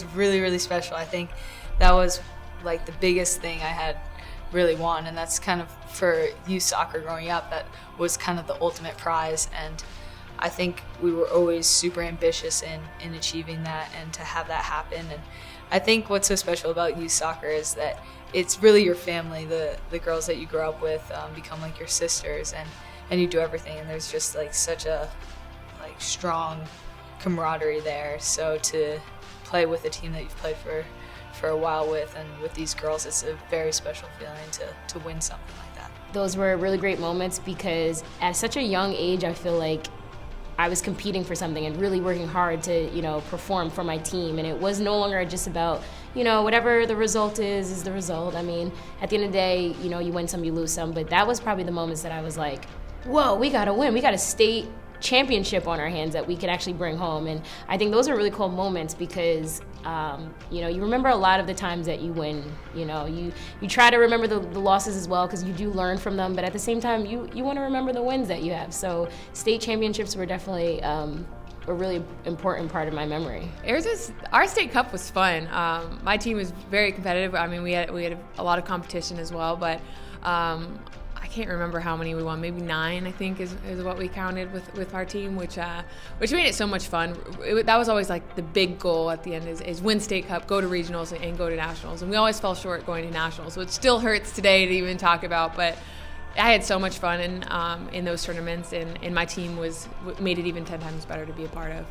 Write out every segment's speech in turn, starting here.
was really, really special. I think that was like the biggest thing I had really won, and that's kind of for youth soccer growing up, that was kind of the ultimate prize. And I think we were always super ambitious in achieving that and to have that happen. And I think what's so special about youth soccer is that it's really your family. The girls that you grow up with become like your sisters, and you do everything, and there's just like such a like strong camaraderie there. So to play with a team that you've played for a while with, and with these girls, it's a very special feeling to win something like that. Those were really great moments because at such a young age, I feel like I was competing for something and really working hard to, perform for my team. And it was no longer just about, whatever the result is the result. I mean, at the end of the day, you win some, you lose some. But that was probably the moments that I was like, whoa, we got to win. We got a state championship on our hands that we could actually bring home. And I think those are really cool moments because, you remember a lot of the times that you win. You try to remember the losses as well because you do learn from them. But at the same time, you want to remember the wins that you have. So state championships were definitely a really important part of my memory. Our state cup was fun. My team was very competitive. I mean, we had a lot of competition as well, but I can't remember how many we won. Maybe 9, I think, is what we counted with our team, which made it so much fun. That was always like the big goal at the end is win state cup, go to regionals, and go to nationals. And we always fell short going to nationals, so it still hurts today to even talk about. But I had so much fun in those tournaments, and my team made it even 10 times better to be a part of.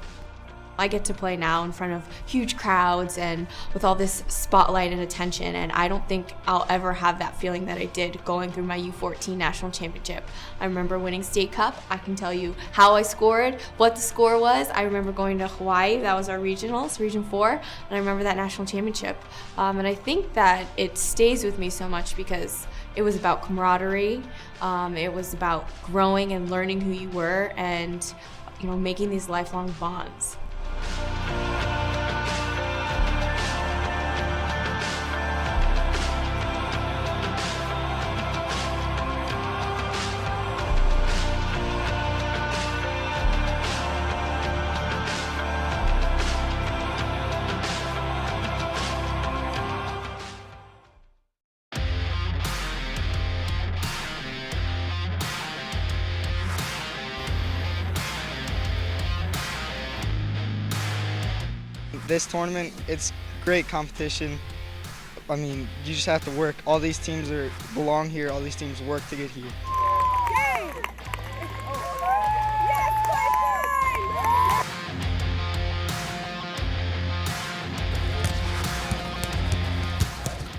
I get to play now in front of huge crowds and with all this spotlight and attention, and I don't think I'll ever have that feeling that I did going through my U14 national championship. I remember winning state cup. I can tell you how I scored, what the score was. I remember going to Hawaii. That was our regionals, Region 4, and I remember that national championship. And I think that it stays with me so much because it was about camaraderie. It was about growing and learning who you were and making these lifelong bonds. This tournament, it's great competition. I mean, you just have to work. All these teams belong here. All these teams work to get here.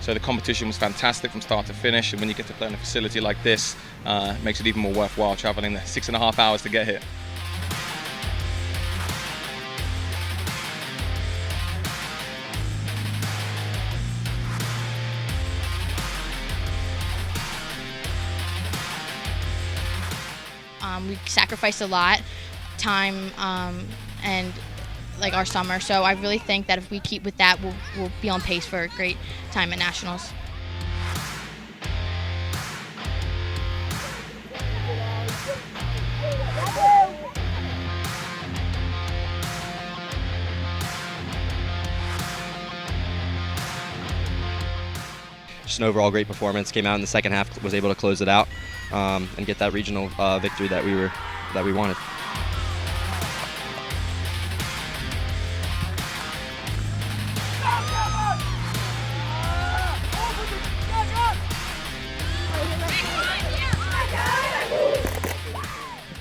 So the competition was fantastic from start to finish, and when you get to play in a facility like this, it makes it even more worthwhile traveling the 6.5 hours to get here. We sacrificed a lot, time, and like our summer. So I really think that if we keep with that, we'll be on pace for a great time at nationals. Just an overall great performance. Came out in the second half, was able to close it out and get that regional victory that we wanted.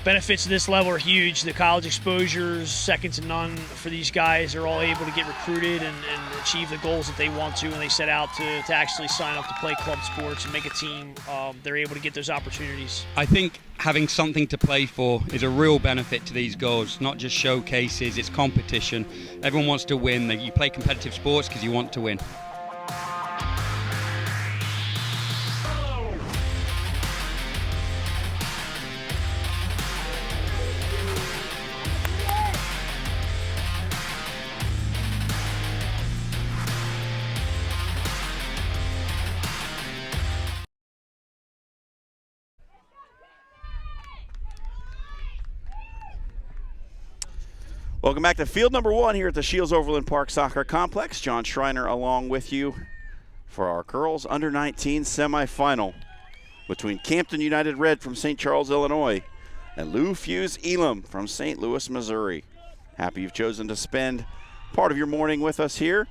Benefits of this level are huge. The college exposures, second to none for these guys. They're all able to get recruited and achieve the goals that they want to when they set out to actually sign up to play club sports and make a team. They're able to get those opportunities. I think having something to play for is a real benefit to these girls, not just showcases, it's competition. Everyone wants to win. You play competitive sports because you want to win. Welcome back to field number 1 here at the Shields Overland Park Soccer Complex. John Schreiner along with you for our girls under-19 semifinal between Campton United Red from St. Charles, Illinois, and Fusz Elam from St. Louis, Missouri. Happy you've chosen to spend part of your morning with us here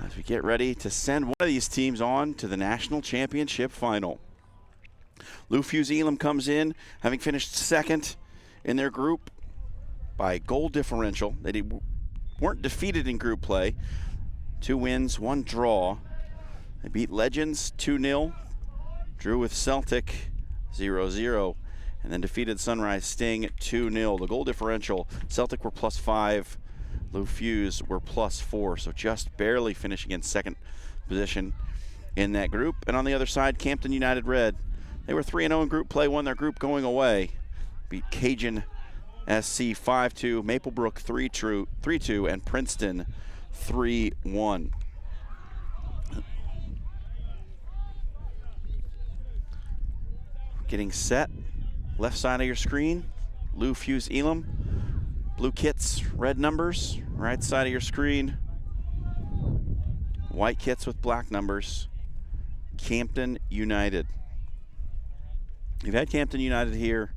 as we get ready to send one of these teams on to the national championship final. Fusz Elam comes in having finished second in their group by goal differential. They weren't defeated in group play. 2 wins, 1 draw. They beat Legends 2-0, drew with Celtic 0-0, and then defeated Sunrise Sting 2-0. The goal differential, Celtic were +5, Fusz were +4, so just barely finishing in second position in that group. And on the other side, Campton United Red, they were 3-0 in group play, won their group going away, beat Cajun SC 5-2, Maplebrook 3-2, and Princeton 3-1. Getting set, left side of your screen, Fusz Elam. Blue kits, red numbers, right side of your screen. White kits with black numbers, Campton United. You've had Campton United here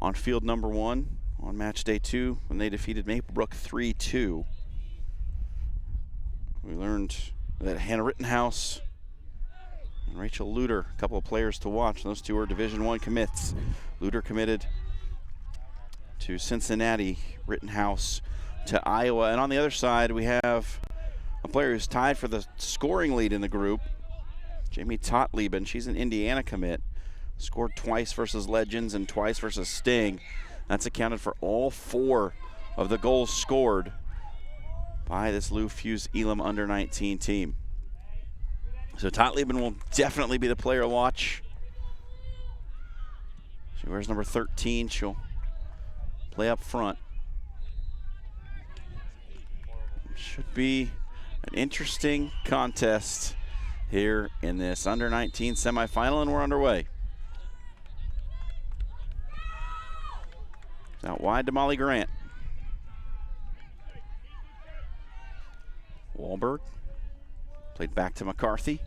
on field number 1 on match day 2 when they defeated Maplebrook 3-2. We learned that Hannah Rittenhouse and Rachel Luter, a couple of players to watch. Those 2 are Division I commits. Luter committed to Cincinnati, Rittenhouse to Iowa. And on the other side, we have a player who's tied for the scoring lead in the group, Jamie Totleben. She's an Indiana commit. Scored twice versus Legends and twice versus Sting. That's accounted for all 4 of the goals scored by this Fusz Elam under-19 team. So Totleben will definitely be the player to watch. She wears number 13. She'll play up front. Should be an interesting contest here in this under-19 semifinal, and we're underway. Out wide to Molly Grant. Wahlberg played back to McCarthy.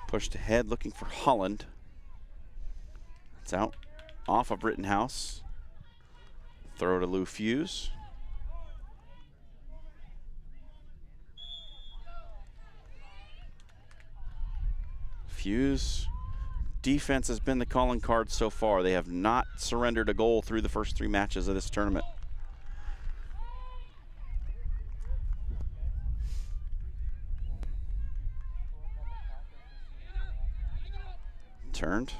Pushed ahead, looking for Holland. It's out off of Rittenhouse. Throw to Fusz. Fusz. Defense has been the calling card so far. They have not surrendered a goal through the first 3 matches of this tournament. Turned.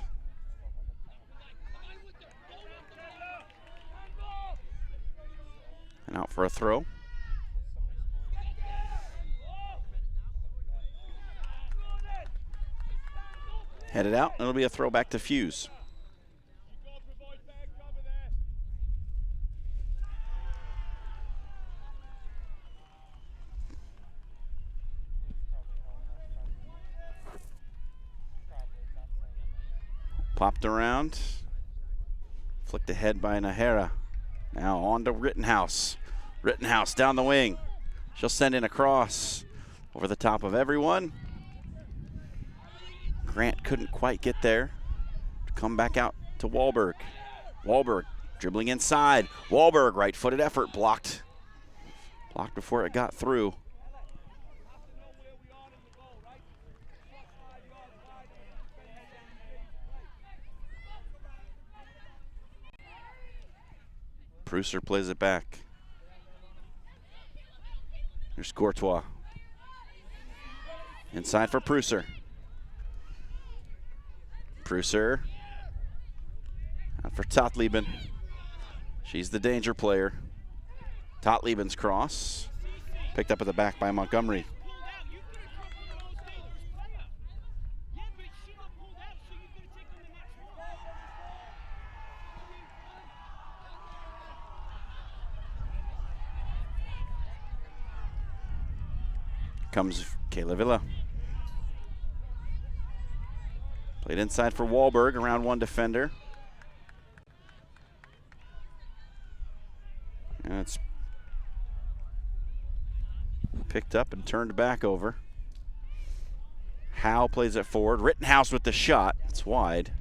And out for a throw. Headed out, and it'll be a throw back to Fusz. Popped around, flicked ahead by Nahara. Now on to Rittenhouse. Rittenhouse down the wing. She'll send in a cross over the top of everyone. Grant couldn't quite get there. Come back out to Wahlberg. Wahlberg dribbling inside. Wahlberg, right-footed effort, blocked. Blocked before it got through. Prusser plays it back. Here's Courtois. Inside for Prusser. Prusser. Out for Totleben. She's the danger player. Totleben's cross. Picked up at the back by Montgomery. Comes Kayla Villa. Played inside for Wahlberg, around 1 defender. it's picked up and turned back over. Howe plays it forward. Rittenhouse with the shot. It's wide.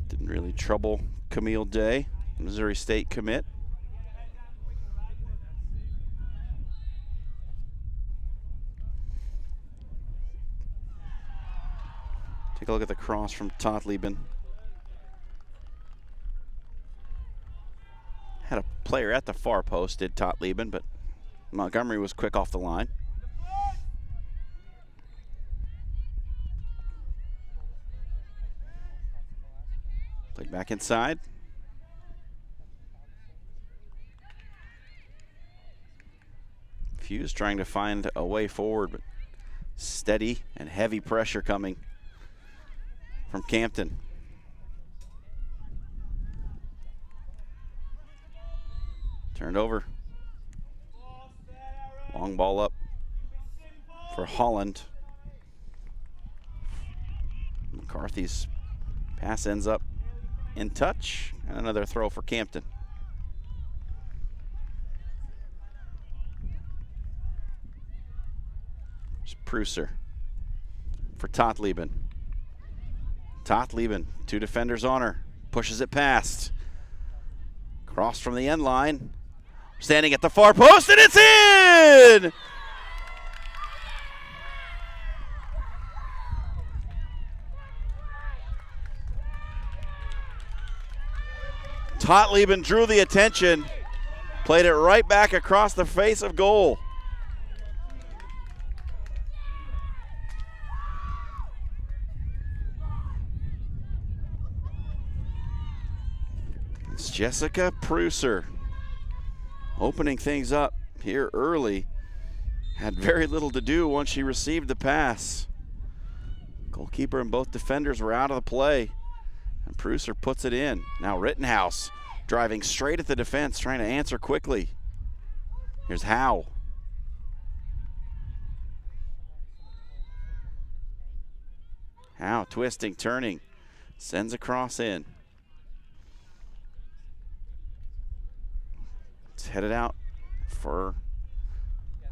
Didn't really trouble Camille Day, Missouri State commit. Take a look at the cross from Totleben. Had a player at the far post, did Totleben, but Montgomery was quick off the line. Played back inside. Fusz trying to find a way forward, but steady and heavy pressure coming from Campton. Turned over. Long ball up for Holland. McCarthy's pass ends up in touch, and another throw for Campton. There's Prusser for Totleben. Totleben, 2 defenders on her, pushes it past. Cross from the end line. Standing at the far post, and it's in! Totleben drew the attention, played it right back across the face of goal. It's Jessica Prusser opening things up here early. Had very little to do once she received the pass. Goalkeeper and both defenders were out of the play, and Prusser puts it in. Now Rittenhouse driving straight at the defense, trying to answer quickly. Here's Howe. Howe twisting, turning, sends a cross in. It's headed out for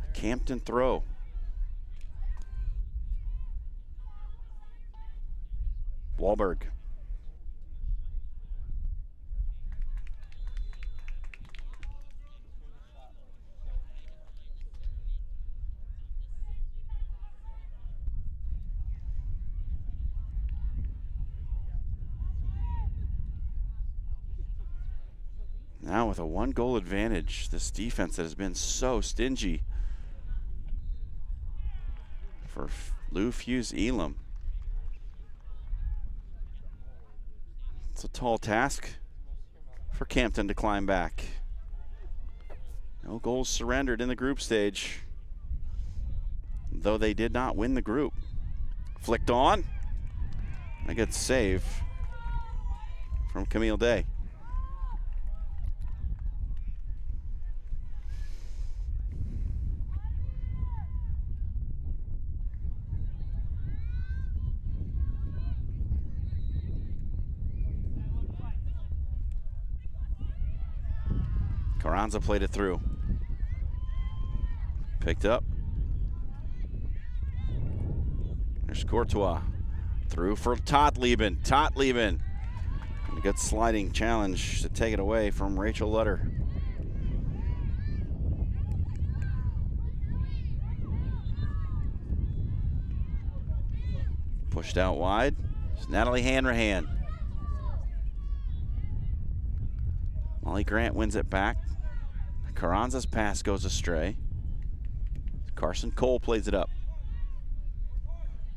a Campton throw. Wahlberg. Now with a 1-goal advantage, this defense that has been so stingy for Lou Fusz Elam. It's a tall task for Campton to climb back. No goals surrendered in the group stage, though they did not win the group. Flicked on. A good save from Camille Day. Carranza played it through. Picked up. There's Courtois. Through for Totleben. Totleben. And a good sliding challenge to take it away from Rachel Lutter. Pushed out wide. It's Natalie Hanrahan. Molly Grant wins it back. Carranza's pass goes astray. Carson Cole plays it up.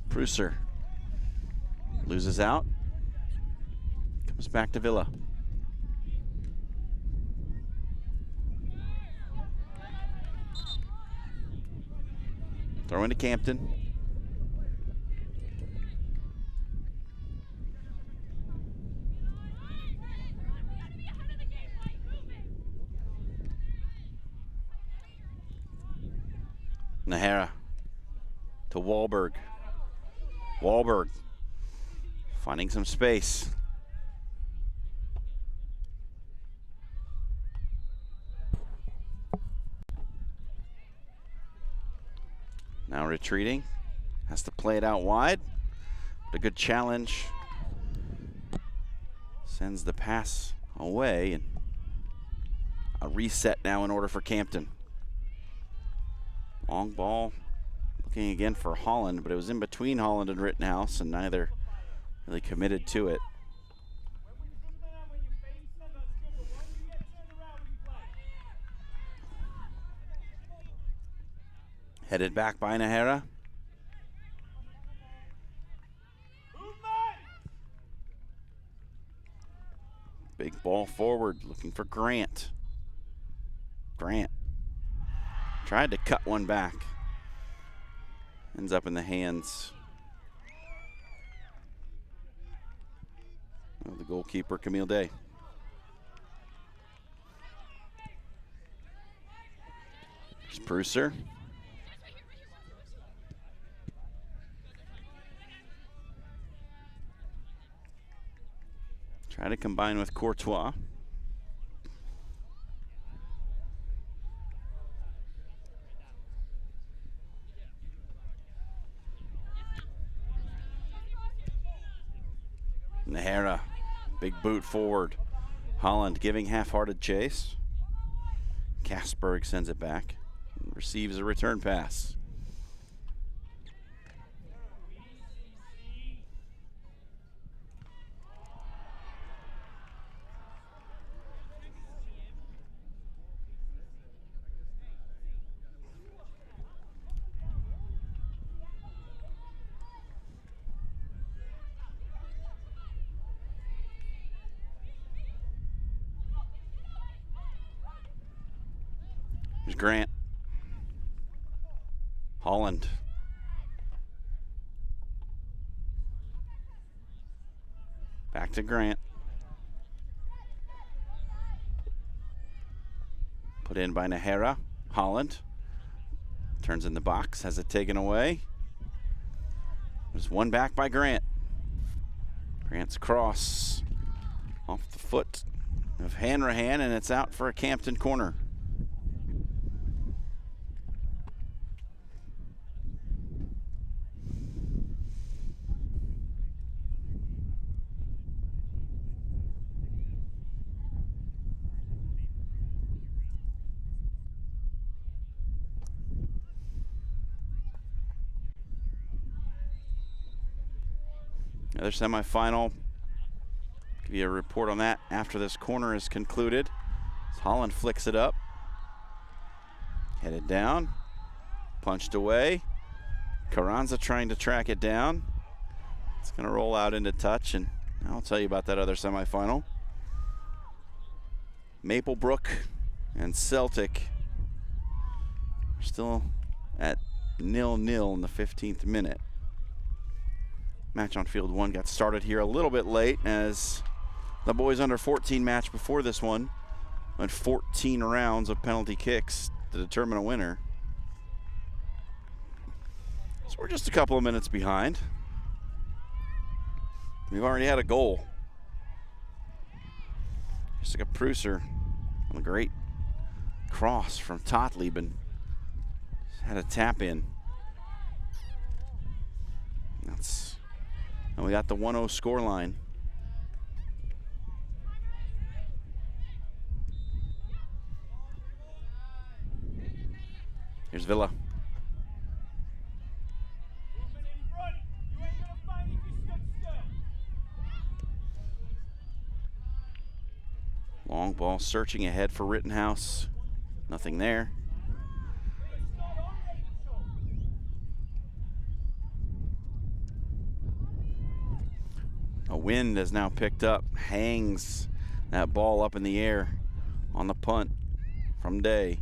Prusser loses out. Comes back to Villa. Throw into Campton. Nahara to Wahlberg. Wahlberg finding some space. Now retreating, has to play it out wide. But a good challenge. Sends the pass away, and a reset now in order for Campton. Long ball, looking again for Holland, but it was in between Holland and Rittenhouse, and neither really committed to it. Headed back by Nahara. Big ball forward, looking for Grant. Grant tried to cut one back. Ends up in the hands of the goalkeeper, Camille Day. Here's Prusser. Try to combine with Courtois. Nahara, big boot forward. Holland giving half-hearted chase. Kasberg sends it back and receives a return pass. Here's Grant. Holland. Back to Grant. Put in by Nahara. Holland. Turns in the box, has it taken away. There's one back by Grant. Grant's cross off the foot of Hanrahan, and it's out for a Campton corner. Another semifinal. Give you a report on that after this corner is concluded. As Holland flicks it up. Headed down. Punched away. Carranza trying to track it down. It's going to roll out into touch, and I'll tell you about that other semifinal. Maplebrook and Celtic are still at 0-0 in the 15th minute. Match on field one got started here a little bit late as the boys under 14 match before this one went 14 rounds of penalty kicks to determine a winner. So we're just a couple of minutes behind. We've already had a goal. Just like a Prusser on a great cross from Totleben. Had a tap in. And we got the 1-0 score line. Here's Villa. Long ball searching ahead for Rittenhouse. Nothing there. A wind has now picked up, hangs that ball up in the air on the punt from Day.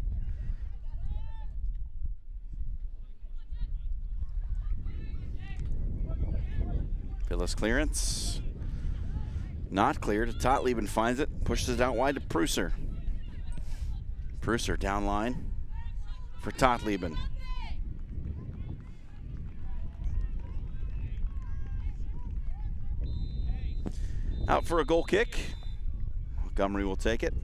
Villa's clearance. Not cleared. Totleben finds it, pushes it out wide to Prusser. Prusser down line for Totleben. Out for a goal kick. Montgomery will take it.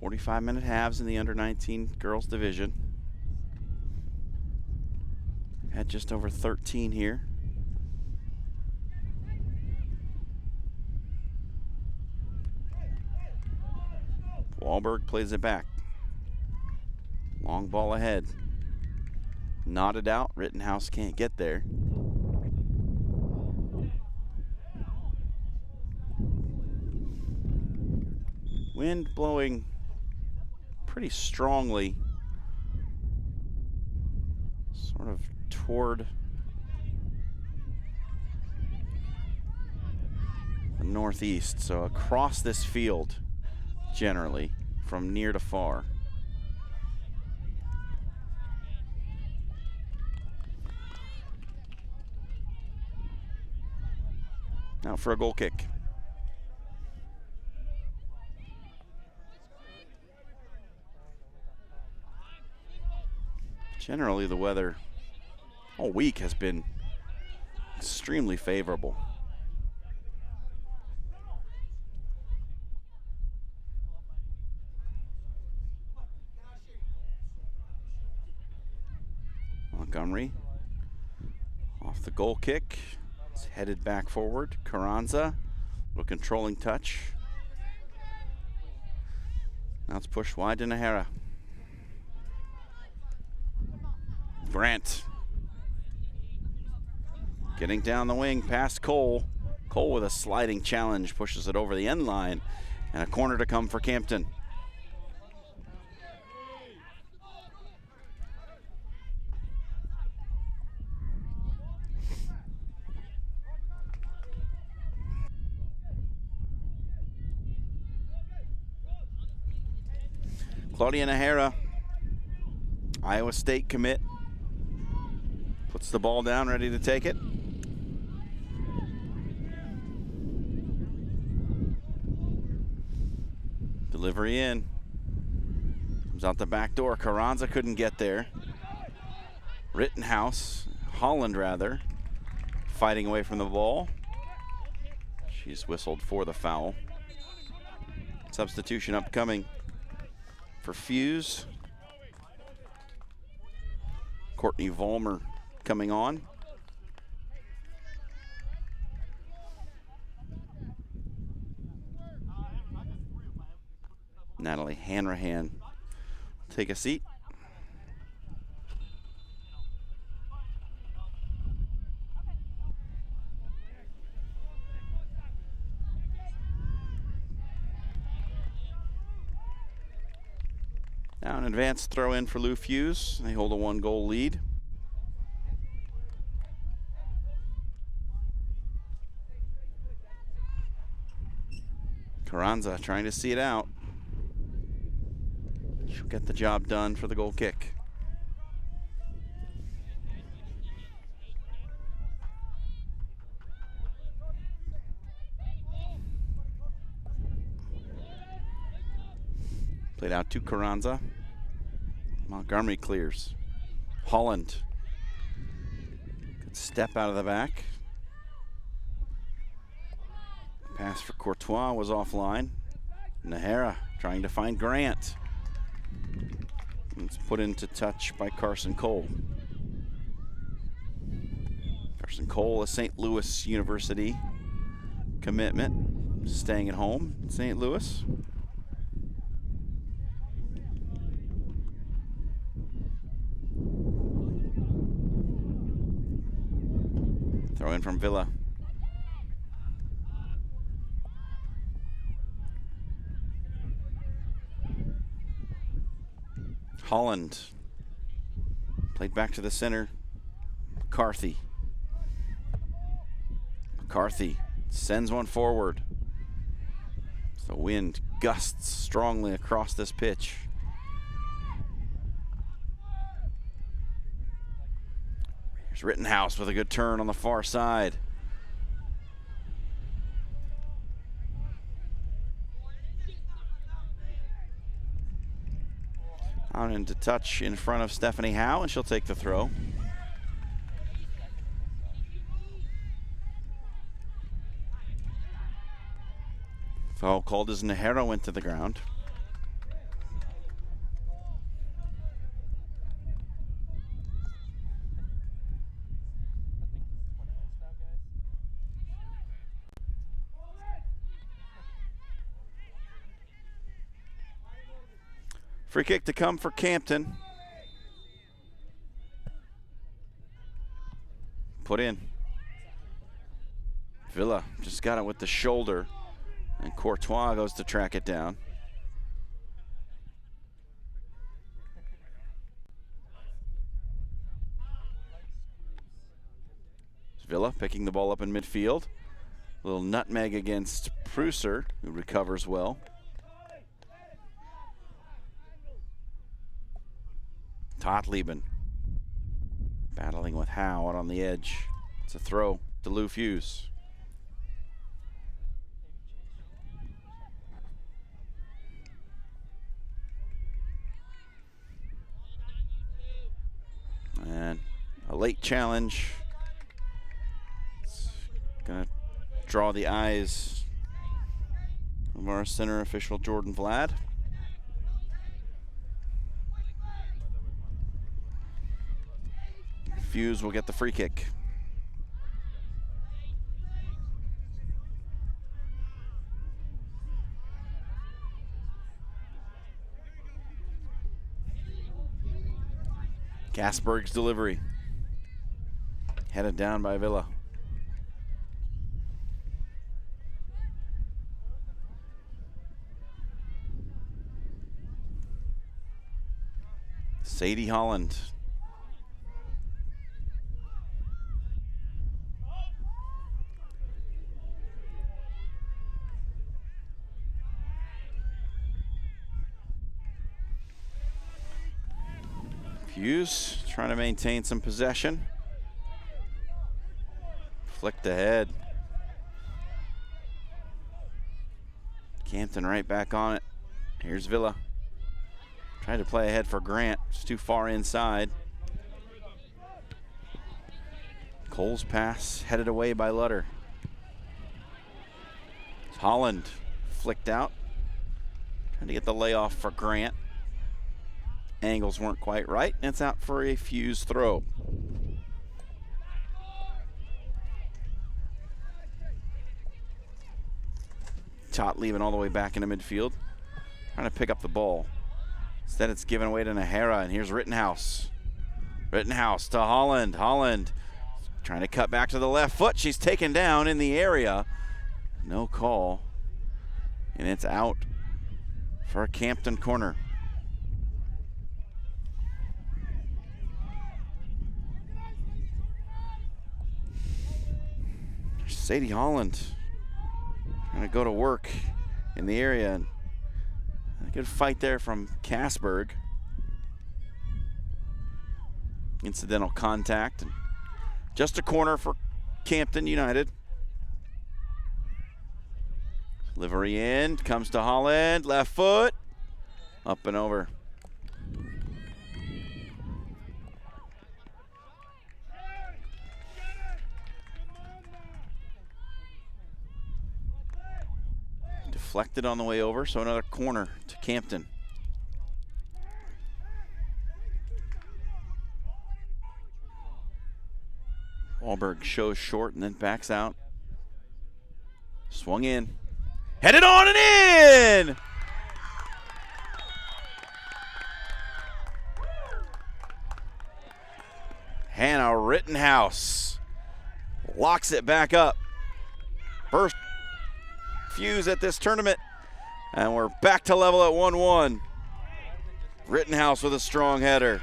"45-minute halves in the under-19 girls division. Had just over 13 here. Wahlberg plays it back. Long ball ahead. Knotted out. Rittenhouse can't get there. Wind blowing pretty strongly, sort of toward the northeast, so across this field generally, from near to far. Now for a goal kick. Generally, the weather all week has been extremely favorable. Montgomery off the goal kick. It's headed back forward. Carranza, little controlling touch. Now it's pushed wide to Nahara. Grant getting down the wing past Cole. Cole with a sliding challenge pushes it over the end line, and a corner to come for Campton. Claudia Nahara, Iowa State commit, puts the ball down, ready to take it. Delivery in. Comes out the back door. Carranza couldn't get there. Rittenhouse, Holland rather, fighting away from the ball. She's whistled for the foul. Substitution upcoming for Fusz. Courtney Vollmer coming on. Natalie Hanrahan will take a seat. Now an advanced throw in for Lou Fusz. They hold a 1-goal lead. Carranza trying to see it out. She'll get the job done for the goal kick. Played out to Carranza. Montgomery clears. Holland. Good step out of the back. Pass for Courtois was offline. Nahara trying to find Grant. It's put into touch by Carson Cole. Carson Cole, a St. Louis University commitment, staying at home in St. Louis. Throw in from Villa. Holland played back to the center. McCarthy. McCarthy sends one forward. The wind gusts strongly across this pitch. Here's There's Rittenhouse with a good turn on the far side. On into touch in front of Stephanie Howe, and she'll take the throw. Foul called as Nahara went to the ground. Free kick to come for Campton. Put in. Villa just got it with the shoulder, and Courtois goes to track it down. Villa picking the ball up in midfield. A little nutmeg against Prusser, who recovers well. Totleben battling with Howe out on the edge. It's a throw to Lou Fusz. And a late challenge. It's gonna draw the eyes of our center official, Jordan Vlad. Fusz will get the free kick. Gasberg's delivery. Headed down by Villa. Sadie Holland. Fusz trying to maintain some possession. Flicked ahead. Campton right back on it. Here's Villa. Tried to play ahead for Grant. It's too far inside. Cole's pass headed away by Lutter. Holland flicked out. Trying to get the layoff for Grant. Angles weren't quite right, and it's out for a Fusz throw. Tot leaving all the way back into midfield, trying to pick up the ball. Instead, it's given away to Nahara, and here's Rittenhouse. Rittenhouse to Holland. Holland trying to cut back to the left foot. She's taken down in the area. No call, and it's out for a Campton corner. Sadie Holland trying to go to work in the area. And a good fight there from Kasberg. Incidental contact. And just a corner for Campton United. Delivery in, comes to Holland, left foot, up and over. Deflected on the way over, so another corner to Campton. Wahlberg shows short and then backs out. Swung in. Headed on and in! Hannah Rittenhouse locks it back up. First Fusz at this tournament, and we're back to level at 1-1. Rittenhouse with a strong header.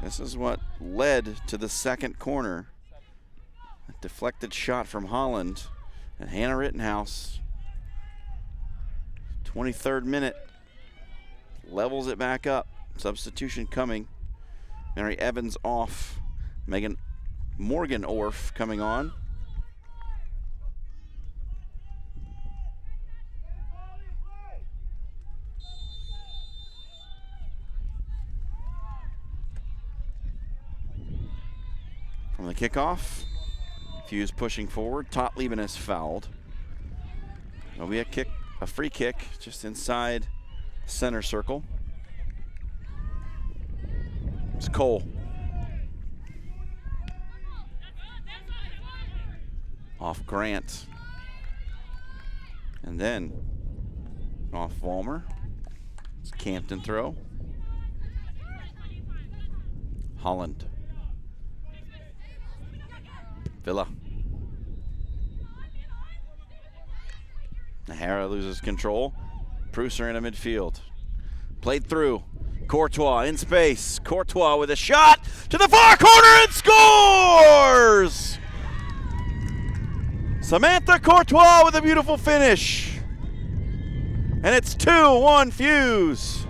This is what led to the second corner. A deflected shot from Holland, and Hannah Rittenhouse 23rd minute. Levels it back up. Substitution coming. Mary Evans off. Morgan Orff coming on. From the kickoff, Fusz pushing forward. Totleben is fouled. There'll be a free kick just inside center circle. It's Cole. Off Grant. And then off Vollmer. It's Campton throw. Holland. Villa. Nahara loses control. Prusser into midfield. Played through. Courtois in space. Courtois with a shot to the far corner and scores! Samantha Courtois with a beautiful finish. And it's 2-1 Fusz.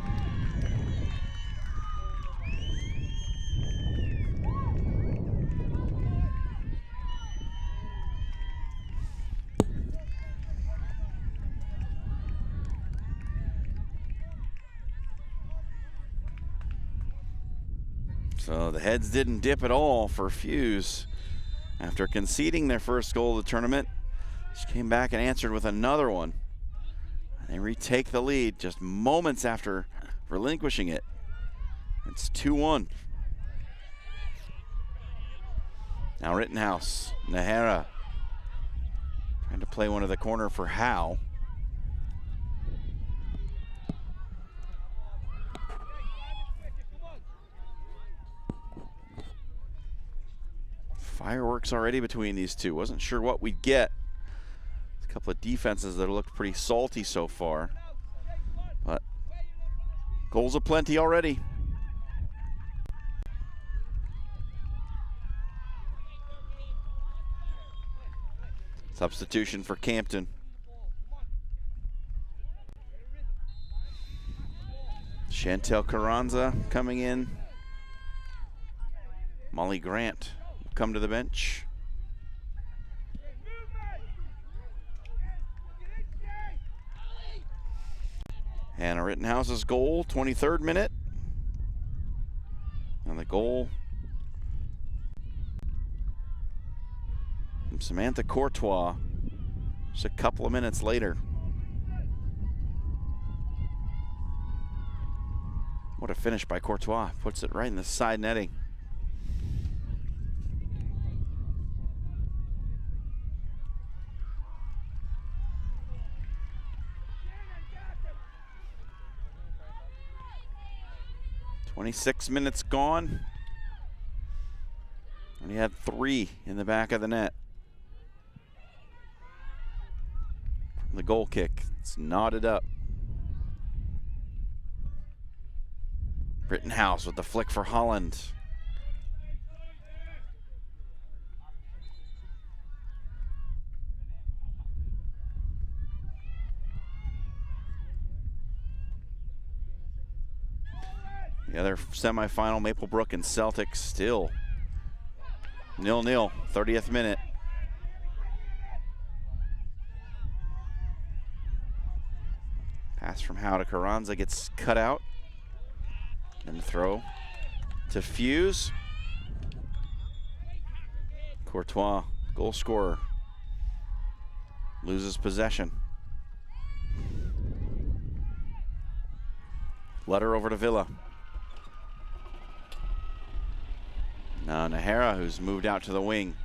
So the heads didn't dip at all for Fusz. After conceding their first goal of the tournament, she came back and answered with another one. They retake the lead just moments after relinquishing it. It's 2-1. Now Rittenhouse, Nahara, trying to play one to the corner for Howe. Fireworks already between these two. Wasn't sure what we'd get. A couple of defenses that looked pretty salty so far. But goals aplenty already. Substitution for Campton. Chantel Carranza coming in. Molly Grant come to the bench. Hannah Rittenhouse's goal, 23rd minute. And the goal from Samantha Courtois just a couple of minutes later. What a finish by Courtois. Puts it right in the side netting. .26 minutes gone. And he had 3 in the back of the net. The goal kick, it's knotted up. Rittenhouse with the flick for Holland. The other semifinal, Maplebrook and Celtics, still 0-0, 30th minute. Pass from Howe to Carranza gets cut out. And the throw to Fusz. Courtois, goal scorer, loses possession. Letter over to Villa. Now Nahara, who's moved out to the wing.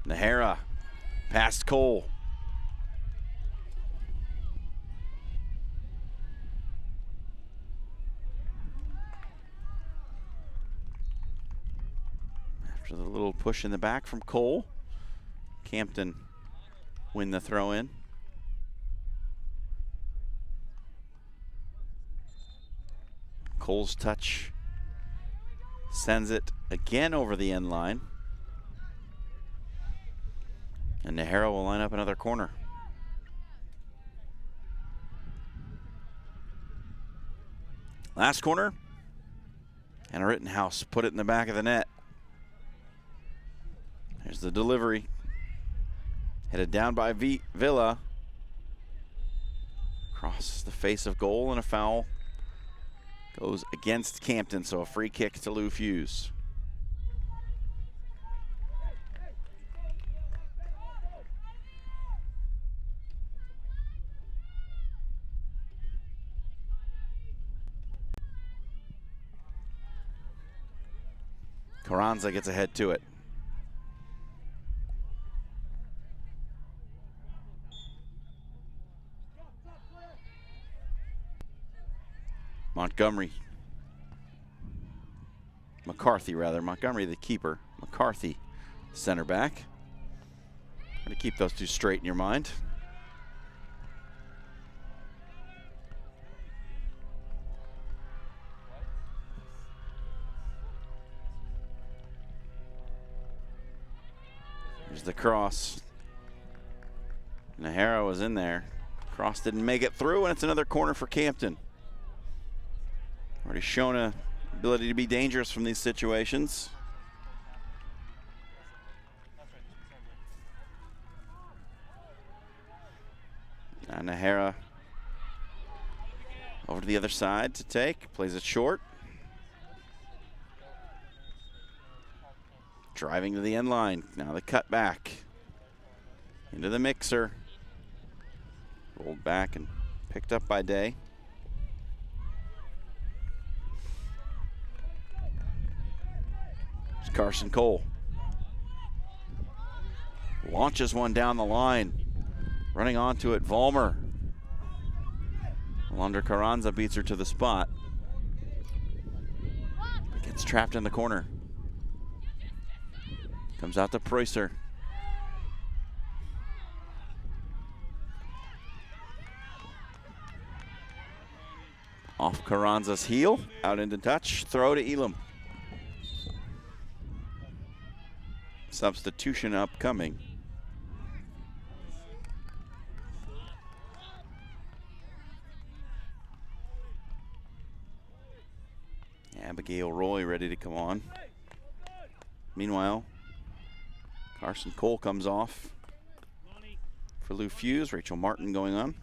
Nahara, past Cole. After the little push in the back from Cole, Campton win the throw in. Cole's touch sends it again over the end line. And Nahara will line up another corner. Last corner. And a Rittenhouse put it in the back of the net. There's the delivery. Headed down by Villa. Crosses the face of goal, and a foul goes against Campton, so a free kick to Lou Fusz. Carranza gets ahead to it. Montgomery the keeper. McCarthy, center back. Going to keep those two straight in your mind. There's the cross. Nahara was in there. Cross didn't make it through, and it's another corner for Campton. Already shown an ability to be dangerous from these situations. And Nahara over to the other side to take. Plays it short. Driving to the end line. Now the cut back. Into the mixer. Rolled back and picked up by Day. It's Carson Cole. Launches one down the line. Running onto it, Vollmer. Alondra Carranza beats her to the spot. But gets trapped in the corner. Comes out to Preußer. Off Carranza's heel, out into touch, throw to Elam. Substitution upcoming. Abigail Roy ready to come on. Meanwhile, Carson Cole comes off for Lou Fusz. Rachel Martin going on.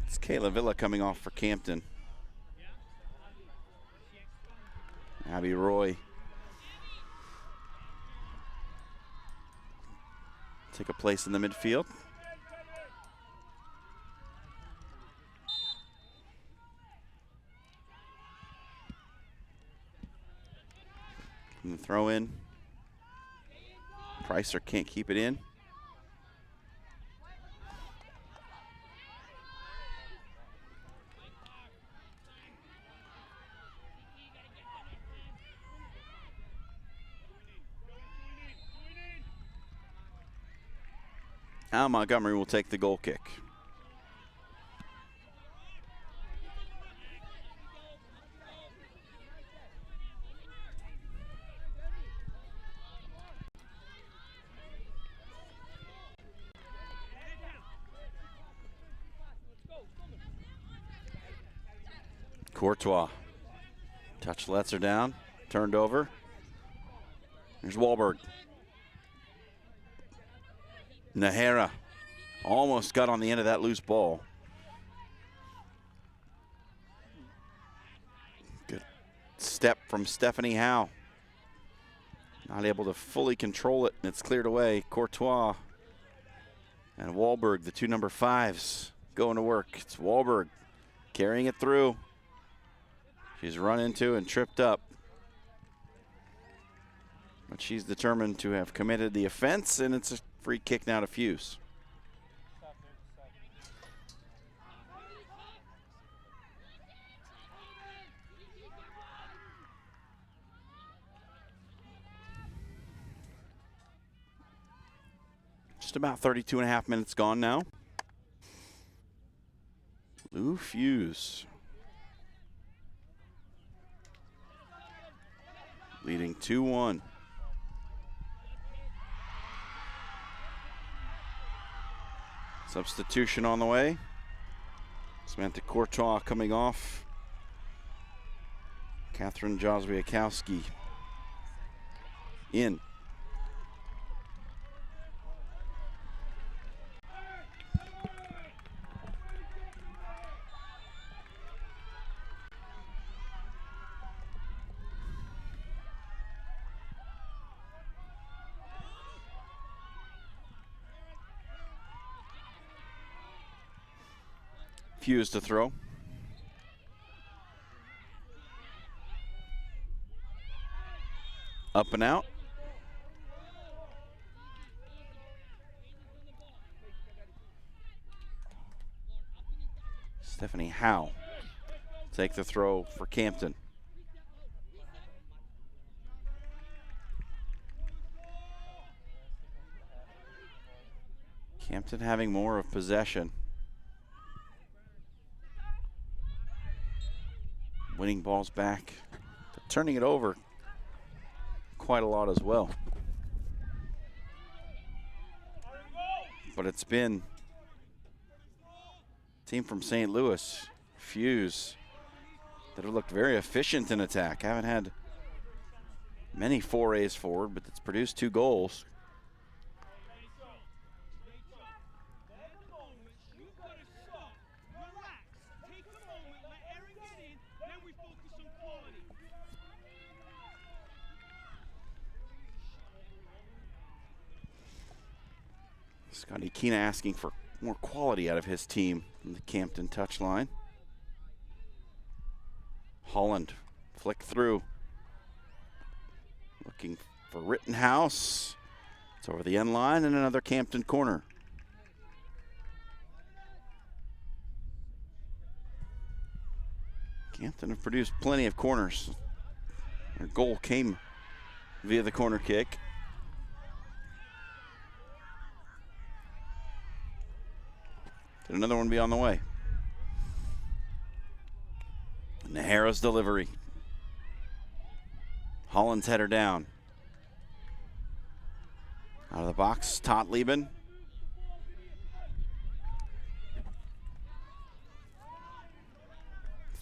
It's Kayla Villa coming off for Campton. Abby Roy. Take a place in the midfield. And the throw in. Preußer can't keep it in. Now Montgomery will take the goal kick. Courtois. Touch lets her down. Turned over. Here's Wahlberg. Nahara almost got on the end of that loose ball. Good step from Stephanie Howe. Not able to fully control it, and it's cleared away. Courtois and Wahlberg, the two number 5s, going to work. It's Wahlberg carrying it through. She's run into and tripped up. But she's determined to have committed the offense, and it's a free kick now to Fusz. Just about 32.5 minutes gone now. Lou Fusz leading 2-1. Substitution on the way. Samantha Courtois coming off. Catherine Jozwiakowski in. Fusz to throw. Up and out. Stephanie Howe take the throw for Campton. Campton having more of possession. Winning balls back, but turning it over quite a lot as well. But it's been a team from St. Louis, Fusz, that have looked very efficient in attack. Haven't had many forays forward, but it's produced 2 goals. Scotty Keena asking for more quality out of his team from the Campton touchline. Holland flick through. Looking for Rittenhouse. It's over the end line and another Campton corner. Campton have produced plenty of corners. Their goal came via the corner kick. Could another one be on the way? Nahara's delivery. Holland's header down. Out of the box, Totleben.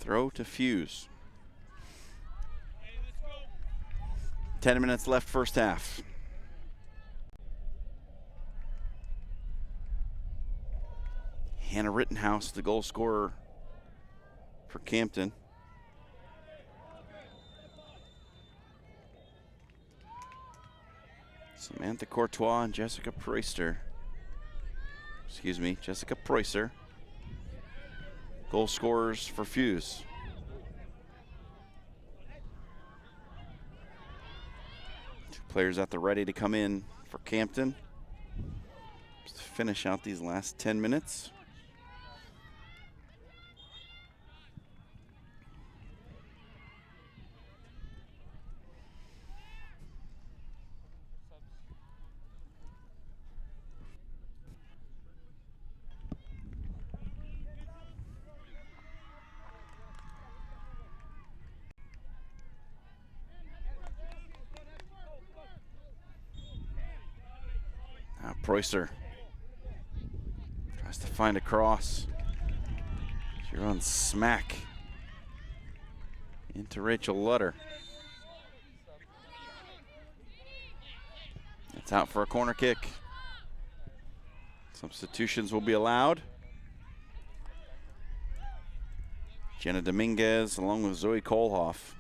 Throw to Fusz. 10 minutes left first half. Hannah Rittenhouse, the goal scorer for Campton. Samantha Courtois and Jessica Preuster. Jessica Preuster. Goal scorers for Fusz. Two players at the ready to come in for Campton. Just to finish out these last 10 minutes. Preuster tries to find a cross. She runs smack into Rachel Lutter. It's out for a corner kick. Substitutions will be allowed. Jenna Dominguez along with Zoe Kohlhoff.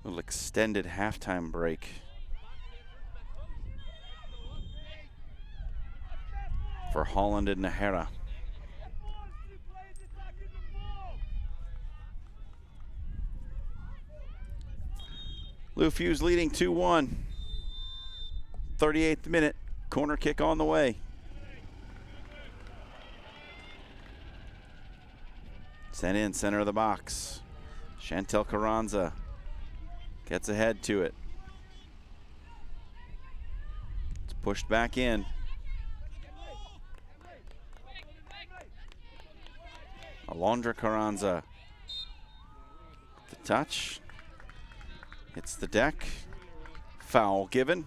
Little extended halftime break. For Holland and Nahara. Lou Fusz leading 2-1. 38th minute, corner kick on the way. Sent in, center of the box. Chantel Carranza gets ahead to it. It's pushed back in. Alondra Carranza. The touch. Hits the deck. Foul given.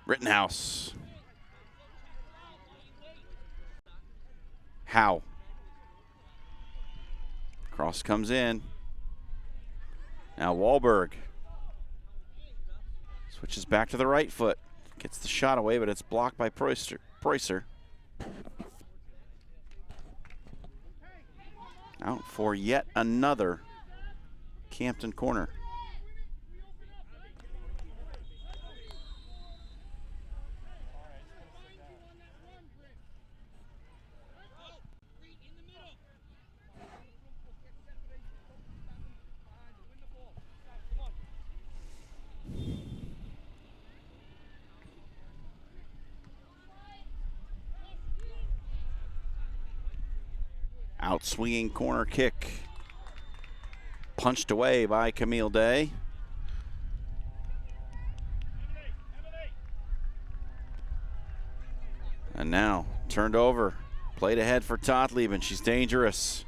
Rittenhouse. Howe. Cross comes in. Now Wahlberg. Switches back to the right foot. Gets the shot away, but it's blocked by Preußer. Out for yet another Campton corner. Out swinging corner kick. Punched away by Camille Day. And now turned over. Played ahead for Totlieben. She's dangerous.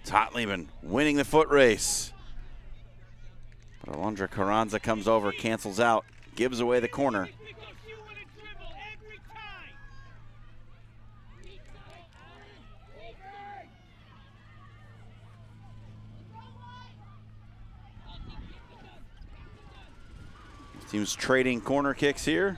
Totlieben winning the foot race. But Alondra Carranza comes over, cancels out, gives away the corner. Teams trading corner kicks here.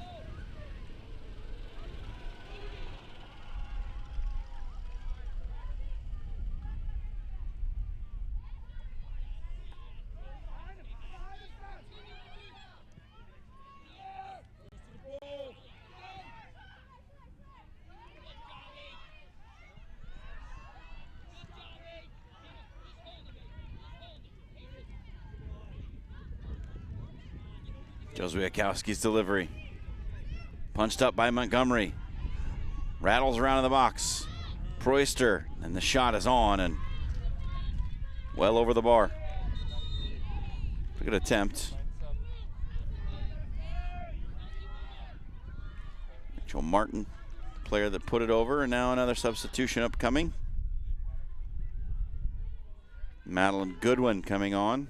Jozwiakowski's delivery. Punched up by Montgomery. Rattles around in the box. Preußer, and the shot is on and well over the bar. Good attempt. Rachel Martin, the player that put it over, and now another substitution upcoming. Madeline Goodwin coming on.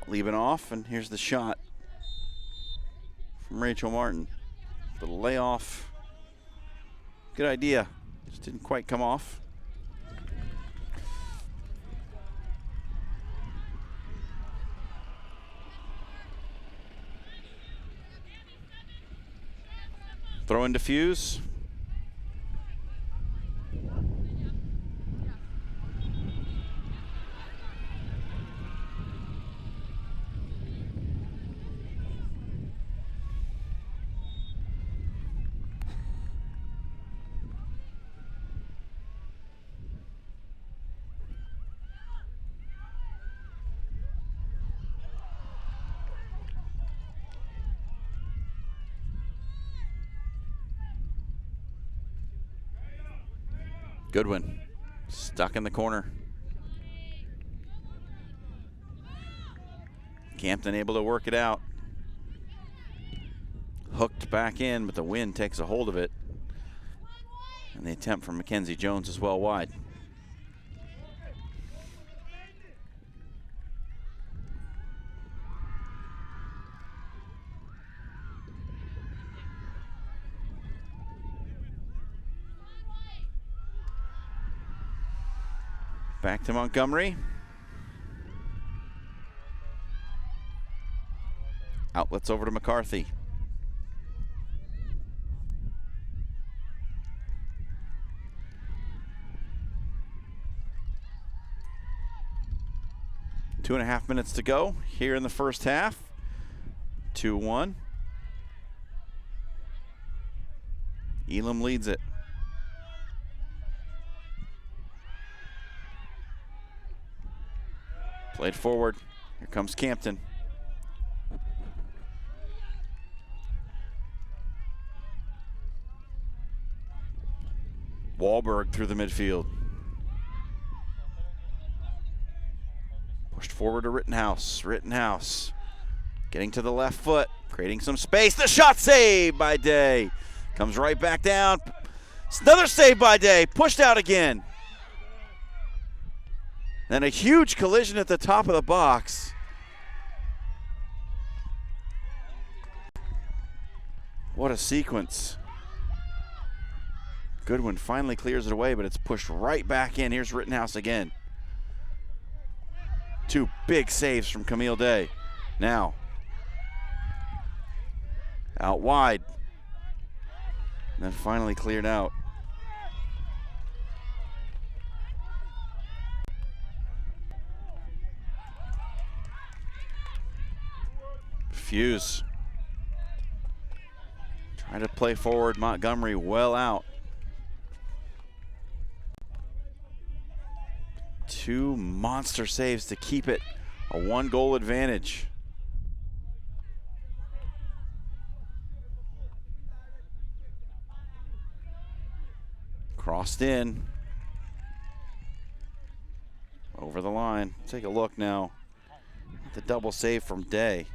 Leaving off, and here's the shot from Rachel Martin. The layoff, good idea, just didn't quite come off. Throw in to Fusz. Goodwin, stuck in the corner. Campton able to work it out. Hooked back in, but the wind takes a hold of it. And the attempt from Mackenzie Jones is well wide. Back to Montgomery. Outlets over to McCarthy. Two and a half minutes to go here in the first half. 2-1. Elam leads it. Played forward. Here comes Campton. Wahlberg through the midfield. Pushed forward to Rittenhouse. Rittenhouse getting to the left foot, creating some space. The shot saved by Day. Comes right back down. It's another save by Day. Pushed out again. Then a huge collision at the top of the box. What a sequence. Goodwin finally clears it away, but it's pushed right back in. Here's Rittenhouse again. Two big saves from Camille Day. Now, out wide. And then finally cleared out. Fusz. Trying to play forward. Montgomery well out. Two monster saves to keep it a 1-goal advantage. Crossed in. Over the line. Take a look now at the double save from Day.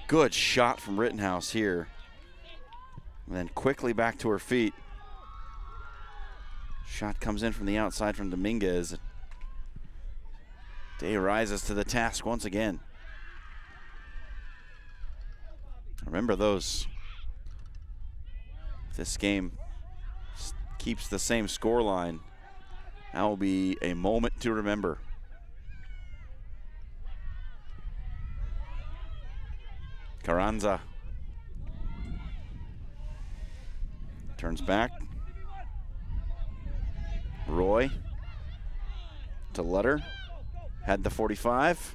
Good shot from Rittenhouse here. And then quickly back to her feet. Shot comes in from the outside from Dominguez. Day rises to the task once again. Remember those. If this game keeps the same score line, that will be a moment to remember. Carranza turns back. Roy to Lutter, had the 45.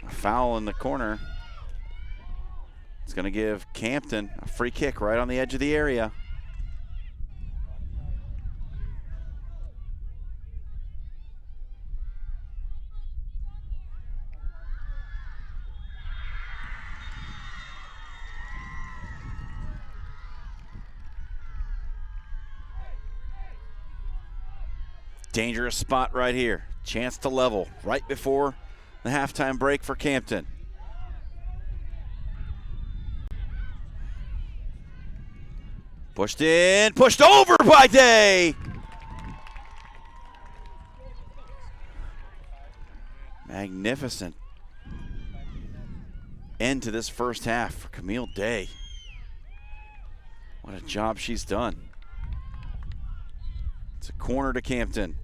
A foul in the corner. It's going to give Campton a free kick right on the edge of the area. Dangerous spot right here. Chance to level right before the halftime break for Campton. Pushed in, pushed over by Day. Magnificent end to this first half for Camille Day. What a job she's done. It's a corner to Campton.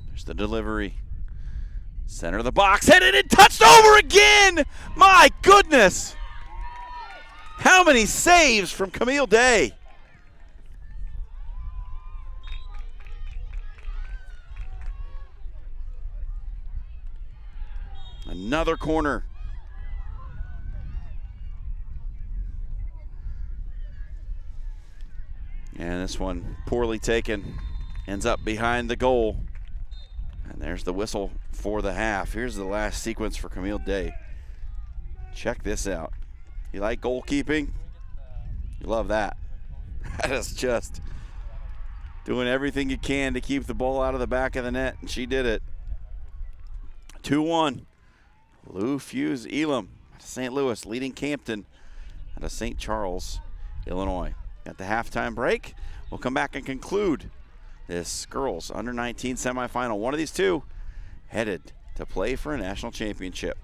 There's the delivery. Center of the box, headed and touched over again! My goodness! How many saves from Camille Day? Another corner. And this one poorly taken, ends up behind the goal. And there's the whistle for the half. Here's the last sequence for Camille Day. Check this out. You like goalkeeping? You love that. That is just doing everything you can to keep the ball out of the back of the net, and she did it. 2-1. Lou Fusz Elam out of St. Louis leading Campton out of St. Charles, Illinois. At the halftime break, we'll come back and conclude this girls under-19 semifinal. One of these two headed to play for a national championship.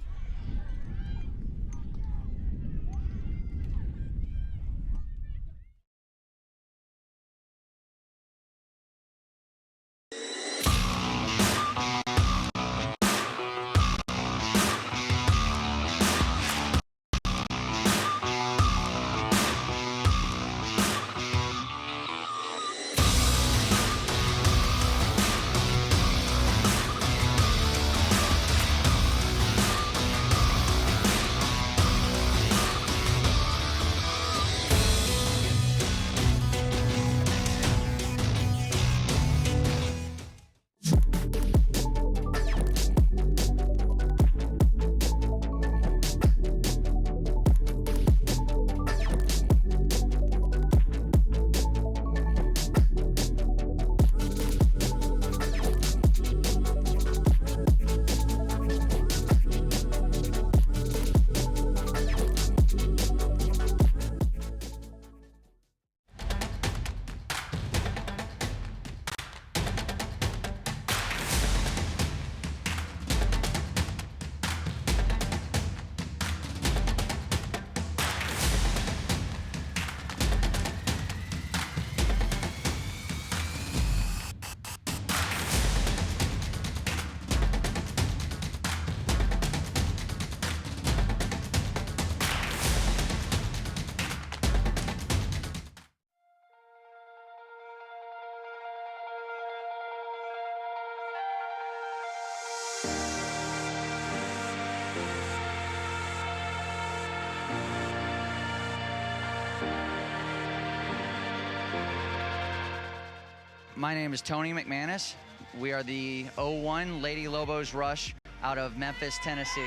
My name is Tony McManus. We are the 01 Lady Lobos Rush out of Memphis, Tennessee.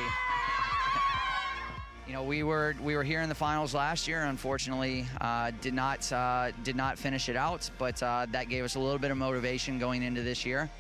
You know, we were here in the finals last year. Unfortunately, did not finish it out, but that gave us a little bit of motivation going into this year.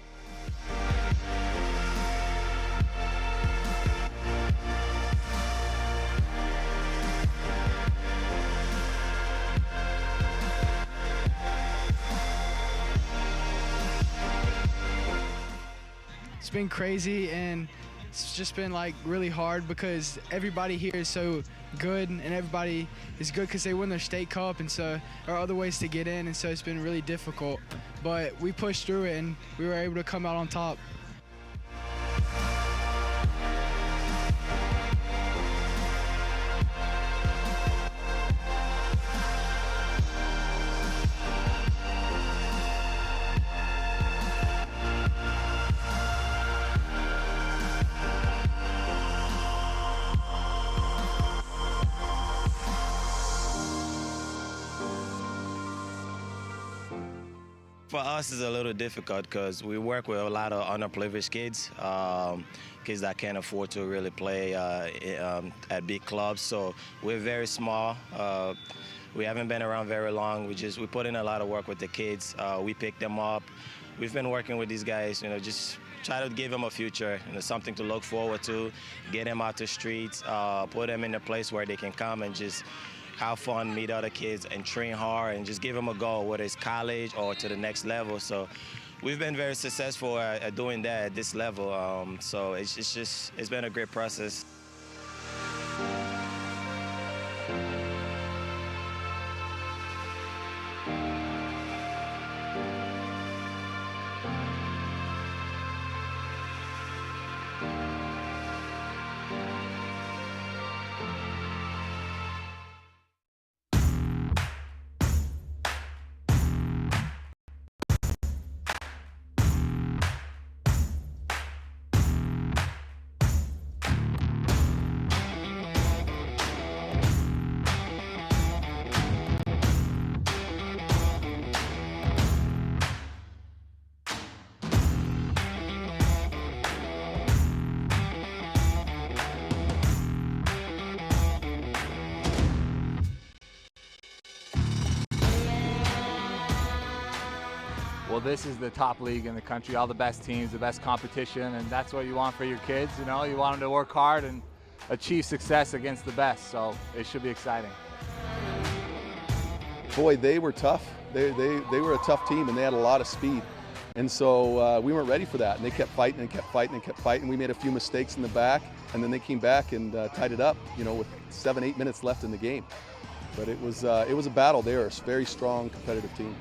It's been crazy, and it's just been like really hard because everybody here is so good, and everybody is good because they win their state cup, and so there are other ways to get in, and so it's been really difficult. But we pushed through it, and we were able to come out on top. For us, it's a little difficult because we work with a lot of underprivileged kids, kids that can't afford to really play at big clubs. So we're very small. We haven't been around very long. We put in a lot of work with the kids. We pick them up. We've been working with these guys, just try to give them a future, something to look forward to, get them out the streets, put them in a place where they can come and just have fun, meet other kids, and train hard, and just give them a goal, whether it's college or to the next level. So we've been very successful at doing that at this level. So it's been a great process. Well, this is the top league in the country, all the best teams, the best competition, and that's what you want for your kids. You want them to work hard and achieve success against the best, so it should be exciting. Boy, they were tough. They were a tough team, and they had a lot of speed. And so we weren't ready for that, and they kept fighting and kept fighting and kept fighting. We made a few mistakes in the back, and then they came back and tied it up, with 7-8 minutes left in the game. But it was a battle. They are a very strong, competitive team.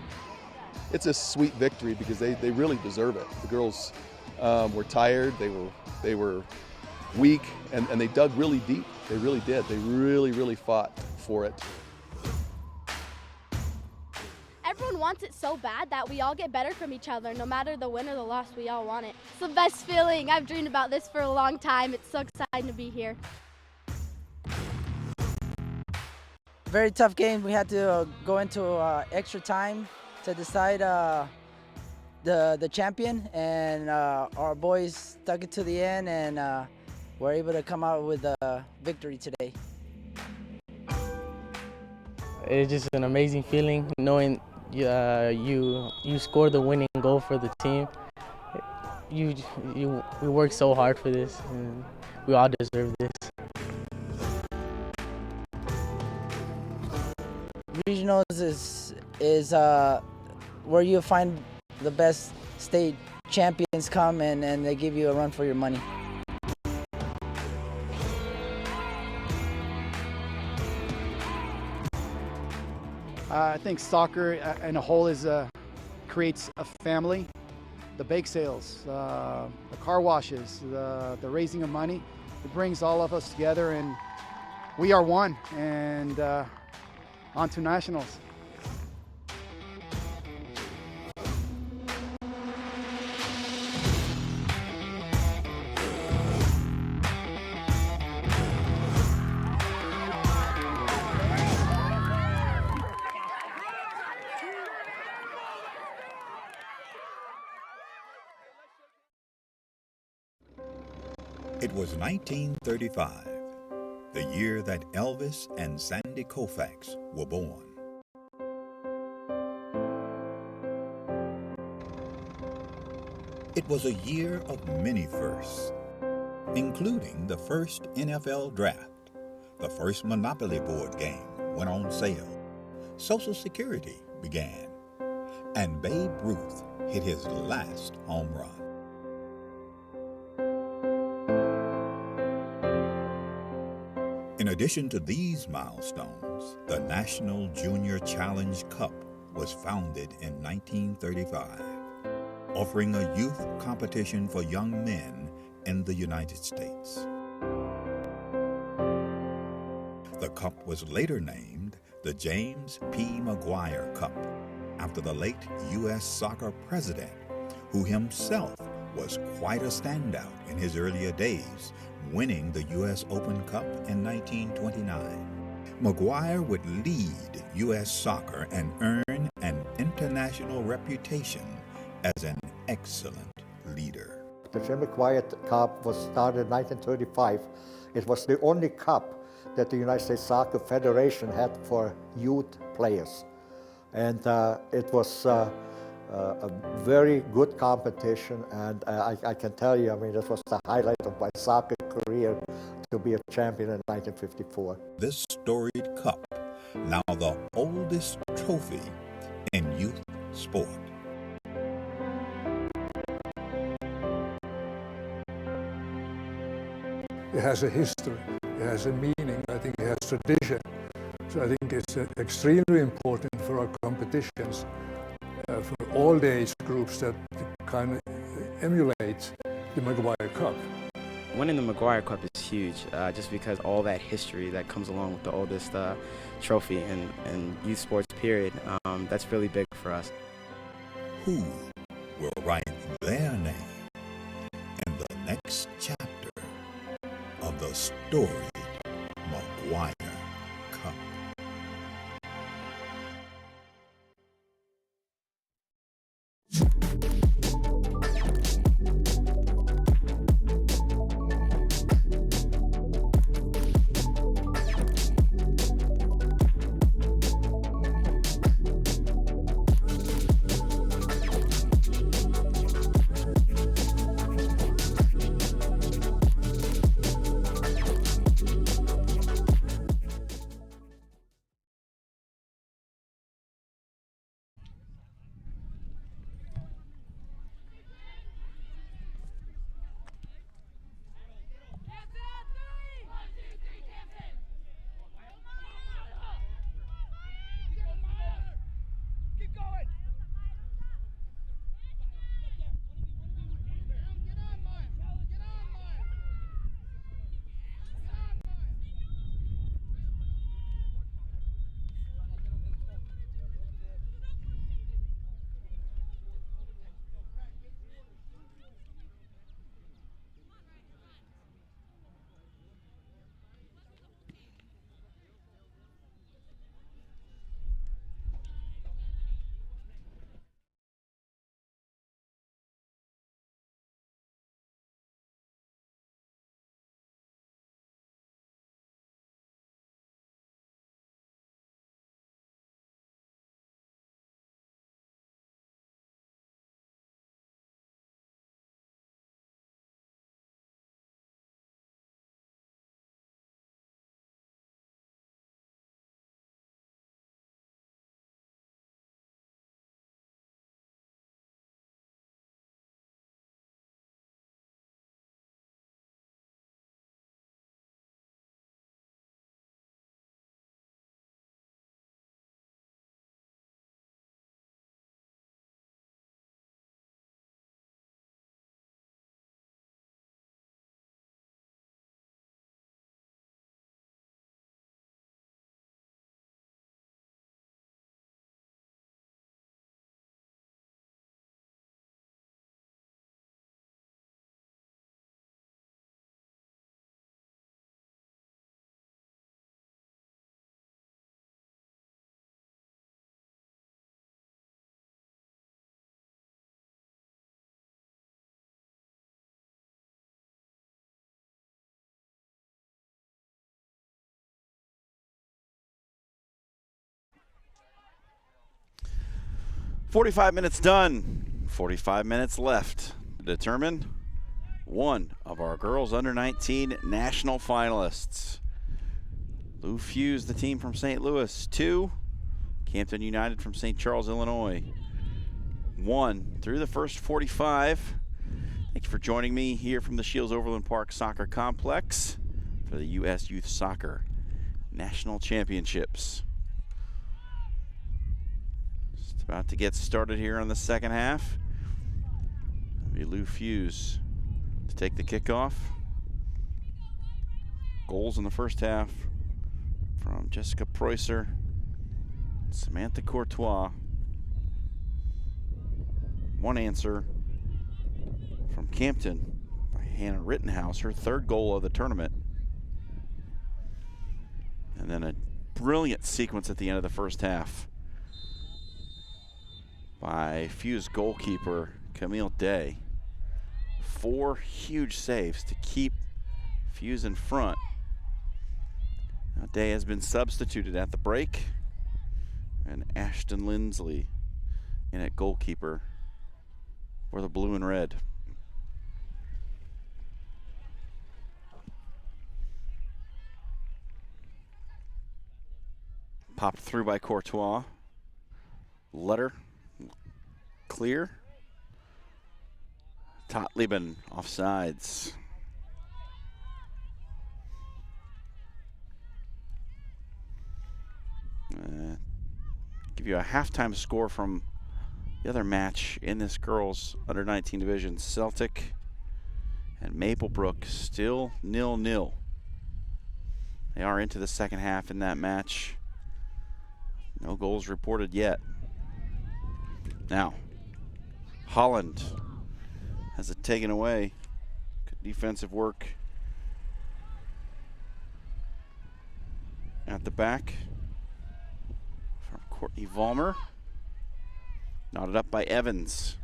It's a sweet victory because they really deserve it. The girls were tired, they were weak, and they dug really deep. They really did. They really fought for it. Everyone wants it so bad that we all get better from each other. No matter the win or the loss, we all want it. It's the best feeling. I've dreamed about this for a long time. It's so exciting to be here. Very tough game. We had to go into extra time to decide the champion, and our boys stuck it to the end, and were able to come out with a victory today. It's just an amazing feeling knowing you scored the winning goal for the team. We worked so hard for this, and we all deserve this. Regionals is where you find the best state champions come and they give you a run for your money. I think soccer in a whole creates a family. The bake sales, the car washes, the raising of money, it brings all of us together, and we are one, and on to nationals. It was 1935, the year that Elvis and Sandy Koufax were born. It was a year of many firsts, including the first NFL draft, the first Monopoly board game went on sale, Social Security began, and Babe Ruth hit his last home run. In addition to these milestones, the National Junior Challenge Cup was founded in 1935, offering a youth competition for young men in the United States. The cup was later named the James P. McGuire Cup, after the late U.S. soccer president, who himself was quite a standout in his earlier days, winning the U.S. Open Cup in 1929. McGuire would lead U.S. soccer and earn an international reputation as an excellent leader. The Jim McGuire Cup was started in 1935. It was the only cup that the United States Soccer Federation had for youth players. And it was a very good competition, and I can tell you, I mean, this was the highlight of my soccer career to be a champion in 1954. This storied cup, now the oldest trophy in youth sport. It has a history, it has a meaning, I think it has tradition. So I think it's extremely important for our competitions, for all the age groups that kind of emulate the McGuire Cup. Winning the McGuire Cup is huge, just because all that history that comes along with the oldest trophy in youth sports period, that's really big for us. Who will write their name in the next chapter of the storied McGuire Cup? 45 minutes done. 45 minutes left to determine one of our girls under 19 national finalists. Lou Fusz, the team from St. Louis. 2, Campton United from St. Charles, Illinois. 1 through the first 45. Thank you for joining me here from the Shields Overland Park Soccer Complex for the U.S. Youth Soccer National Championships. Just about to get started here on the second half. It'll be Lou Fusz to take the kickoff. Goals in the first half from Jessica Preußer, Samantha Courtois. One answer from Campton by Hannah Rittenhouse, her 3rd goal of the tournament. And then a brilliant sequence at the end of the first half by Fusz goalkeeper Camille Day. 4 huge saves to keep Fusz in front. Now Day has been substituted at the break, and Ashton Lindsley in at goalkeeper for the blue and red. Popped through by Courtois. Letter clear. Totleben offsides. Give you a halftime score from the other match in this girls under 19 division. Celtic and Maplebrook still 0-0. They are into the second half in that match. No goals reported yet. Now, Holland has it taken away. Good defensive work at the back from Courtney Vollmer. Knotted up by Evans.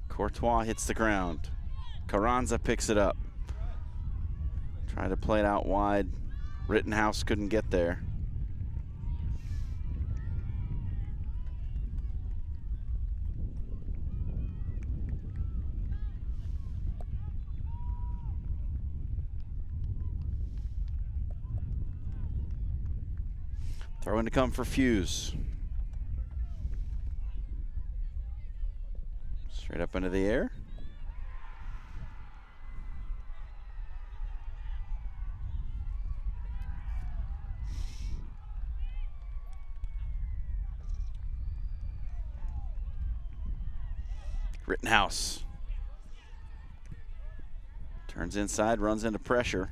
Courtois hits the ground. Carranza picks it up. Tried to play it out wide. Rittenhouse couldn't get there. Throw in to come for Fusz. Straight up into the air. Rittenhouse turns inside, runs into pressure.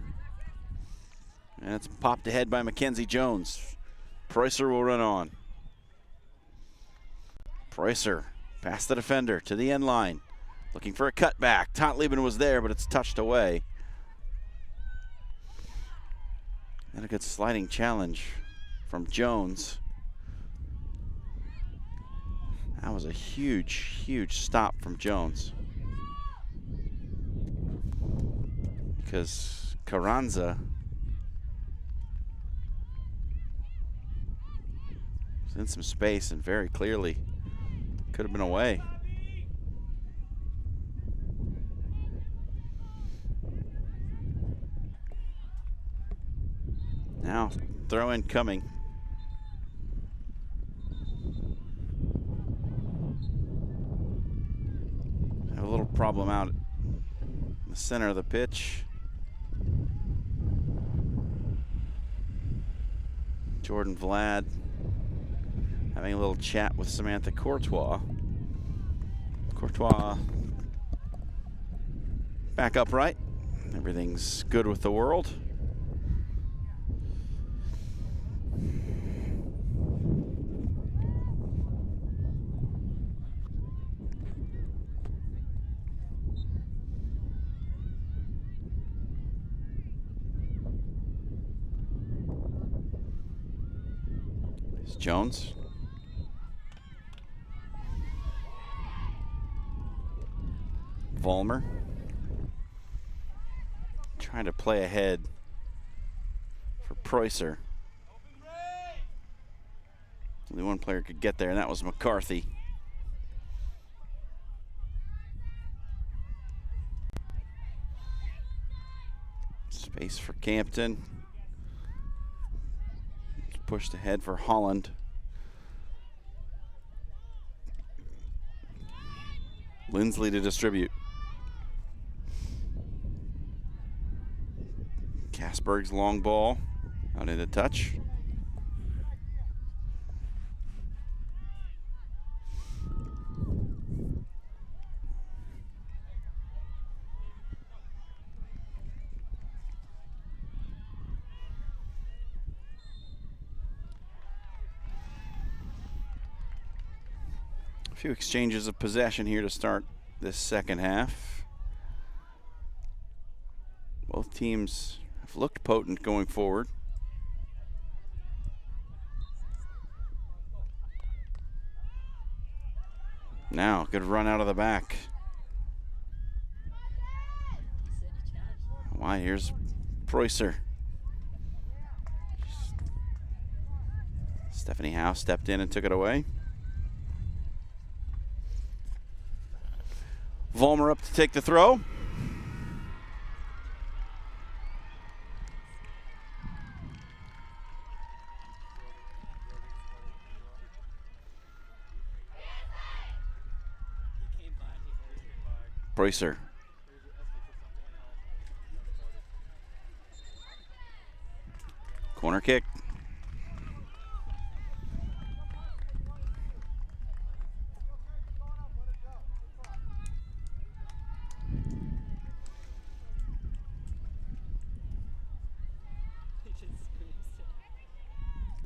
And it's popped ahead by Mackenzie Jones. Preußer will run on. Preußer past the defender to the end line. Looking for a cutback. Totleben was there, but it's touched away. And a good sliding challenge from Jones. That was a huge, huge stop from Jones. Because Carranza was in some space and very clearly could have been away. Now, throw in coming. Have a little problem out in the center of the pitch. Jordan Vlad having a little chat with Samantha Courtois. Courtois back upright. Everything's good with the world. It's Jones. Vollmer trying to play ahead for Preußer. Only one player could get there, and that was McCarthy. Space for Campton. Pushed ahead for Holland. Lindsley to distribute. Kasberg's long ball out into touch. A few exchanges of possession here to start this second half. Both teams have looked potent going forward. Now, good run out of the back. Why, here's Preußer. Stephanie Howe stepped in and took it away. Vollmer up to take the throw. Preußer. Corner kick.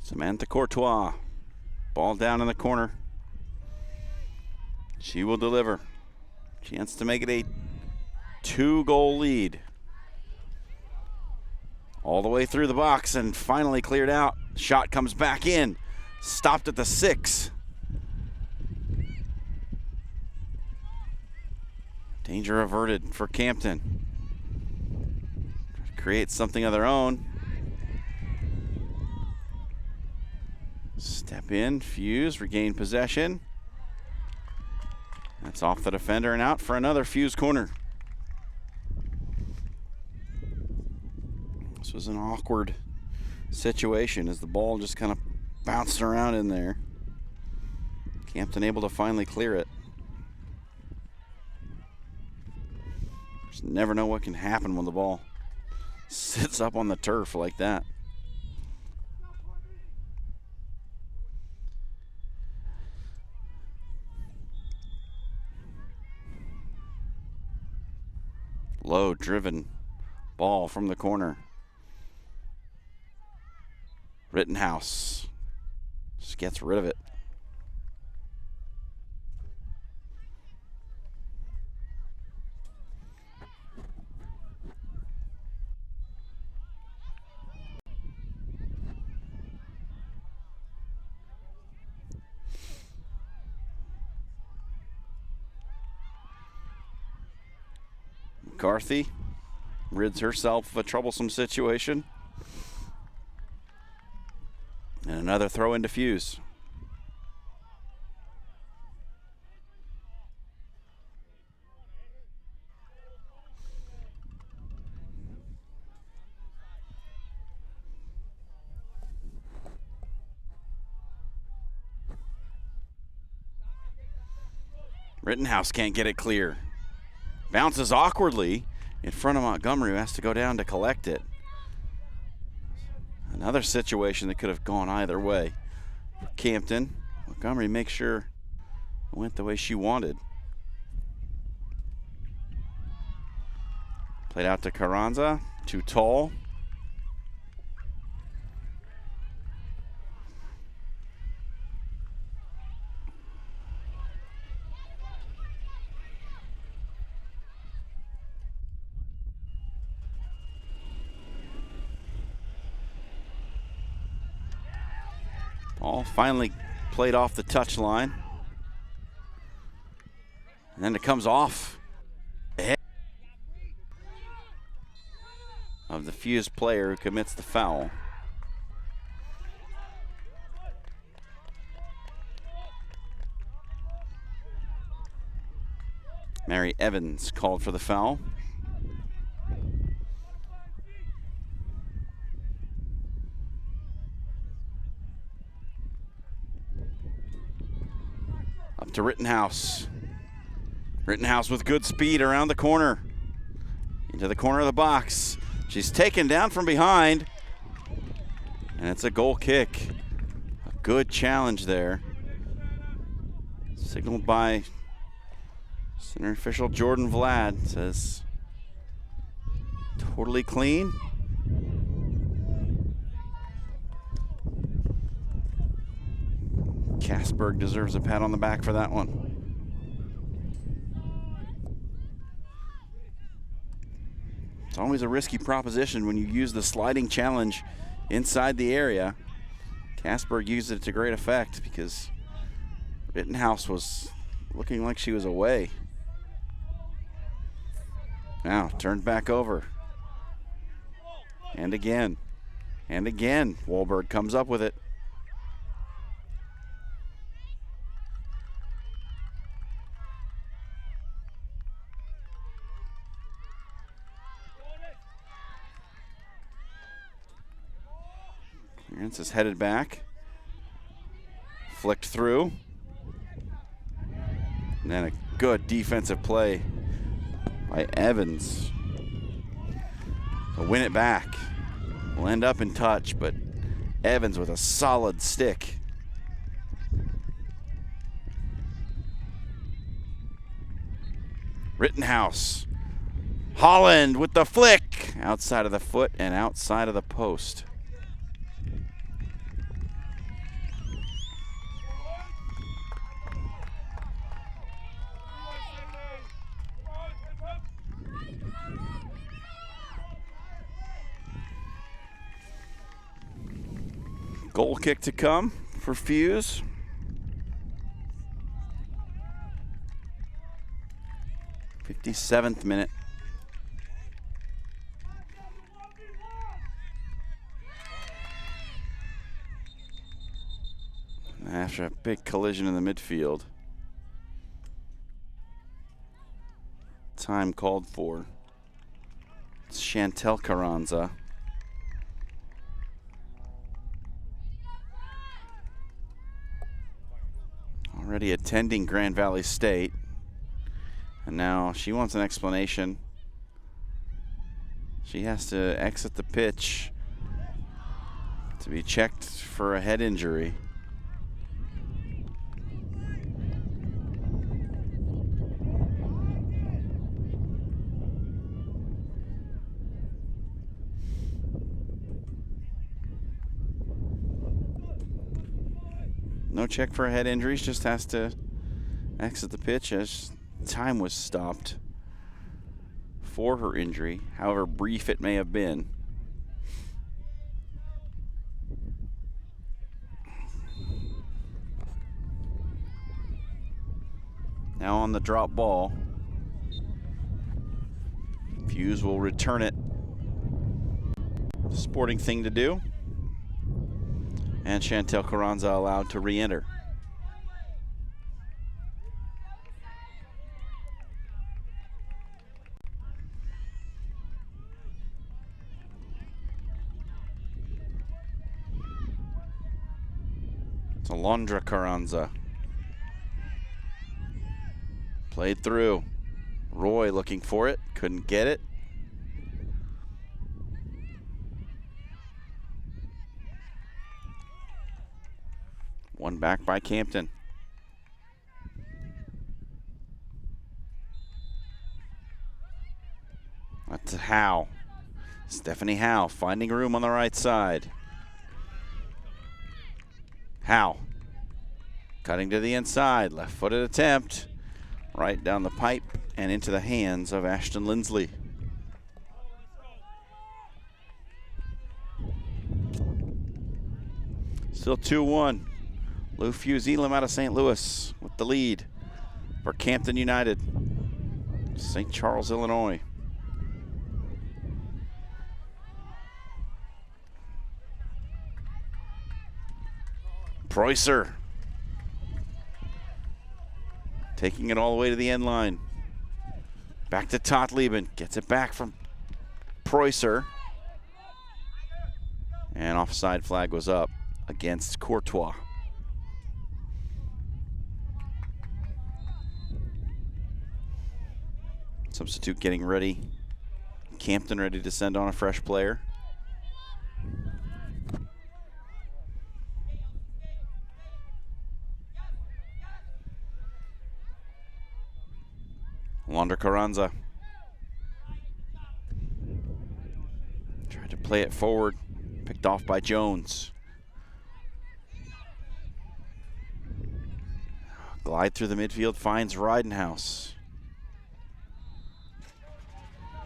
Samantha Courtois, ball down in the corner. She will deliver. Chance to make it a 2-goal lead. All the way through the box and finally cleared out. Shot comes back in. Stopped at the 6. Danger averted for Campton. Create something of their own. Step in, Fusz, regain possession. That's off the defender and out for another Fusz corner. This was an awkward situation as the ball just kind of bounced around in there. Campton able to finally clear it. Just never know what can happen when the ball sits up on the turf like that. Low driven ball from the corner. Rittenhouse just gets rid of it. McCarthy rids herself of a troublesome situation. And another throw into Fusz. Rittenhouse can't get it clear. Bounces awkwardly in front of Montgomery, who has to go down to collect it. Another situation that could have gone either way. Campton, Montgomery makes sure it went the way she wanted. Played out to Carranza, too tall. Ball finally played off the touch line. And then it comes off the head of the Fusz player who commits the foul. Mary Evans called for the foul. Up to Rittenhouse. Rittenhouse with good speed around the corner. Into the corner of the box. She's taken down from behind. And it's a goal kick. A good challenge there. Signaled by center official Jordan Vlad. Says totally clean. Casberg deserves a pat on the back for that one. It's always a risky proposition when you use the sliding challenge inside the area. Casberg used it to great effect because Rittenhouse was looking like she was away. Now turned back over. And again. And again. Wahlberg comes up with it. Clearance is headed back. Flicked through. And then a good defensive play by Evans. To win it back. Will end up in touch, but Evans with a solid stick. Rittenhouse. Holland with the flick. Outside of the foot and outside of the post. Goal kick to come for Fusz. '57th minute. After a big collision in the midfield. Time called for. It's Chantel Carranza. Already attending Grand Valley State. And now she wants an explanation. She has to exit the pitch to be checked for a head injury. No check for head injuries, just has to exit the pitch as time was stopped for her injury, however brief it may have been. Now on the drop ball, Fusz will return it. Sporting thing to do. And Chantel Carranza allowed to re-enter. It's Alondra Carranza. Played through. Roy looking for it, couldn't get it. One back by Campton. That's Howe. Stephanie Howe finding room on the right side. Howe cutting to the inside, left-footed attempt. Right down the pipe and into the hands of Ashton Lindsley. Still 2-1. Lou Fusz Elam out of St. Louis with the lead for Campton United, St. Charles, Illinois. Preußer taking it all the way to the end line. Back to Totleben. Gets it back from Preußer. And offside flag was up against Courtois. Substitute getting ready. Campton ready to send on a fresh player. Wander Carranza. Tried to play it forward. Picked off by Jones. Glide through the midfield, finds Rittenhouse.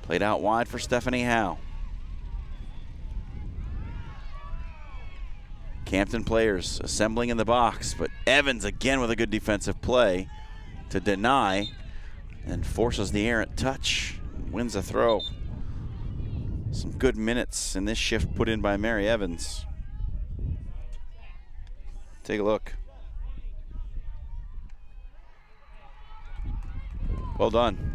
Played out wide for Stephanie Howe. Campton players assembling in the box, but Evans again with a good defensive play to deny and forces the errant touch, wins a throw. Some good minutes in this shift put in by Mary Evans. Take a look. Well done.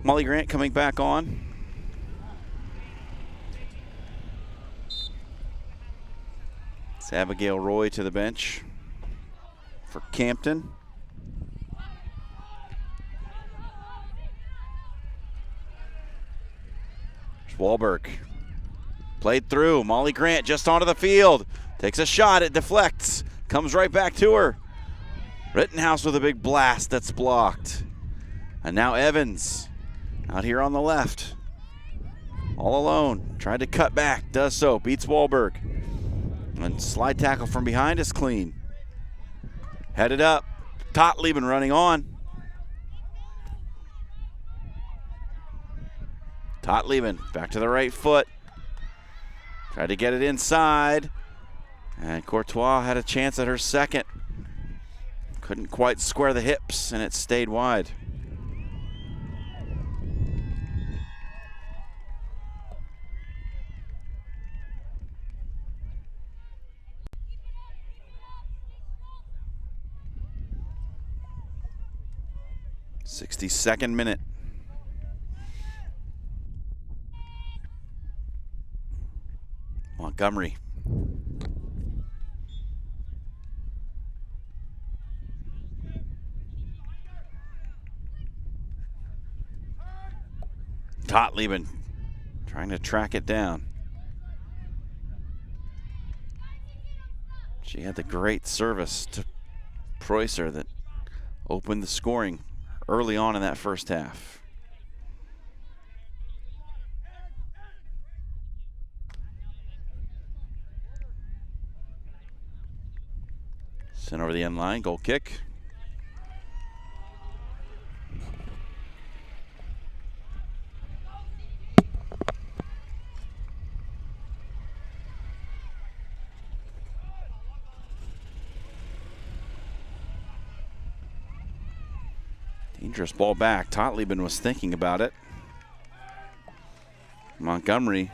Molly Grant coming back on. It's Abigail Roy to the bench for Campton. Wahlberg played through. Molly Grant just onto the field. Takes a shot. It deflects. Comes right back to her. Rittenhouse with a big blast that's blocked. And now Evans out here on the left. All alone. Tried to cut back. Does so. Beats Wahlberg. And slide tackle from behind is clean. Headed up. Totleben running on. Totleben back to the right foot. Tried to get it inside. And Courtois had a chance at her second. Couldn't quite square the hips, and it stayed wide. '62nd minute. Montgomery. Totleben trying to track it down. She had the great service to Preußer that opened the scoring early on in that first half. Sent over the end line, goal kick. Dangerous ball back. Totleben was thinking about it. Montgomery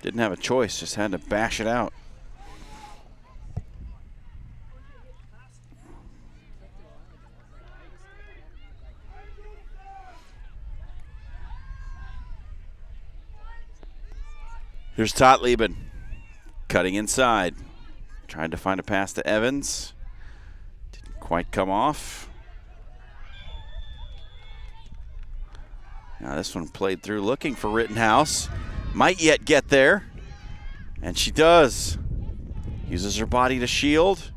didn't have a choice, just had to bash it out. Here's Totleben cutting inside. Trying to find a pass to Evans. Didn't quite come off. Now this one played through, looking for Rittenhouse. Might yet get there. And she does. Uses her body to shield.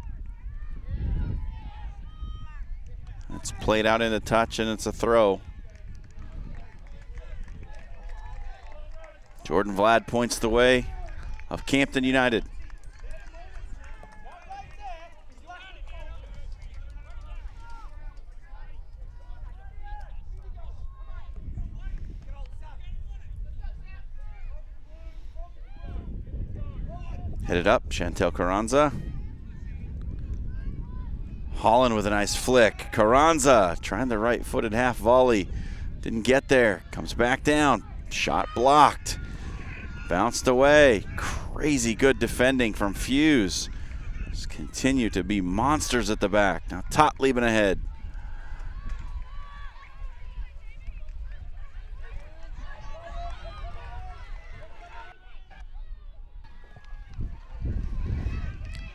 It's played out in a touch, and it's a throw. Jordan Vlad points the way of Campton United. Headed up, Chantel Carranza. Holland with a nice flick. Carranza trying the right-footed half volley. Didn't get there. Comes back down. Shot blocked. Bounced away. Crazy good defending from Fusz. Just continue to be monsters at the back. Now Totleben ahead.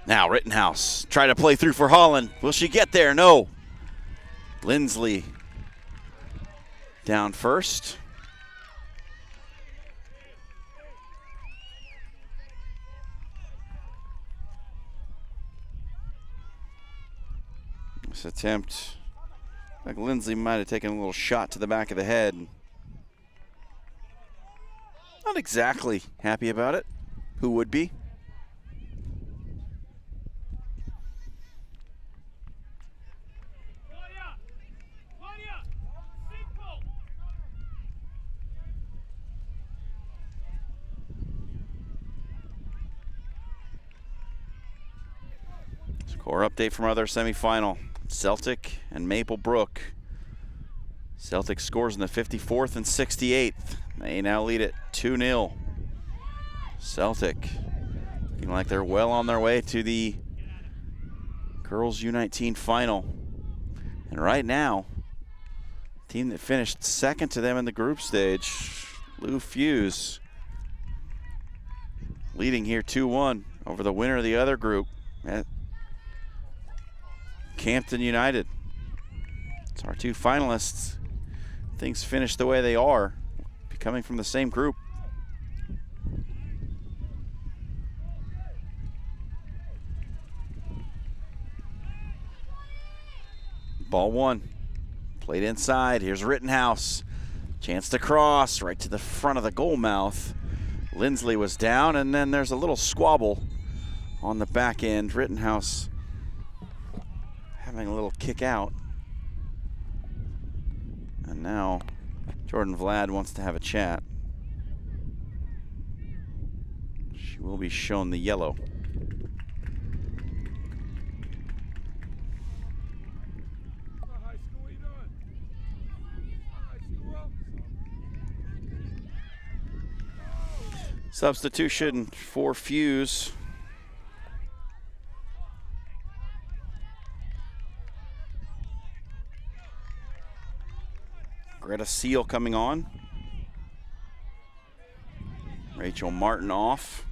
Now Rittenhouse try to play through for Holland. Will she get there? No. Lindsley down first. This attempt, like Lindsley might have taken a little shot to the back of the head. Not exactly happy about it. Who would be? Score update from other semifinal. Celtic and Maple Brook. Celtic scores in the 54th and 68th. They now lead it 2-0. Celtic looking like they're well on their way to the girls U19 final. And right now, the team that finished second to them in the group stage, Fusz, leading here 2-1 over the winner of the other group at Campton United. It's our two finalists. Things finish the way they are, coming from the same group. Ball one, played inside. Here's Rittenhouse. Chance to cross right to the front of the goal mouth. Lindsley was down, and then there's a little squabble on the back end. Rittenhouse having a little kick out. And now Jordan Vlad wants to have a chat. She will be shown the yellow. Substitution for Fusz. Greta Seal coming on. Rachel Martin off.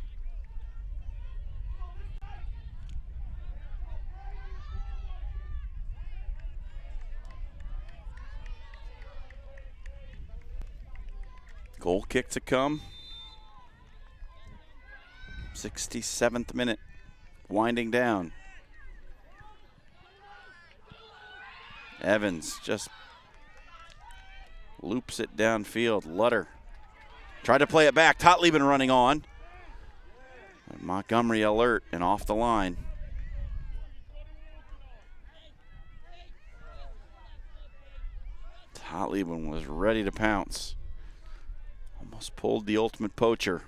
Goal kick to come. 67th minute, winding down. Evans just loops it downfield. Lutter tried to play it back. Totleben running on. Montgomery alert and off the line. Totleben was ready to pounce. Almost pulled the ultimate poacher.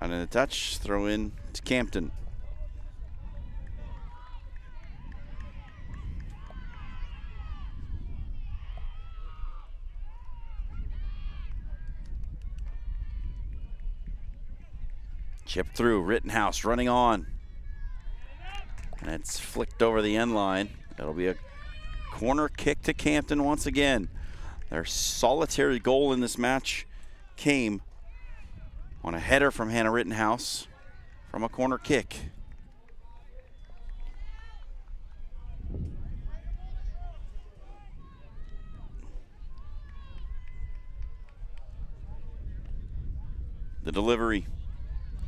And in a touch, throw in to Campton. Chip through, Rittenhouse running on. And it's flicked over the end line. It'll be a corner kick to Campton once again. Their solitary goal in this match came on a header from Hannah Rittenhouse from a corner kick. The delivery.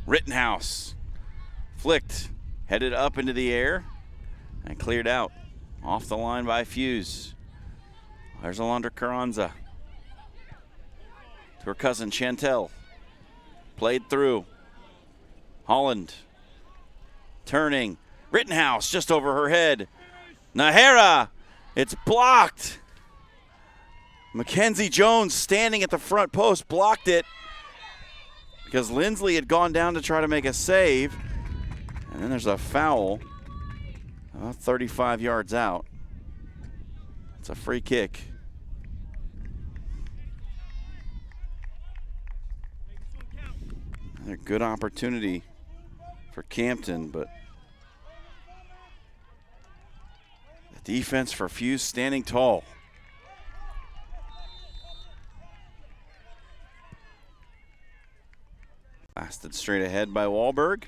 Rittenhouse flicked, headed up into the air and cleared out. Off the line by Fusz. There's Alondra Carranza to her cousin Chantel. Played through. Holland turning. Rittenhouse just over her head. Nahara, it's blocked. Mackenzie Jones standing at the front post blocked it because Lindsley had gone down to try to make a save. And then there's a foul about 35 yards out. It's a free kick. Another good opportunity for Campton, but the defense for Fusz standing tall. Blasted straight ahead by Wahlberg.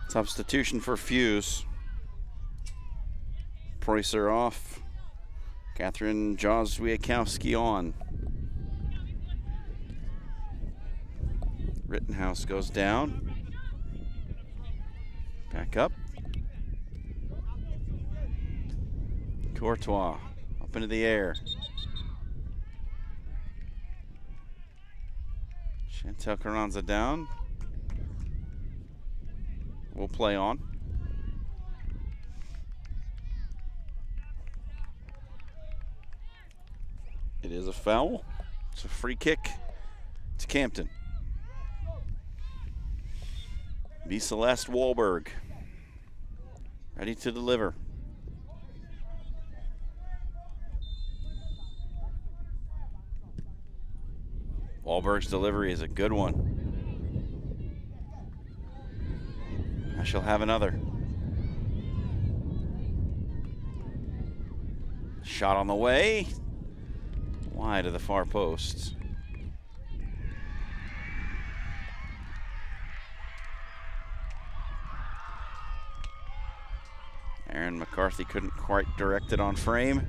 Substitution for Fusz. Preußer off. Catherine Jozwiakowski on. Rittenhouse goes down. Back up. Courtois up into the air. Chantel Carranza down. We'll play on. It is a foul. It's a free kick to Campton. B. Celeste Wahlberg ready to deliver. Wahlberg's delivery is a good one. Now she'll have another. Shot on the way. Wide of the far post. Aaron McCarthy couldn't quite direct it on frame.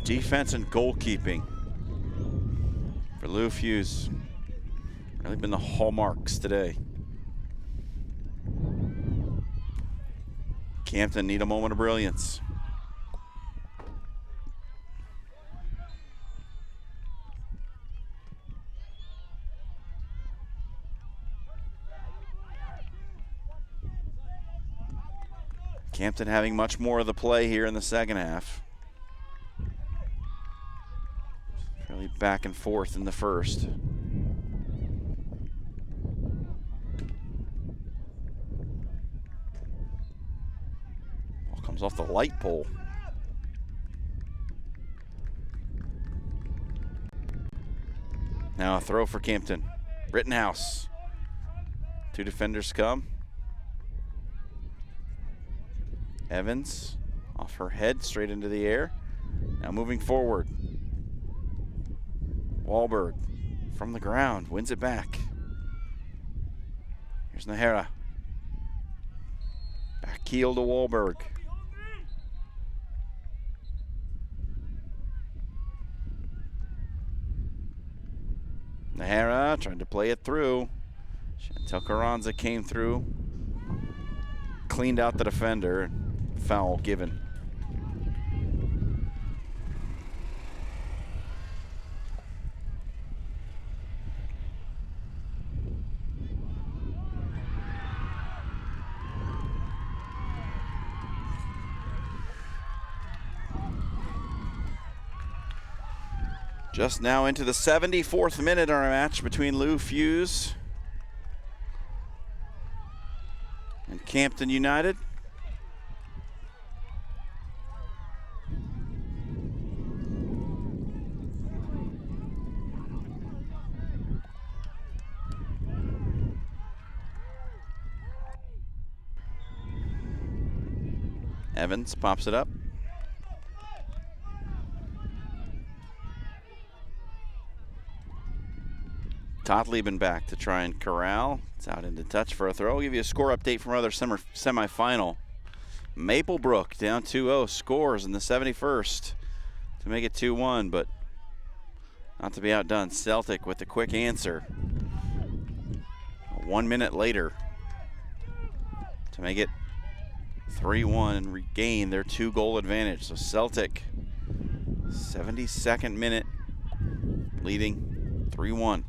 Defense and goalkeeping for Lou Fusz. Really been the hallmarks today. Campton need a moment of brilliance. Campton having much more of the play here in the second half. Really back and forth in the first. Ball comes off the light pole. Now a throw for Campton. Rittenhouse. Two defenders come. Evans off her head, straight into the air. Now moving forward. Wahlberg from the ground, wins it back. Here's Nahara. Back heel to Wahlberg. Nahara tried to play it through. Chantel Carranza came through, cleaned out the defender. Foul given. Just now into the 74th minute of our match between Lou Fusz and Campton United. Evans pops it up. Totlieben back to try and corral. It's out into touch for a throw. I'll give you a score update from another semifinal. Maplebrook down 2-0, scores in the 71st to make it 2-1, but not to be outdone. Celtic with the quick answer 1 minute later to make it 3-1 and regain their 2-goal advantage. So Celtic, 72nd minute, leading 3-1.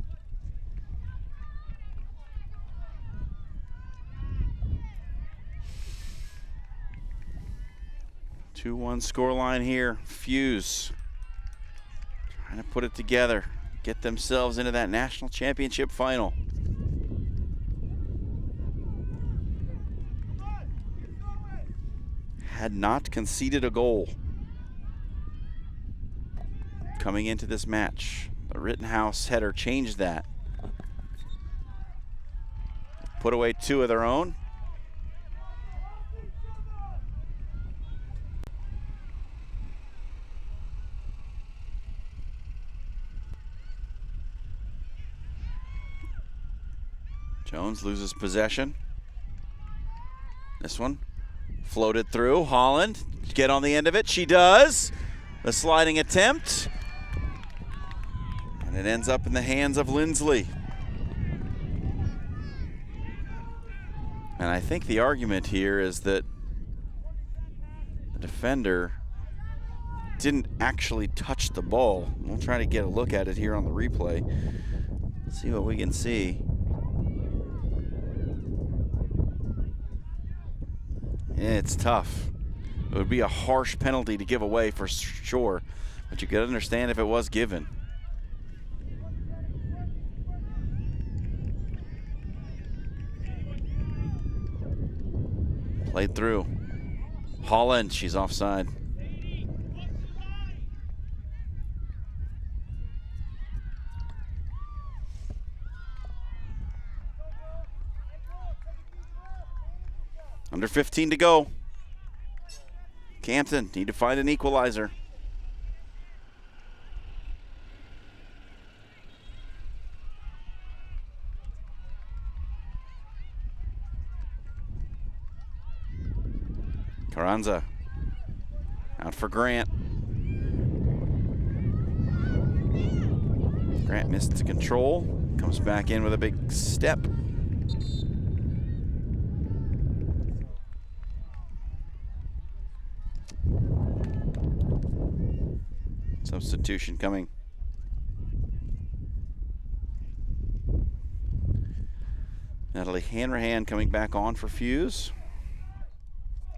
2-1 scoreline here. Fusz trying to put it together, get themselves into that national championship final. Had not conceded a goal coming into this match. The Rittenhouse header changed that. Put away 2 of their own. Jones loses possession. This one floated through. Holland, get on the end of it. She does. The sliding attempt. And it ends up in the hands of Lindsley. And I think the argument here is that the defender didn't actually touch the ball. We'll try to get a look at it here on the replay. See what we can see. It's tough. It would be a harsh penalty to give away for sure, but you could understand if it was given. Played through. Holland, she's offside. Under 15 to go. Campton need to find an equalizer. Carranza out for Grant. Grant missed control, comes back in with a big step. Substitution coming. Natalie Hanrahan coming back on for Fusz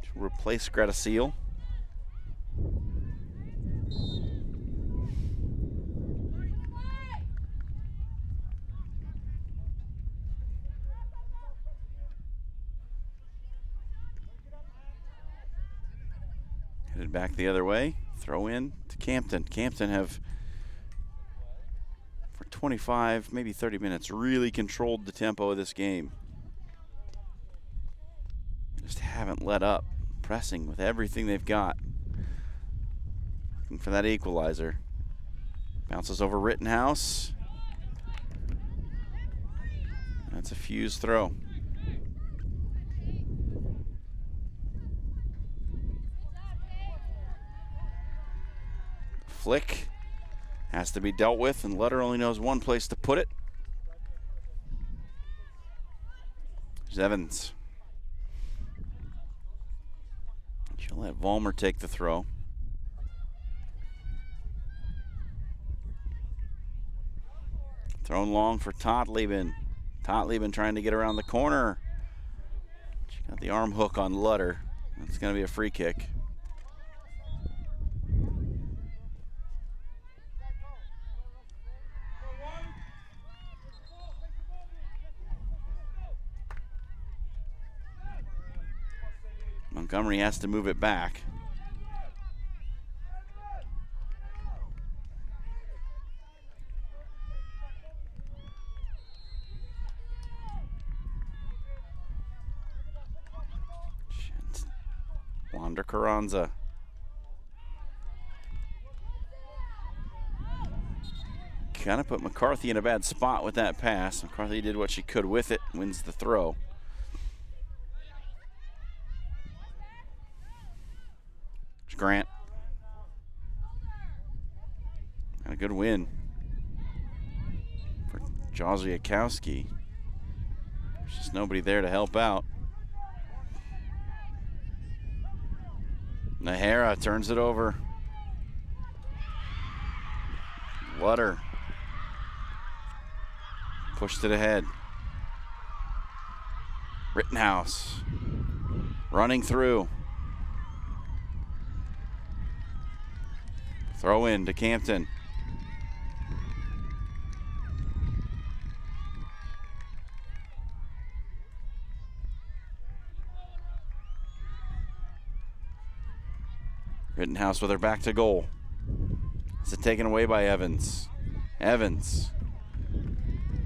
to replace Greta Seal. Headed back the other way. Throw in to Campton. Campton have, for 25, maybe 30 minutes, really controlled the tempo of this game. Just haven't let up, pressing with everything they've got. Looking for that equalizer. Bounces over Rittenhouse. That's a Fusz throw. Flick has to be dealt with, and Lutter only knows one place to put it. There's Evans. She'll let Vollmer take the throw. Thrown long for Totleben. Totleben trying to get around the corner. She got the arm hook on Lutter. That's going to be a free kick. Montgomery has to move it back. Wander Carranza. Kind of put McCarthy in a bad spot with that pass. McCarthy did what she could with it, wins the throw. Grant. And a good win for Jozwiakowski. There's just nobody there to help out. Nahara turns it over. Lutter pushed it ahead. Rittenhouse running through. Throw in to Campton. Rittenhouse with her back to goal. Is it taken away by Evans? Evans.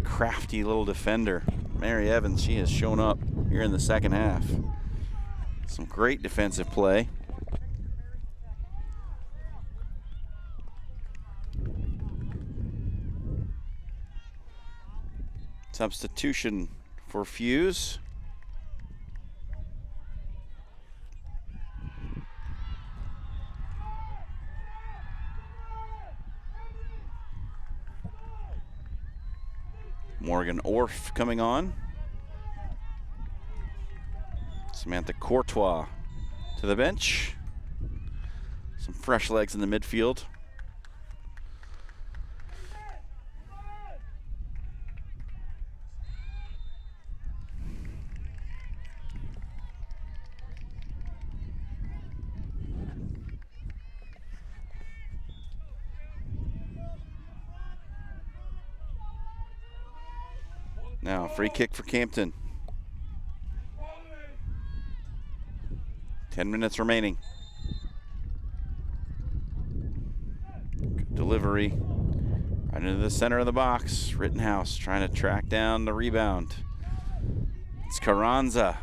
Crafty little defender. Mary Evans, she has shown up here in the second half. Some great defensive play. Substitution for Fusz. Morgan Orff coming on. Samantha Courtois to the bench. Some fresh legs in the midfield. Now, free kick for Campton. 10 minutes remaining. Good delivery. Right into the center of the box. Rittenhouse trying to track down the rebound. It's Carranza.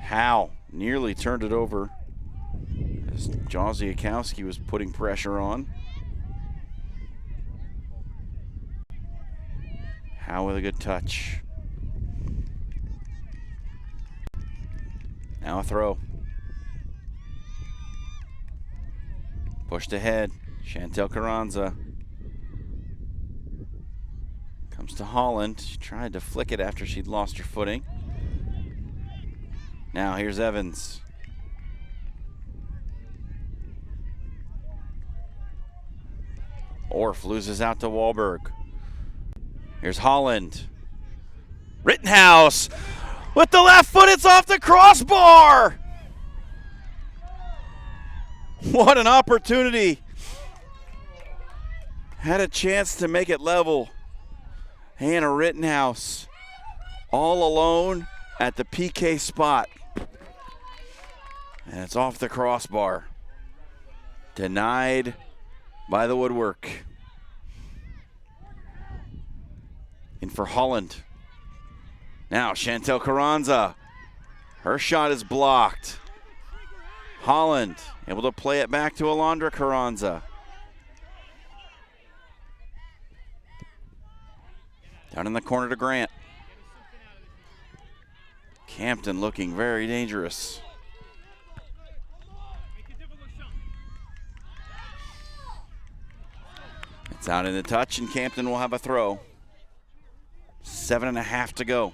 Howe nearly turned it over as Joziakowski was putting pressure on. Howe with a good touch. Now a throw. Pushed ahead. Chantel Carranza. Comes to Holland. She tried to flick it after she'd lost her footing. Now here's Evans. Orff loses out to Wahlberg. Here's Holland. Rittenhouse with the left foot, it's off the crossbar. What an opportunity. Had a chance to make it level. Hannah Rittenhouse all alone at the PK spot. And it's off the crossbar. Denied by the woodwork. In for Holland. Now Chantel Carranza. Her shot is blocked. Holland able to play it back to Alondra Carranza. Down in the corner to Grant. Campton looking very dangerous. It's out in the touch, and Campton will have a throw. 7.5 to go.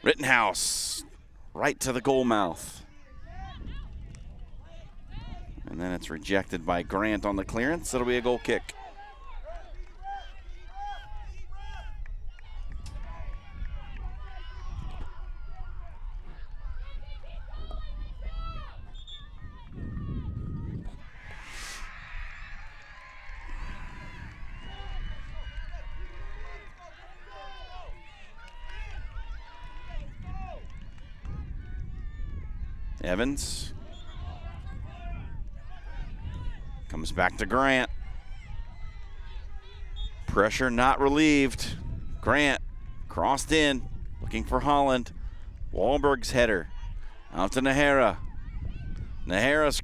Rittenhouse right to the goal mouth. And then it's rejected by Grant on the clearance. It'll be a goal kick. Evans comes back to Grant. Pressure not relieved. Grant crossed in, looking for Holland. Wahlberg's header out to Nahara. Nahara's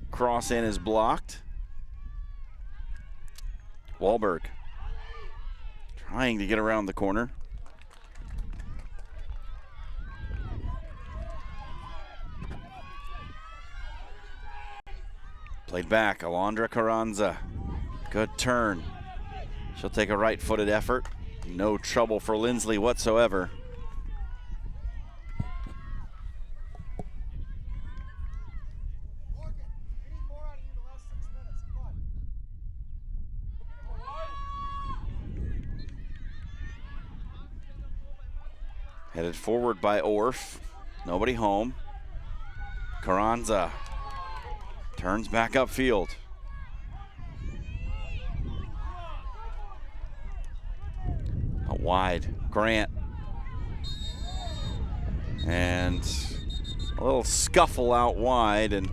cross in is blocked. Wahlberg trying to get around the corner. Played back, Alondra Carranza. Good turn. She'll take a right-footed effort. No trouble for Lindsley whatsoever. Headed forward by Orff. Nobody home. Carranza turns back upfield. Out wide, Grant. And a little scuffle out wide, and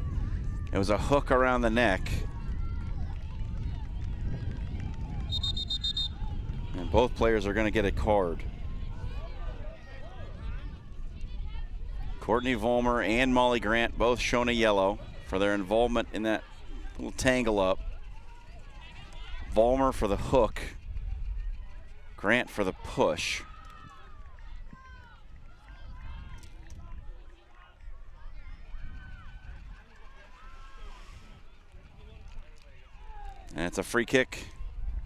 it was a hook around the neck. And both players are going to get a card. Courtney Vollmer and Molly Grant both shown a yellow for their involvement in that little tangle up. Vollmer for the hook. Grant for the push. And it's a free kick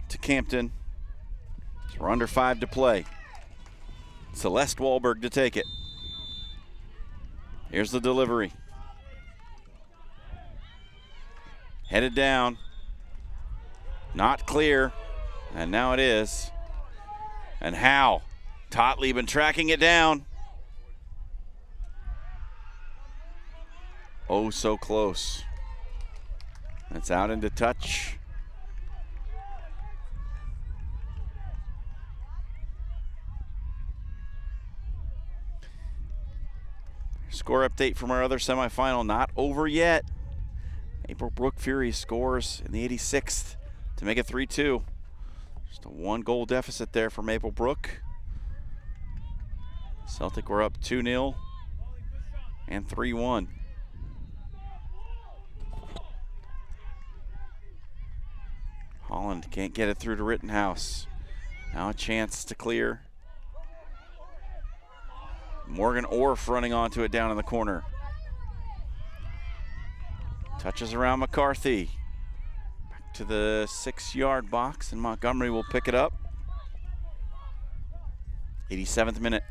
to Campton. So we're under 5 to play. Celeste Wahlberg to take it. Here's the delivery. Headed down. Not clear. And now it is. And how? Totley been tracking it down. Oh, so close. It's out into touch. Score update from our other semifinal, not over yet. April Brook Fury scores in the 86th to make it 3-2. Just a 1-goal deficit there for Maple Brook. Celtic were up 2-0 and 3-1. Holland can't get it through to Rittenhouse. Now a chance to clear. Morgan Orff running onto it down in the corner. Touches around McCarthy. Back to the 6-yard box, and Montgomery will pick it up. 87th minute.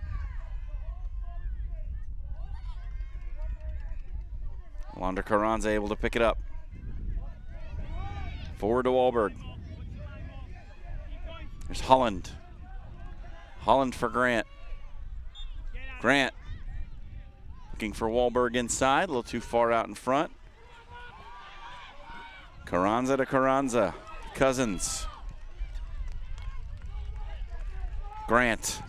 Alondra Carranza able to pick it up. Forward to Wahlberg. There's Holland. Holland for Grant. Grant looking for Wahlberg inside, a little too far out in front. Carranza to Carranza. Cousins. Grant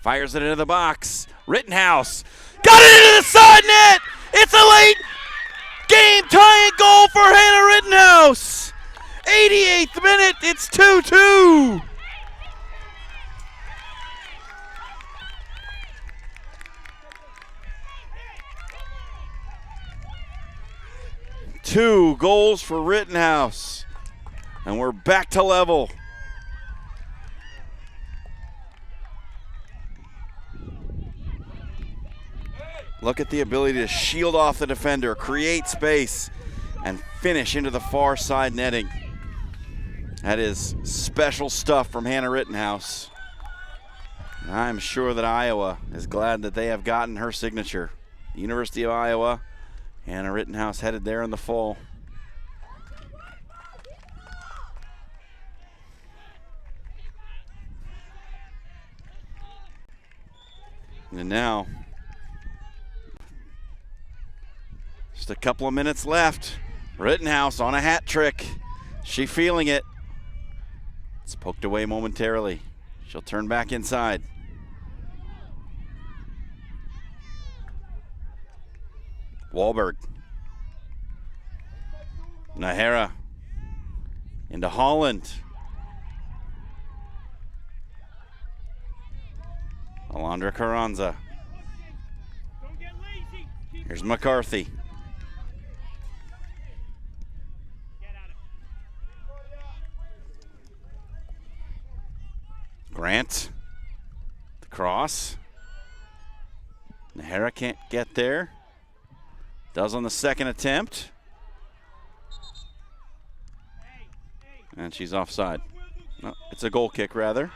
fires it into the box. Rittenhouse got it into the side net. It's a late game tying goal for Hannah Rittenhouse. 88th minute, it's 2-2. Two goals for Rittenhouse, and we're back to level. Look at the ability to shield off the defender, create space, and finish into the far side netting. That is special stuff from Hannah Rittenhouse. And I'm sure that Iowa is glad that they have gotten her signature. University of Iowa. Hannah Rittenhouse headed there in the fall. And now, just a couple of minutes left. Rittenhouse on a hat trick. She feeling it. It's poked away momentarily. She'll turn back inside. Wahlberg. Nahara into Holland. Alondra Carranza. Here's McCarthy. Grant. The cross. Nahara can't get there. Does on the second attempt. And she's offside. No, it's a goal kick, rather.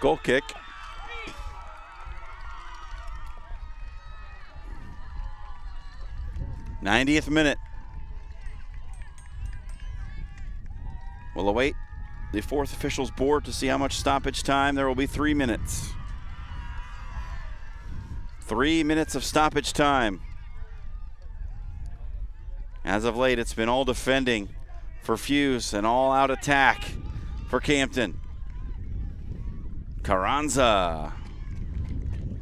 Goal kick. '90th minute. We'll await the fourth officials board to see how much stoppage time. There will be 3 minutes. 3 minutes of stoppage time. As of late, it's been all defending for Fusz and all out attack for Campton. Carranza,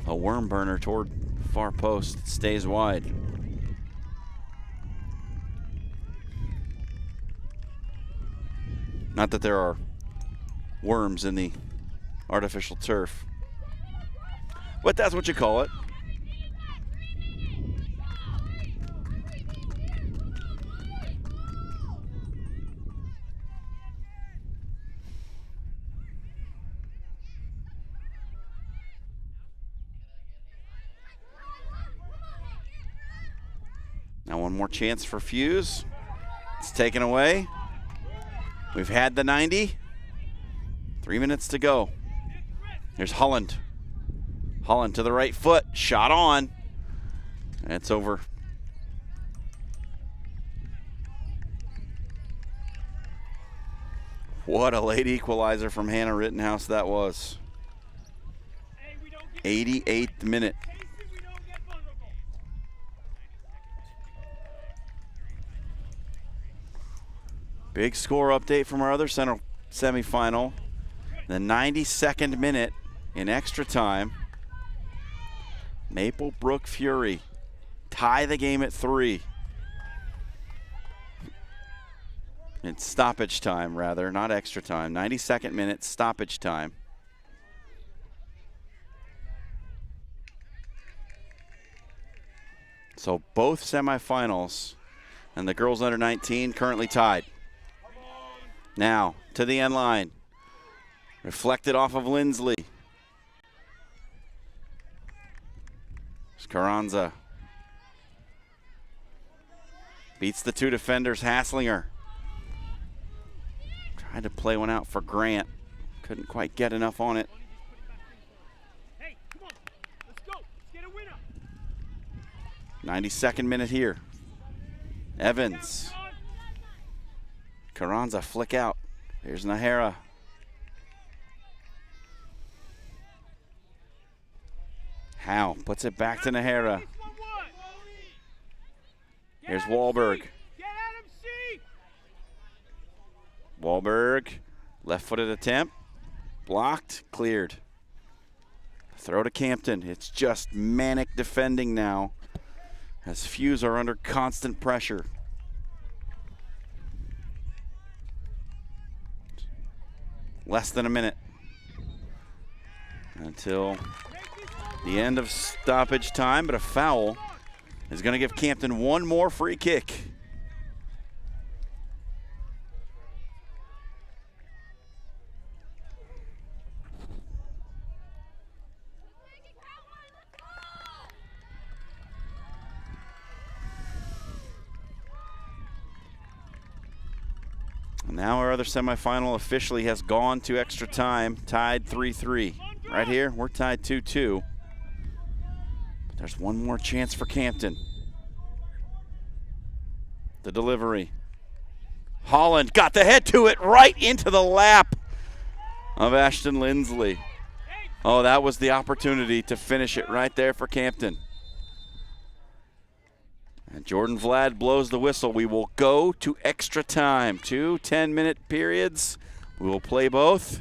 a worm burner toward far post, stays wide. Not that there are worms in the artificial turf, but that's what you call it. Now one more chance for Fusz. It's taken away. We've had the 90. 3 minutes to go. Here's Holland. Holland to the right foot. Shot on. And it's over. What a late equalizer from Hannah Rittenhouse that was. 88th minute. Big score update from our other semifinal. The 92nd minute in extra time. Maplebrook Fury tie the game at 3. It's stoppage time, rather, not extra time. 92nd minute stoppage time. So both semifinals and the girls under 19 currently tied. Now to the end line. Reflected off of Lindsley. It's Carranza. Beats the 2 defenders, Hasslinger. Tried to play one out for Grant. Couldn't quite get enough on it. Hey, come on. Let's go. Let's get a winner. 92nd minute here. Evans. Carranza flick out. Here's Nahara. Howe puts it back to Nahara. Here's Wahlberg. Wahlberg, left-footed attempt. Blocked, cleared. Throw to Campton. It's just manic defending now as Fusz are under constant pressure. Less than a minute until the end of stoppage time, but a foul is going to give Campton one more free kick. Now our other semifinal officially has gone to extra time, tied 3-3. Right here, we're tied 2-2. But there's one more chance for Campton. The delivery. Holland got the head to it right into the lap of Ashton Lindsley. Oh, that was the opportunity to finish it right there for Campton. And Jordan Vlad blows the whistle. We will go to extra time. 2 10-minute periods. We will play both.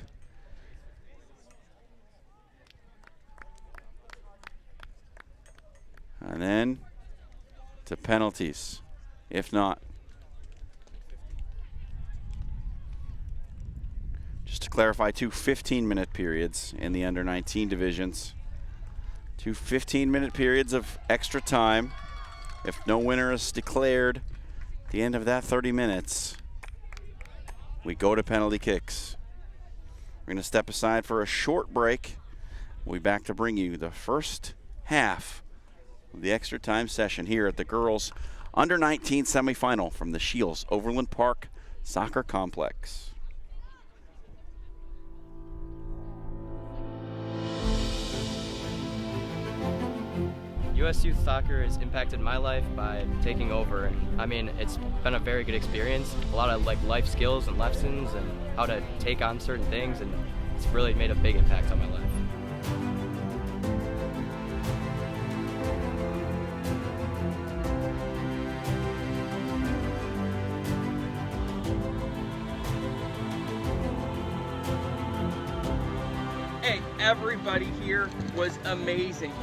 And then to penalties, if not. Just to clarify, 2 15-minute periods in the under-19 divisions. 2 15-minute periods of extra time. If no winner is declared at the end of that 30 minutes, we go to penalty kicks. We're going to step aside for a short break. We'll be back to bring you the first half of the extra time session here at the girls under 19 semifinal from the Shields Overland Park Soccer Complex. U.S. Youth Soccer has impacted my life by taking over, and I mean, it's been a very good experience. A lot of life skills and lessons and how to take on certain things, and it's really made a big impact on my life. everybody here was amazing.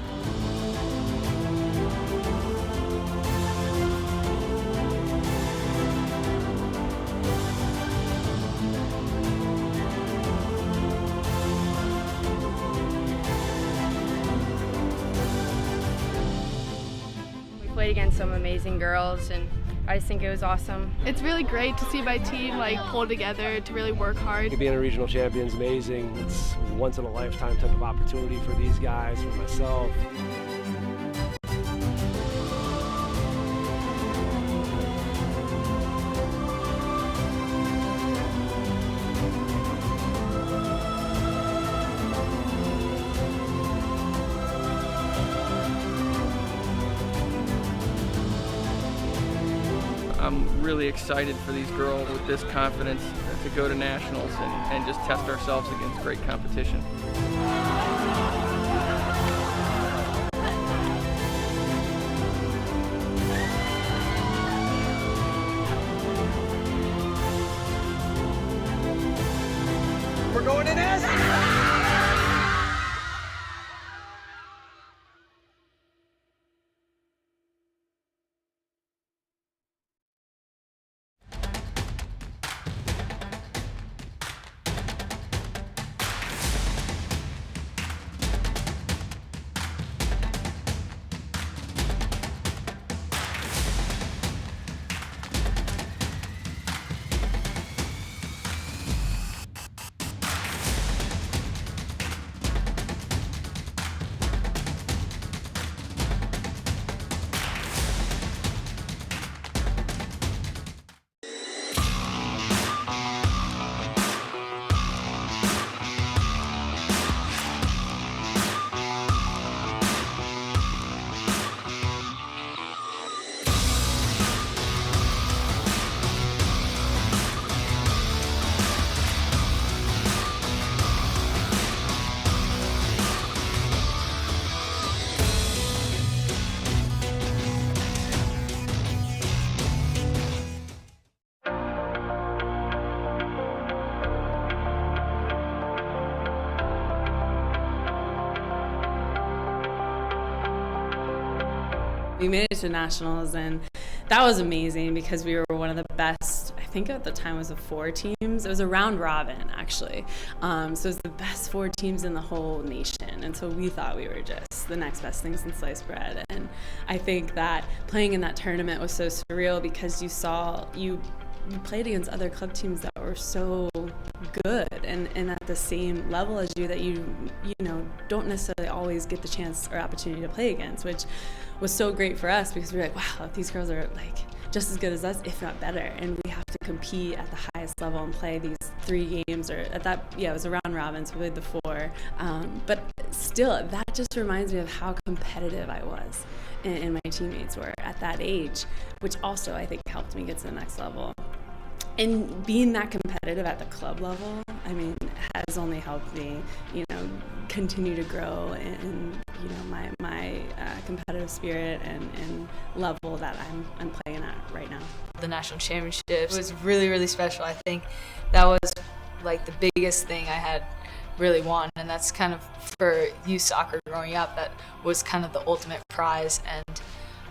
Played against some amazing girls, and I just think it was awesome. It's really great to see my team pull together to really work hard. Being a regional champion is amazing. It's a once in a lifetime type of opportunity for these guys, for myself. I'm really excited for these girls with this confidence to go to nationals and just test ourselves against great competition. We're going to nationals! We made it to nationals, and that was amazing because we were one of the best, I think at the time it was 4 teams. It was a round robin, actually. So it was the best 4 teams in the whole nation. And so we thought we were just the next best thing since sliced bread. And I think that playing in that tournament was so surreal because you played against other club teams that were so good and at the same level as you that you don't necessarily always get the chance or opportunity to play against, which was so great for us because we were like, wow, these girls are just as good as us, if not better, and we have to compete at the highest level and play these 3 games, or at that, it was a round robin, so we played the 4. But still, that just reminds me of how competitive I was and my teammates were at that age, which also I think helped me get to the next level. And being that competitive at the club level, has only helped me, continue to grow in, my competitive spirit and level that I'm playing at right now. The national championship was really, really special. I think that was the biggest thing I had really won, and that's kind of for youth soccer growing up, that was kind of the ultimate prize, and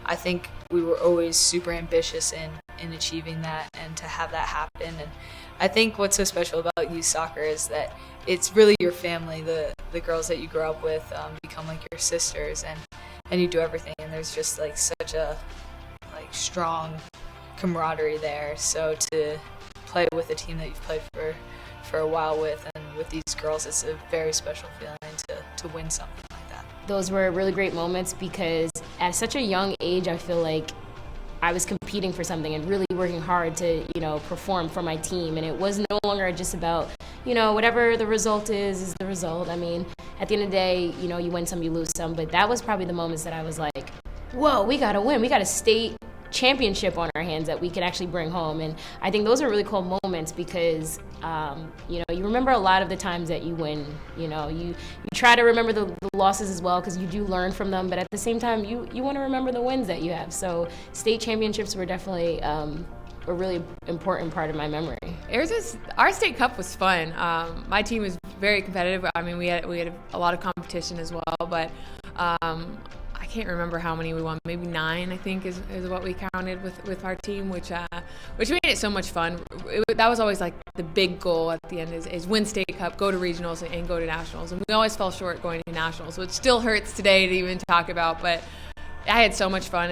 I think we were always super ambitious in achieving that and to have that happen. And I think what's so special about youth soccer is that it's really your family. The girls that you grow up with become like your sisters, and you do everything, and there's just such a strong camaraderie there. So to play with a team that you've played for a while with, and with these girls, it's a very special feeling to win something like that. Those were really great moments because at such a young age, I feel like I was competing for something and really working hard to, perform for my team. And it was no longer just about, whatever the result is the result. At the end of the day, you win some, you lose some. But that was probably the moments that I was like, whoa, we got to win. We got a state championship on our hands that we could actually bring home. And I think those are really cool moments because, you remember a lot of the times that you win. You try to remember the losses as well because you do learn from them. But at the same time, you want to remember the wins that you have. So state championships were definitely a really important part of my memory. Our state cup was fun. My team was very competitive. I mean, we had a lot of competition as well, but I can't remember how many we won. Maybe 9, I think, is what we counted with our team, which made it so much fun. That was always like the big goal at the end is win state cup, go to regionals, and go to nationals. And we always fell short going to nationals, which still hurts today to even talk about. But I had so much fun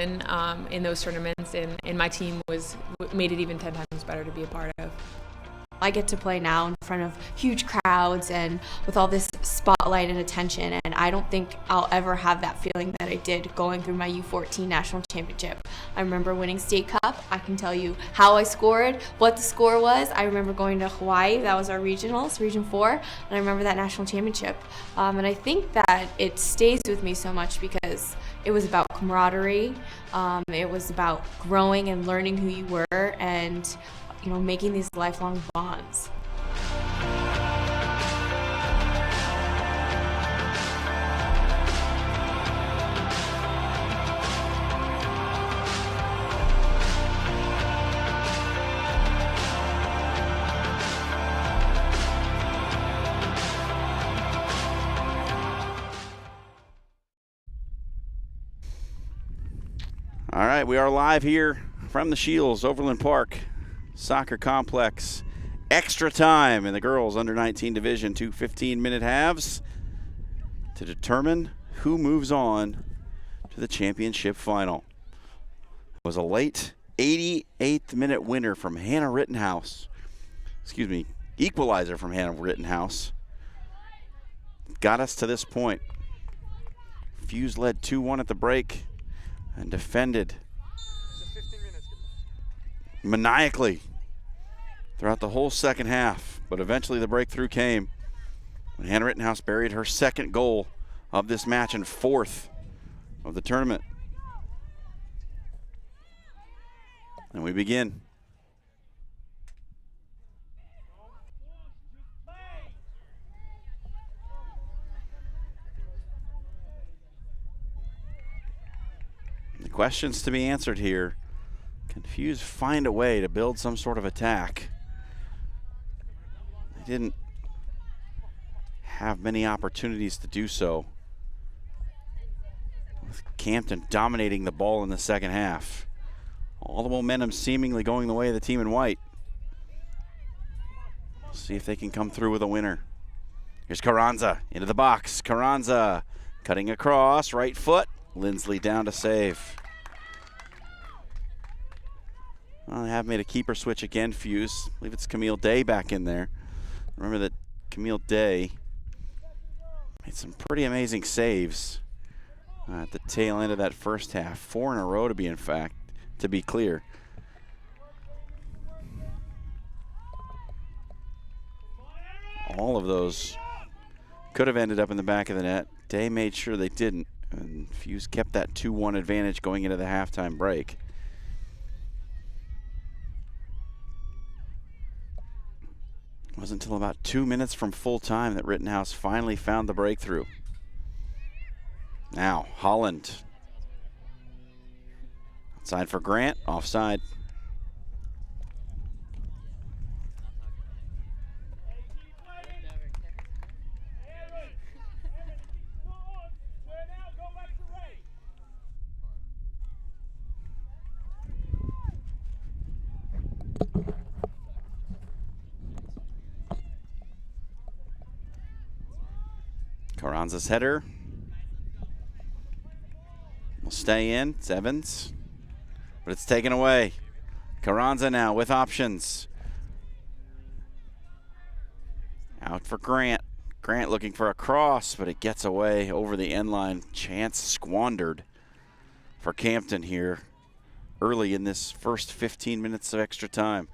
in those tournaments, and my team made it even 10 times better to be a part of. I get to play now in front of huge crowds and with all this spotlight and attention, and I don't think I'll ever have that feeling that I did going through my U14 national championship. I remember winning state cup. I can tell you how I scored, what the score was. I remember going to Hawaii. That was our regionals, Region 4, and I remember that national championship. And I think that it stays with me so much because it was about camaraderie. It was about growing and learning who you were, and making these lifelong bonds. All right, we are live here from the Shields Overland Park Soccer Complex. Extra time in the girls under 19 division, 2 15-minute halves to determine who moves on to the championship final. It was a late 88th minute winner from Hannah Rittenhouse. Equalizer from Hannah Rittenhouse. Got us to this point. Fusz led 2-1 at the break and defended maniacally throughout the whole second half, but eventually the breakthrough came when Hannah Rittenhouse buried her second goal of this match and 4th of the tournament. And we begin. The questions to be answered here. Can Fusz find a way to build some sort of attack? They didn't have many opportunities to do so, with Campton dominating the ball in the second half. All the momentum seemingly going the way of the team in white. We'll see if they can come through with a winner. Here's Carranza into the box. Carranza cutting across, right foot. Lindsley down to save. Well, they have made a keeper switch again, Fusz. I believe it's Camille Day back in there. Remember that Camille Day made some pretty amazing saves at the tail end of that first half. 4 in a row to be clear. All of those could have ended up in the back of the net. Day made sure they didn't, and Fusz kept that 2-1 advantage going into the halftime break. It wasn't until about 2 minutes from full time that Rittenhouse finally found the breakthrough. Now, Holland. Outside for Grant, offside. Carranza's header will stay in. It's Evans, but it's taken away. Carranza now with options. Out for Grant. Grant looking for a cross, but it gets away over the end line. Chance squandered for Campton here early in this first 15 minutes of extra time.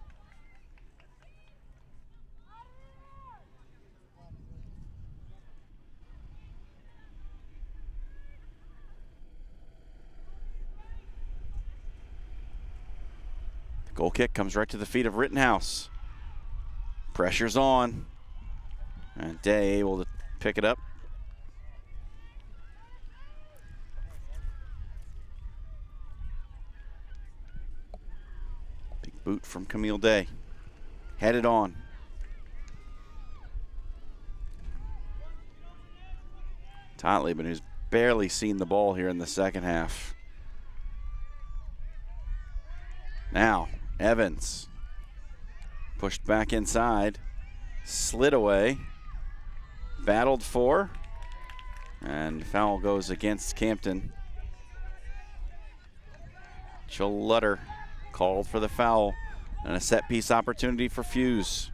Goal kick comes right to the feet of Rittenhouse. Pressure's on. And Day able to pick it up. Big boot from Camille Day. headed on. Totleben, who's barely seen the ball here in the second half. Now, Evans pushed back inside, slid away, battled for, and foul goes against Campton. Chalutter called for the foul, and a set piece opportunity for Fusz.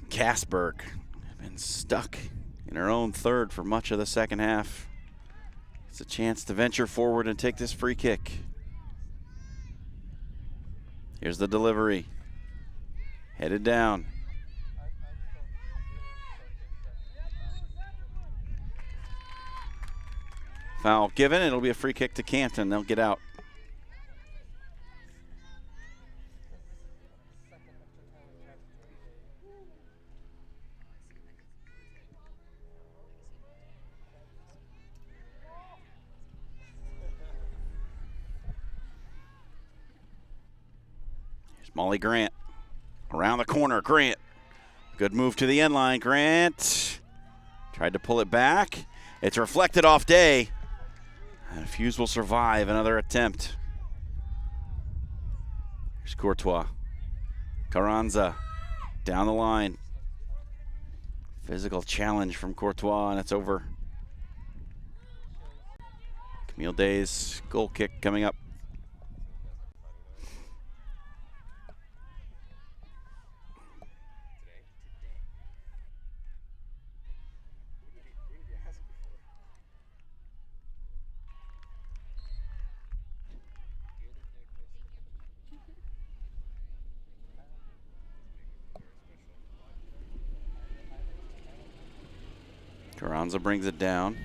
Kasberg been stuck in her own third for much of the second half. It's a chance to venture forward and take this free kick. Here's the delivery. Headed down. Foul given. It'll be a free kick to Campton. They'll get out. Molly Grant around the corner. Grant, good move to the end line. Grant tried to pull it back. It's reflected off Day. And Fusz will survive another attempt. Here's Courtois. Carranza down the line. Physical challenge from Courtois, and it's over. Camille Day's goal kick coming up. Carranza brings it down.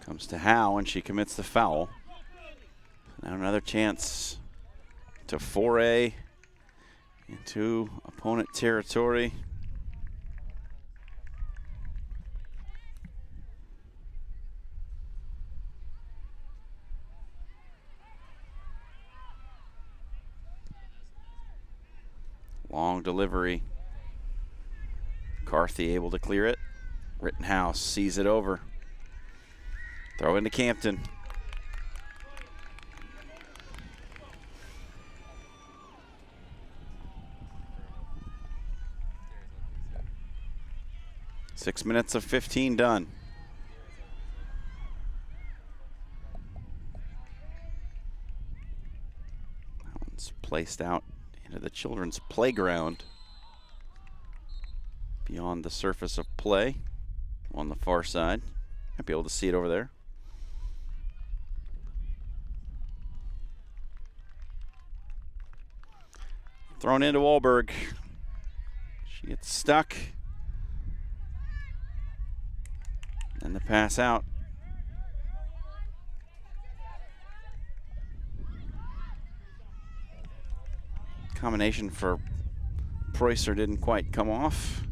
Comes to Howe, and she commits the foul. Now another chance to foray into opponent territory. Long delivery. McCarthy able to clear it. Rittenhouse sees it over. Throw into Campton. Six minutes of 15 done. That one's placed out into the children's playground. Beyond the surface of play on the far side. Might be able to see it over there. Thrown into Wahlberg. She gets stuck. And the pass out. Combination for Preußer didn't quite come off.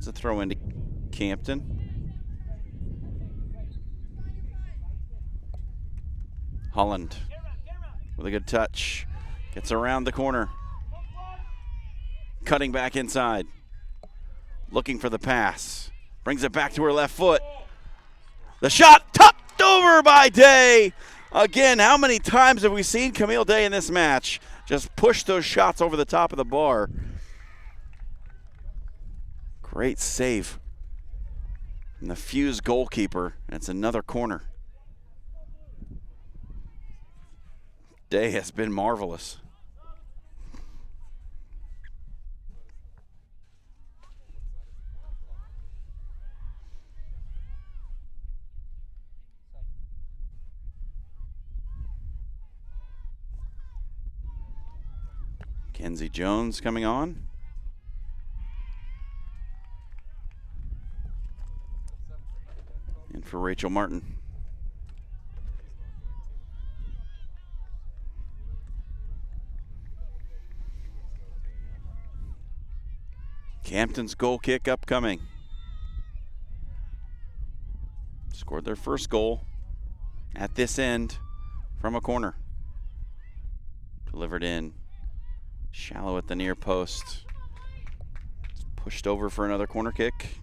It's a throw into Campton. Holland with a good touch. Gets around the corner. Cutting back inside. Looking for the pass. Brings it back to her left foot. The shot tucked over by Day. Again, how many times have we seen Camille Day in this match just push those shots over the top of the bar? Great save from the Fusz goalkeeper. It's another corner. Day has been marvelous. Kenzie Jones coming on. And for Rachel Martin. Campton's goal kick upcoming. scored their first goal at this end from a corner. Delivered in, shallow at the near post. Pushed over for another corner kick.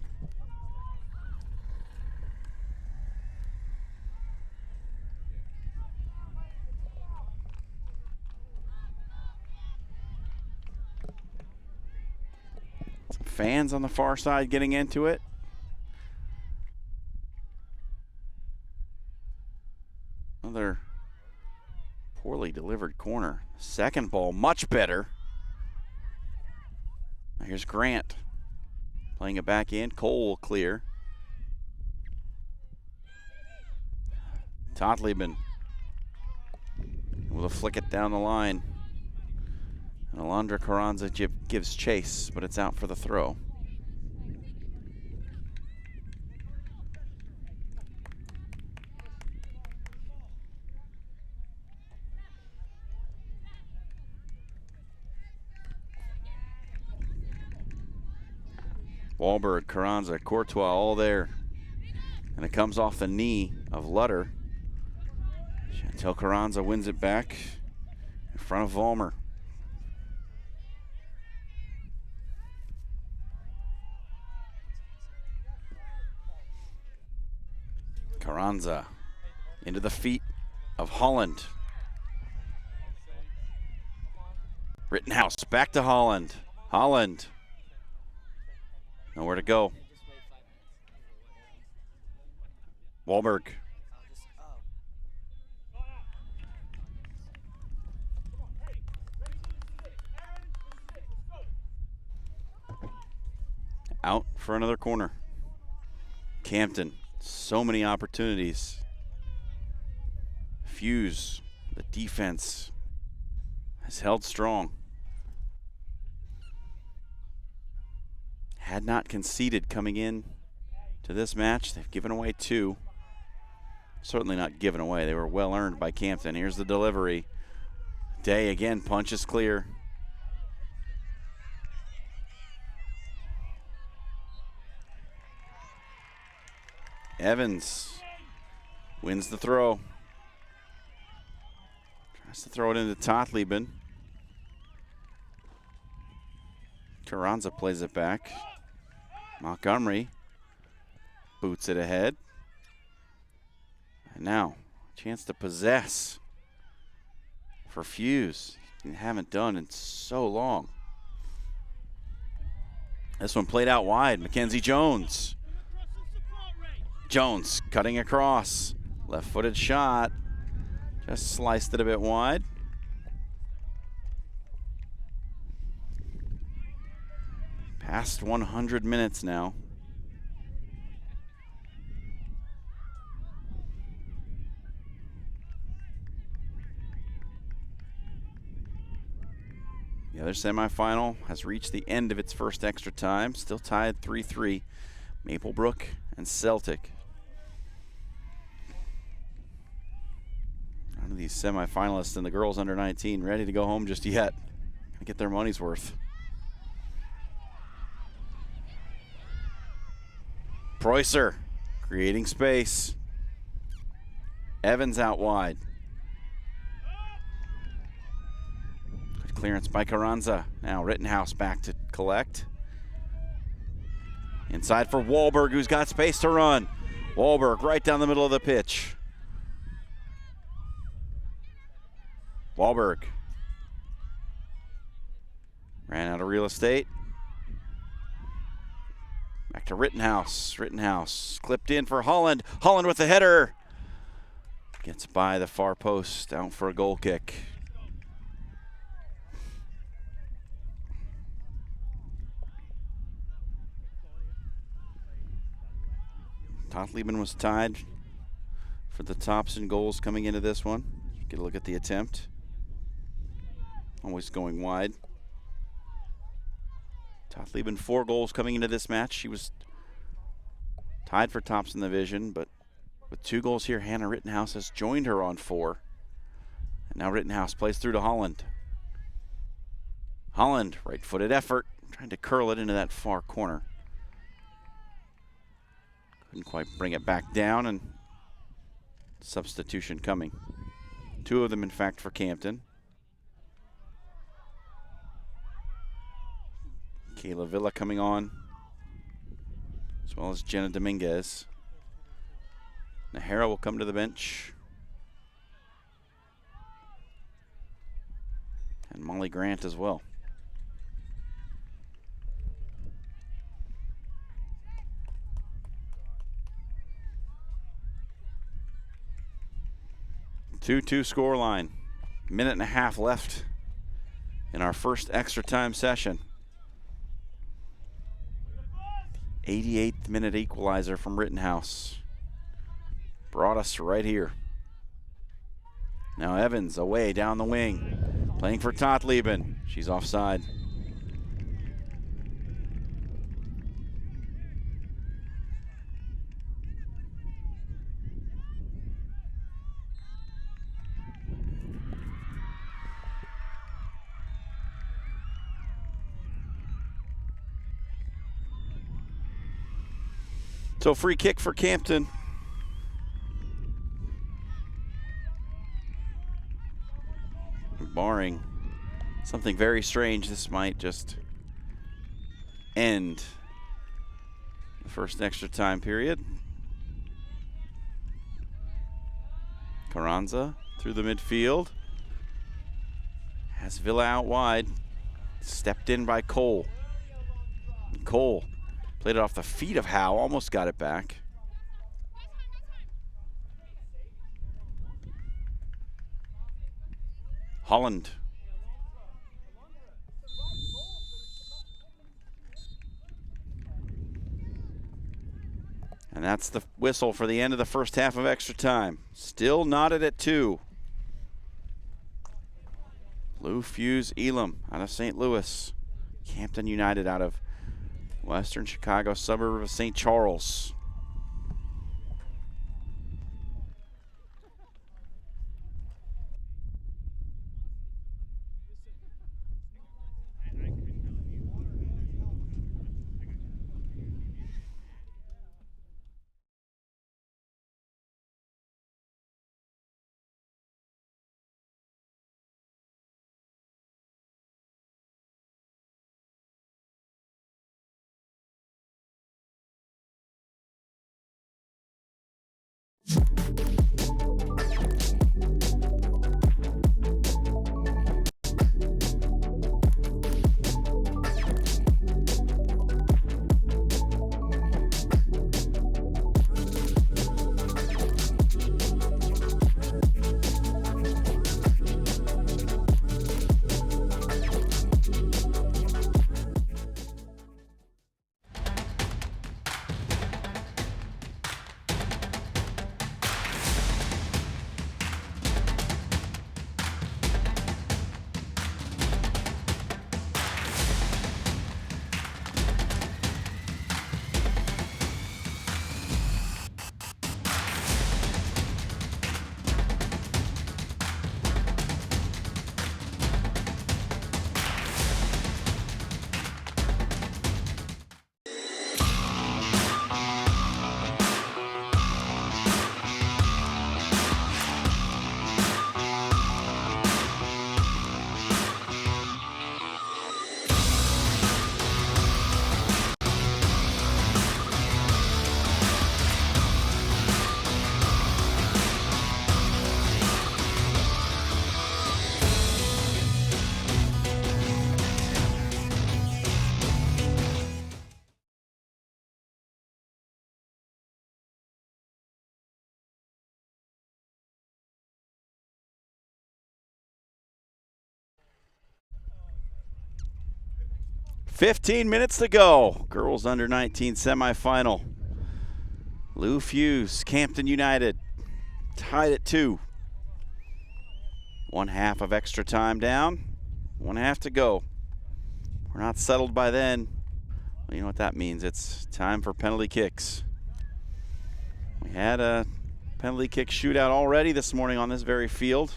Some fans on the far side getting into it. Another poorly delivered corner. Second ball, much better. Now here's Grant playing it back in. Cole will clear. Totleben will flick it down the line. And Alondra Carranza gives chase, but it's out for the throw. Wahlberg, Carranza, Courtois, all there. And it comes off the knee of Lutter. Chantel Carranza wins it back in front of Vollmer. Carranza into the feet of Holland. Rittenhouse back to Holland. Holland. Nowhere to go. Wahlberg. Out for another corner. Campton, so many opportunities. Fusz, the defense has held strong. Had not conceded coming in to this match. They've given away 2. Certainly not given away. They were well earned by Campton. Here's the delivery. Day again punches clear. Evans wins the throw. Tries to throw it into Totleben. Carranza plays it back. Montgomery boots it ahead. And now, a chance to possess for Fusz. They haven't done in so long. This one played out wide. Mackenzie Jones. Jones cutting across. Left-footed shot. Just sliced it a bit wide. Past 100 minutes now. The other semifinal has reached the end of its first extra time. Still tied 3-3. Maplebrook and Celtic. None of these semifinalists and the girls under 19 ready to go home just yet. Gonna get their money's worth. Preußer creating space. Evans out wide. Good clearance by Carranza. Now Rittenhouse back to collect. Inside for Wahlberg, who's got space to run. Wahlberg right down the middle of the pitch. Wahlberg ran out of real estate. Back to Rittenhouse. Rittenhouse clipped in for Holland. Holland with the header. Gets by the far post, out for a goal kick. Totleben was tied for the tops in goals coming into this one. Get a look at the attempt. Always going wide. Totleben 4 goals coming into this match. She was tied for tops in the division, but with 2 goals here, Hannah Rittenhouse has joined her on 4. And now Rittenhouse plays through to Holland. Holland, right-footed effort, trying to curl it into that far corner. Couldn't quite bring it back down, and substitution coming. 2 of them, in fact, for Campton. Kayla Villa coming on, as well as Jenna Dominguez. Nahara will come to the bench. And Molly Grant as well. Two-two score line. Minute and a half left in our first extra time session. 88th minute equalizer from Rittenhouse brought us right here. Now Evans away down the wing, playing for Totleben. She's offside. So free kick for Campton. Barring something very strange, this might just end the first extra time period. Carranza through the midfield. Has Villa out wide. Stepped in by Cole. Cole played it off the feet of Howe, almost got it back. Holland. And that's the whistle for the end of the first half of extra time. Still knotted at 2. Lou Fusz Elam out of St. Louis. Campton United out of Western Chicago suburb of St. Charles. "15 minutes to go. Girls under 19 semifinal. Lou Fusz, Campton United, tied at 2. 1/2 of extra time down. 1/2 to go. We're not settled by then. Well, you know what that means. It's time for penalty kicks. We had a penalty kick shootout already this morning on this very field.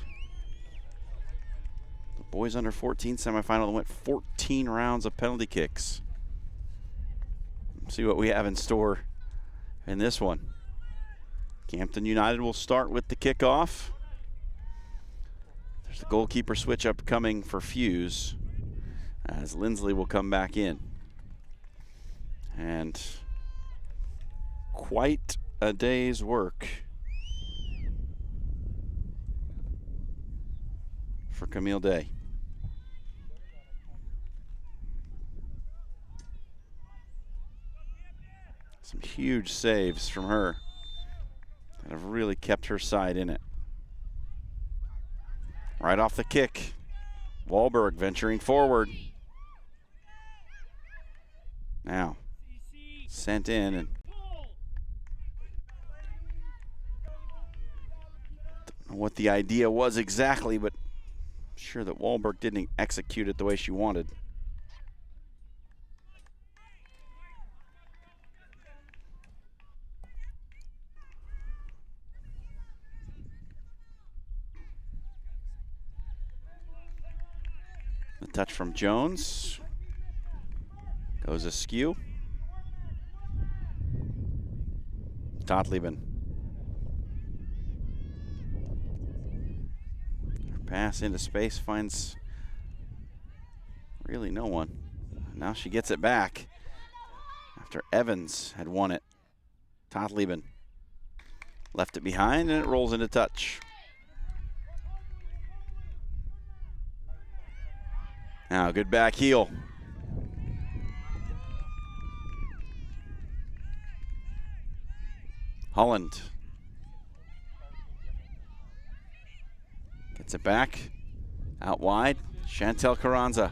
The boys under 14 semifinal went 14 rounds of penalty kicks. Let's see what we have in store in this one. Campton United will start with the kickoff. There's a goalkeeper switch up coming for Fusz as Lindsley will come back in. And quite a day's work for Camille Day. Some huge saves from her that have really kept her side in it. Right off the kick, Wahlberg venturing forward. Now, sent in, and don't know what the idea was exactly, but I'm sure that Wahlberg didn't execute it the way she wanted. The touch from Jones goes askew. Totlieben. Her pass into space finds really no one. Now she gets it back after Evans had won it. Totlieben left it behind and it rolls into touch. Now good back heel. Holland gets it back, out wide, Chantel Carranza.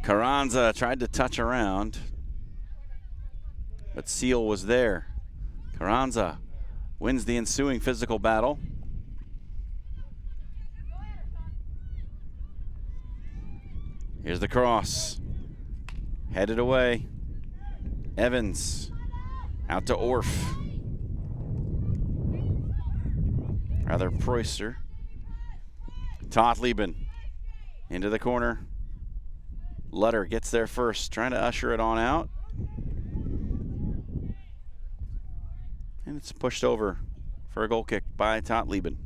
Carranza tried to touch around, but Seal was there. Carranza wins the ensuing physical battle. Here's the cross, headed away. Evans out to Orff. Rather Preuster. Totlieben into the corner. Lutter gets there first, trying to usher it on out. And it's pushed over for a goal kick by Totlieben.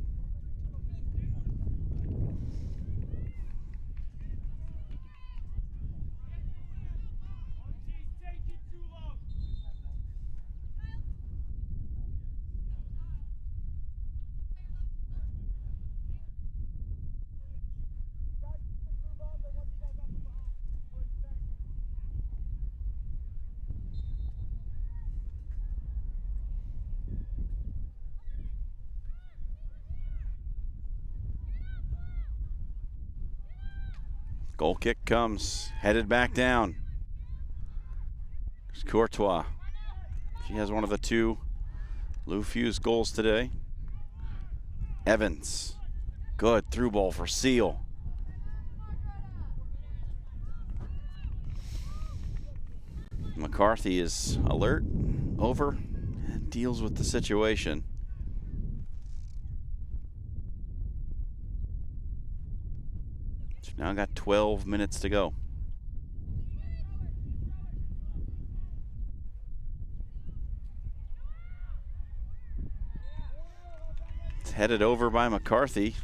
Goal kick comes, headed back down. There's Courtois. She has one of the two Lou Fusz goals today. Evans, good through ball for Seal. McCarthy is alert, over, and deals with the situation. Now got 12 minutes to go. It's headed over by McCarthy.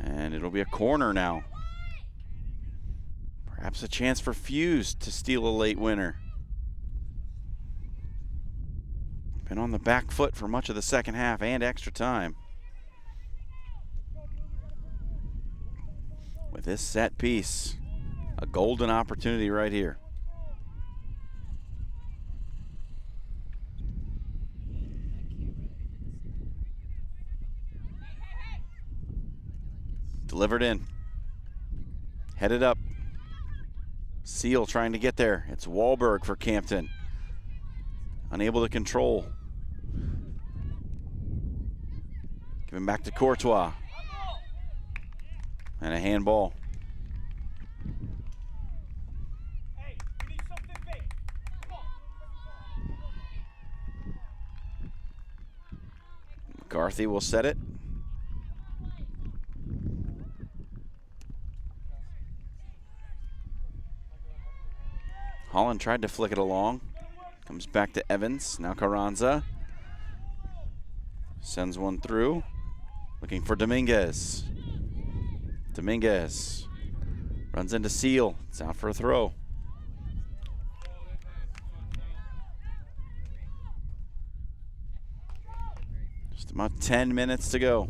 And it'll be a corner now. Perhaps a chance for Fusz to steal a late winner. Been on the back foot for much of the second half and extra time. With this set piece, a golden opportunity right here. Delivered in. Headed up. Seal trying to get there. It's Wahlberg for Campton. Unable to control. Giving back to Courtois. And a handball. McCarthy will set it. Holland tried to flick it along. Comes back to Evans. Now Carranza. Sends one through. Looking for Dominguez. Dominguez runs into Seal. It's out for a throw. Just about 10 minutes to go.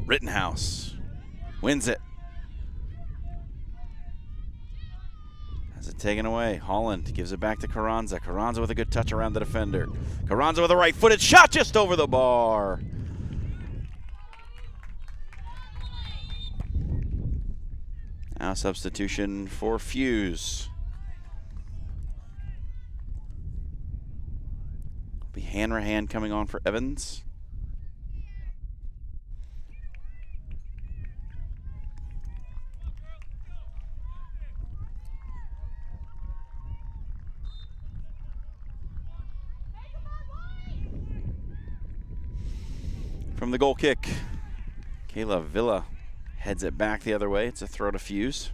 Rittenhouse wins it. Has it taken away. Holland gives it back to Carranza. Carranza with a good touch around the defender. Carranza with a right-footed shot just over the bar. Now substitution for Fusz. Be Hanrahan coming on for Evans. From the goal kick, Kayla Villa heads it back the other way. It's a throw to Fusz.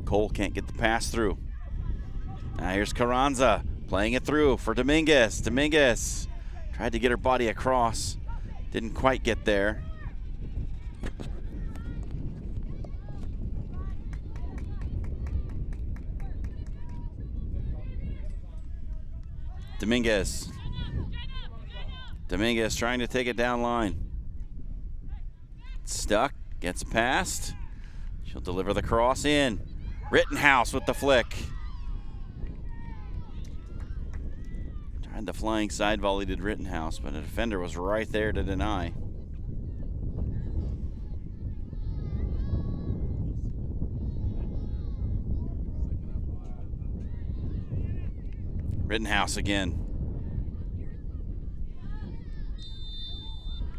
Cole can't get the pass through. Now here's Carranza playing it through for Dominguez. Dominguez tried to get her body across. Didn't quite get there. Dominguez. Dominguez trying to take it down line. Stuck, gets past. She'll deliver the cross in. Rittenhouse with the flick. Tried the flying side volley to Rittenhouse, but a defender was right there to deny. Rittenhouse again.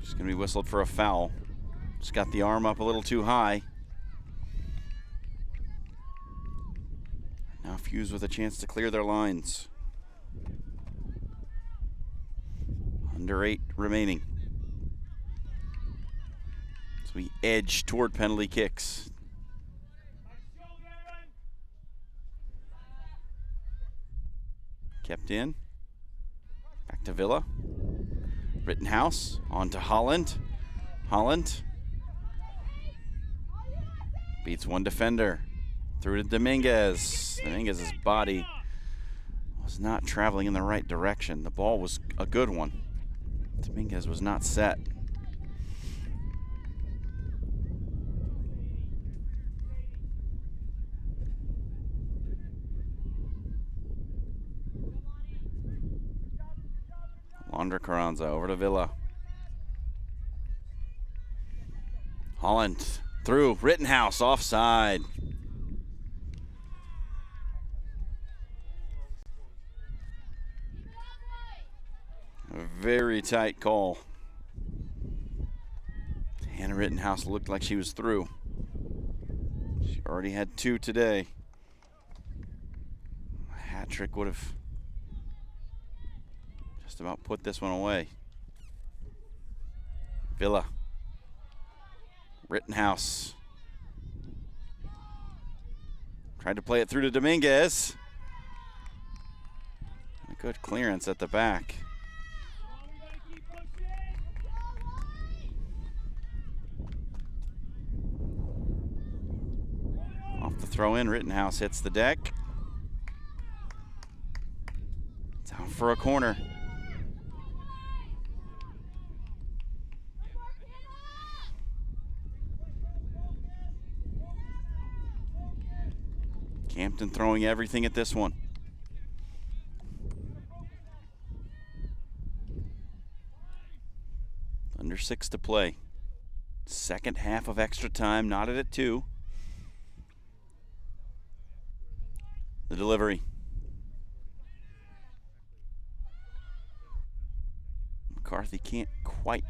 Just gonna be whistled for a foul. Just got the arm up a little too high. Now Fusz with a chance to clear their lines. Under 8 remaining. So we edge toward penalty kicks. Kept in. Back to Villa. Rittenhouse on to Holland. Holland beats one defender. Through to Dominguez. Dominguez's body was not traveling in the right direction. The ball was a good one. Dominguez was not set. Alondra Carranza over to Villa. Holland through. Rittenhouse offside. A very tight call. Hannah Rittenhouse looked like she was through. She already had 2 today. A hat trick would have just about put this one away. Villa. Rittenhouse. Tried to play it through to Dominguez. A good clearance at the back. Off the throw in, Rittenhouse hits the deck. It's out for a corner. Campton throwing everything at this one. Under 6 to play. Second half of extra time, knotted at 2. The delivery. McCarthy can't quite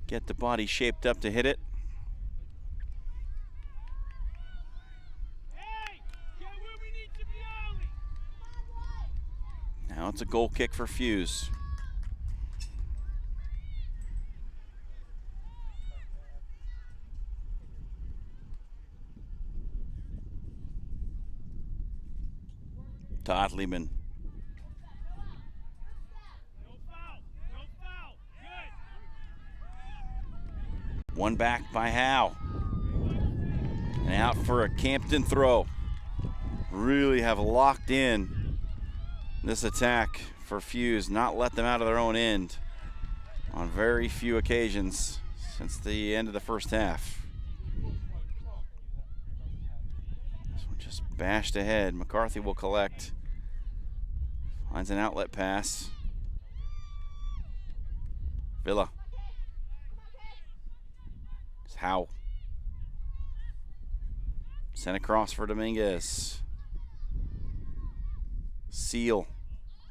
get the body shaped up to hit it. Now it's a goal kick for Fusz. Todd Lehman. One back by Howe. And out for a Campton throw. Really have locked in this attack for Fusz, not let them out of their own end on very few occasions since the end of the first half. This one just bashed ahead. McCarthy will collect. Finds an outlet pass. Villa. It's Howe. Sent across for Dominguez. Seal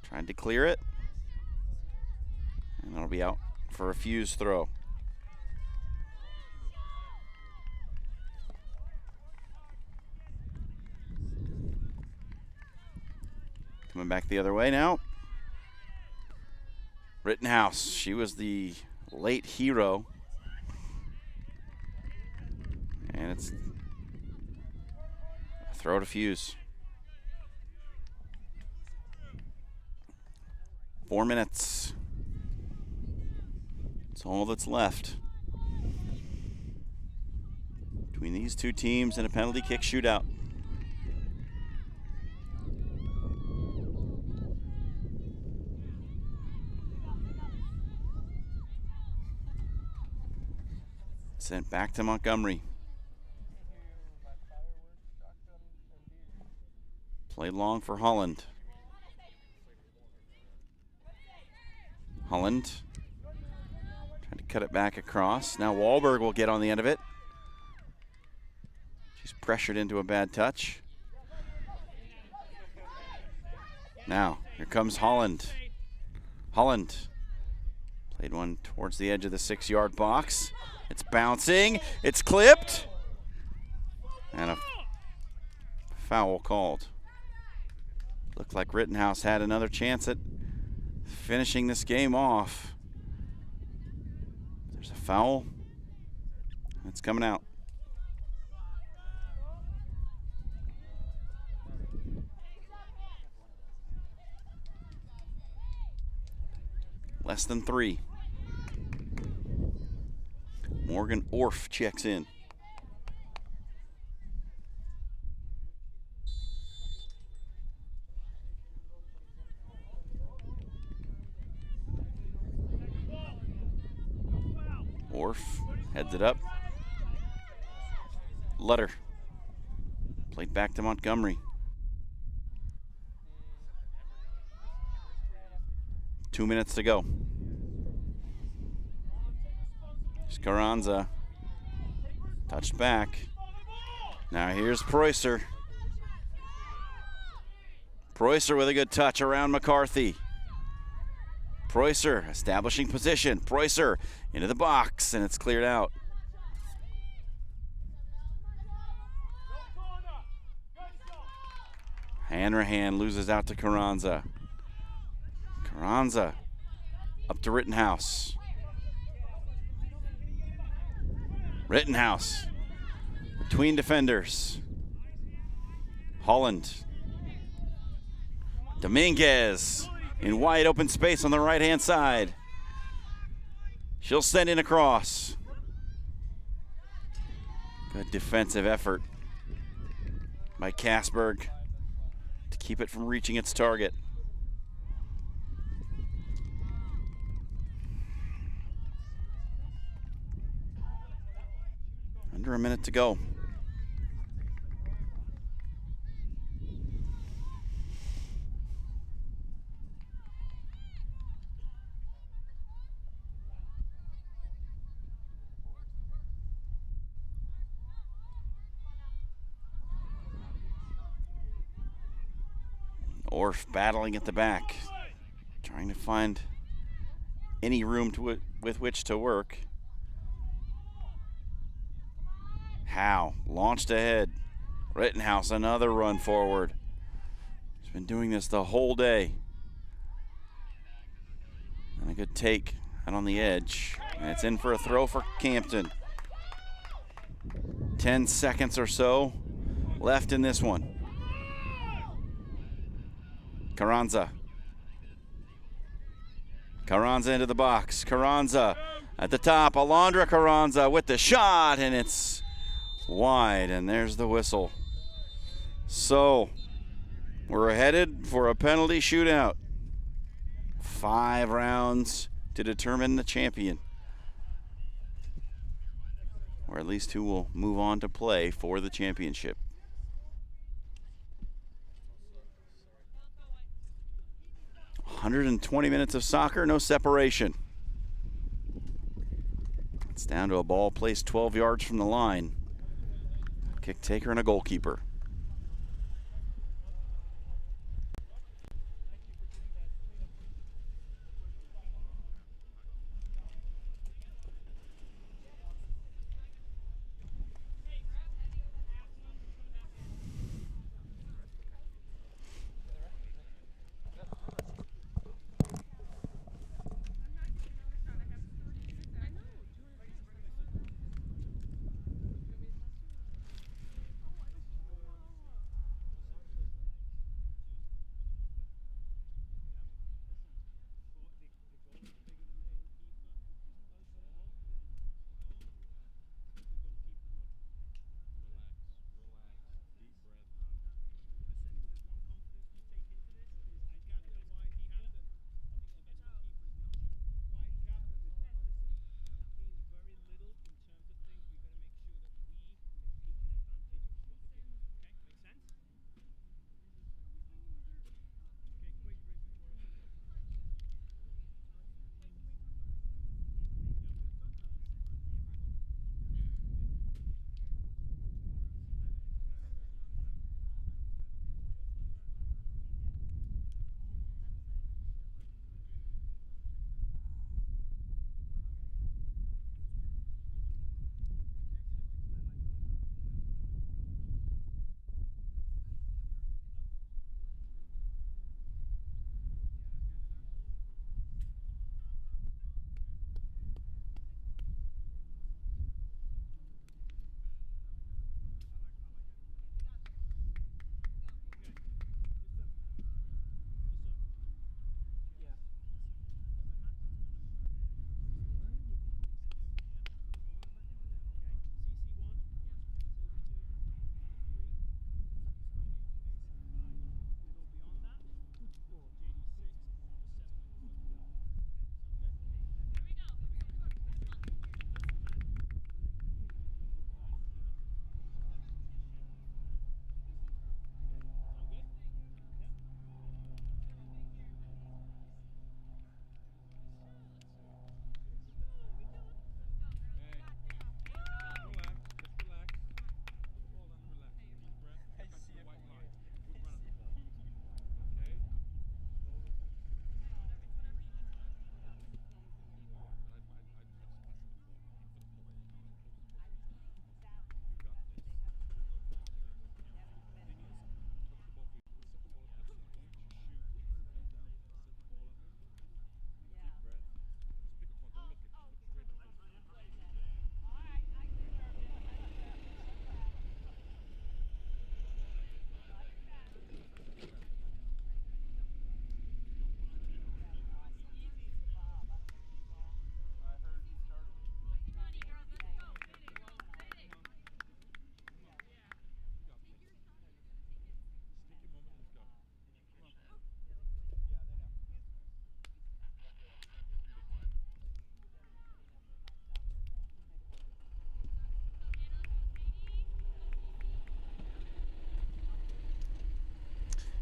trying to clear it. And that'll be out for a Fusz throw. Coming back the other way now. Rittenhouse, she was the late hero. And it's a throw to Fusz. 4 minutes. That's all that's left between these two teams in a penalty kick shootout. Sent back to Montgomery. Played long for Holland. Holland trying to cut it back across. Now Wahlberg will get on the end of it. She's pressured into a bad touch. Now, here comes Holland. Holland played one towards the edge of the 6-yard box. It's bouncing, it's clipped, and a foul called. Looked like Rittenhouse had another chance at finishing this game off. There's a foul. It's coming out. Less than 3. Morgan Orff checks in. Orff heads it up. Lutter played back to Montgomery. 2 minutes to go. Carranza touched back. Now here's Preußer. Preußer with a good touch around McCarthy. Preußer establishing position. Preußer into the box, and it's cleared out. Hanrahan loses out to Carranza. Carranza up to Rittenhouse. Rittenhouse between defenders. Holland. Dominguez in wide open space on the right-hand side. She'll send in across. Good defensive effort by Kasberg to keep it from reaching its target. Under a minute to go. Orff battling at the back, trying to find any room with which to work. Howe launched ahead. Rittenhouse, another run forward. He's been doing this the whole day. And a good take out on the edge. And it's in for a throw for Campton. 10 seconds or so left in this one. Carranza. Carranza into the box. Carranza at the top. Alondra Carranza with the shot, and it's wide, and there's the whistle. So we're headed for a penalty shootout. 5 rounds to determine the champion, or at least who will move on to play for the championship. "120 minutes of soccer, no separation." It's down to a ball placed 12 yards from the line. Kick taker and a goalkeeper.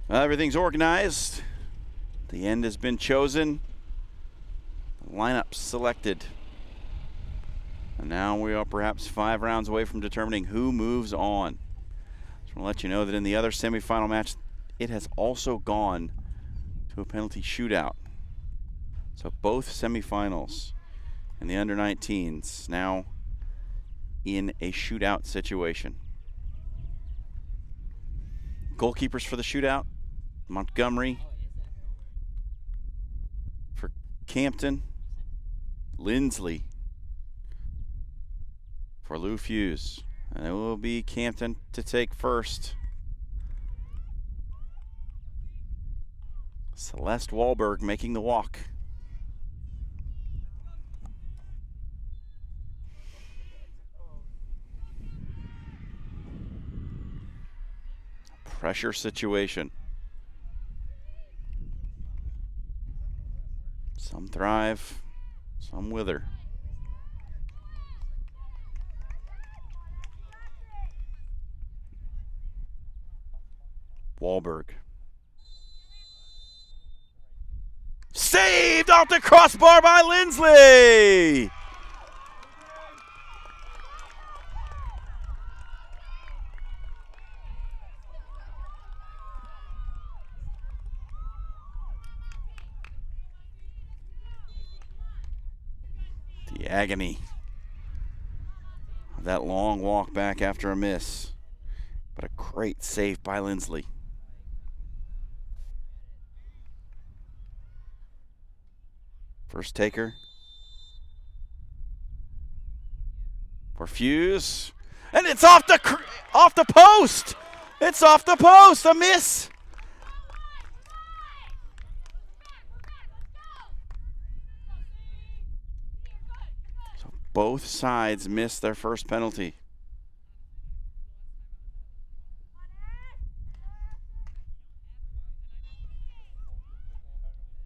Well, everything's organized. The end has been chosen. The lineup selected. And now we are perhaps 5 rounds away from determining who moves on. Just want to let you know that in the other semifinal match, it has also gone to a penalty shootout. So both semifinals in the under-19s now in a shootout situation. Goalkeepers for the shootout, Montgomery. For Campton, Lindsley. For Lou Fusz. And it will be Campton to take first. Celeste Wahlberg making the walk. Pressure situation. Some thrive, some wither. Wahlberg. Saved off the crossbar by Lindsley! The agony of that long walk back after a miss. But a great save by Lindsley. First taker for Fusz, and it's off the post. It's off the post. A miss. So both sides missed their first penalty.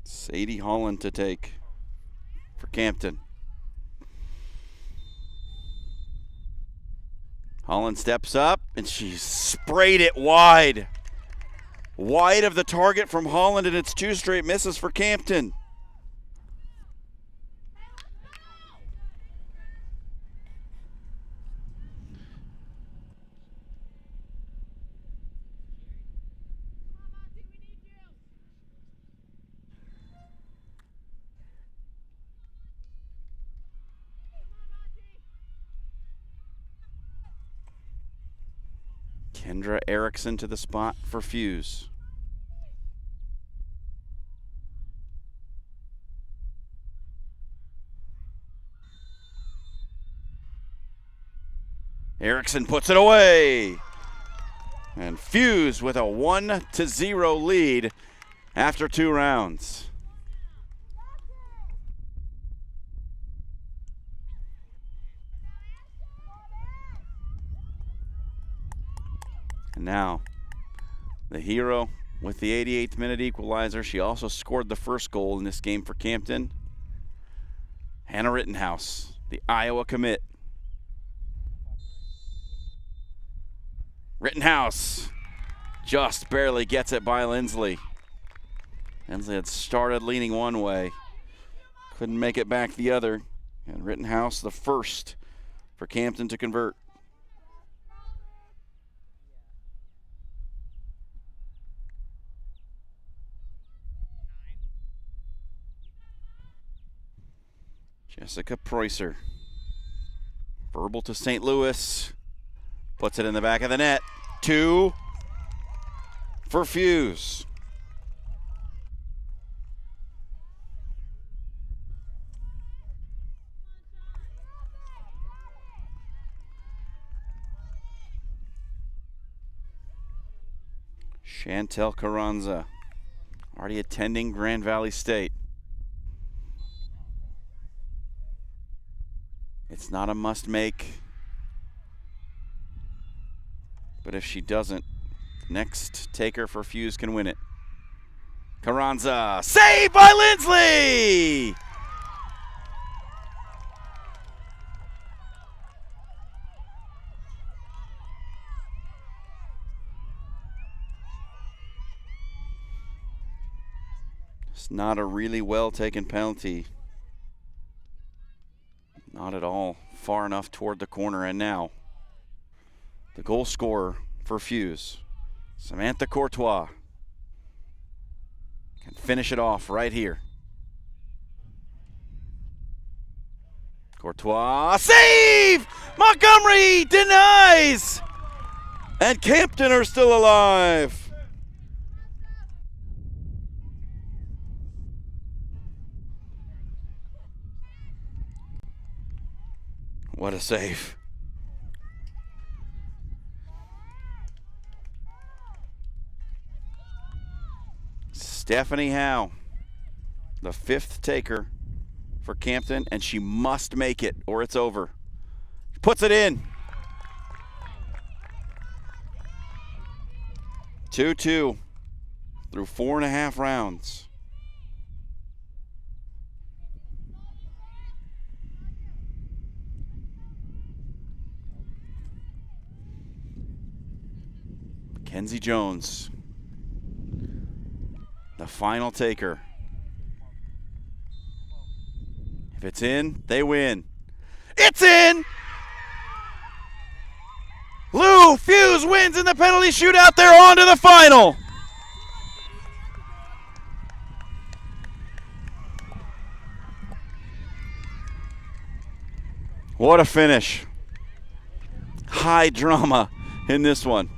Sadie Holland to take for Campton. Holland steps up and she sprayed it wide. Wide of the target from Holland, and it's 2 straight misses for Campton. Kendra Erickson to the spot for Fusz. Erickson puts it away. And Fusz with a 1-0 lead after 2 rounds. And now, the hero with the 88th minute equalizer. She also scored the first goal in this game for Campton. Hannah Rittenhouse, the Iowa commit. Rittenhouse just barely gets it by Lindsley. Lindsley had started leaning one way, couldn't make it back the other. And Rittenhouse, the first for Campton to convert. Jessica Preußer. Verbal to St. Louis. Puts it in the back of the net. 2 for Fusz. Chantel Carranza, already attending Grand Valley State. It's not a must make, but if she doesn't, next taker for Fusz can win it. Carranza, saved by Lindsley! It's not a really well taken penalty. Not at all far enough toward the corner, and now the goal scorer for Fusz, Samantha Courtois, can finish it off right here. Courtois, save! Montgomery denies! And Campton are still alive. What a save. Stephanie Howe, the 5th taker for Campton, and she must make it or it's over. Puts it in. 2-2 through 4.5 rounds. Mackenzie Jones, the final taker. If it's in, they win. It's in! Lou Fusz wins in the penalty shootout. They're on to the final. What a finish. High drama in this one.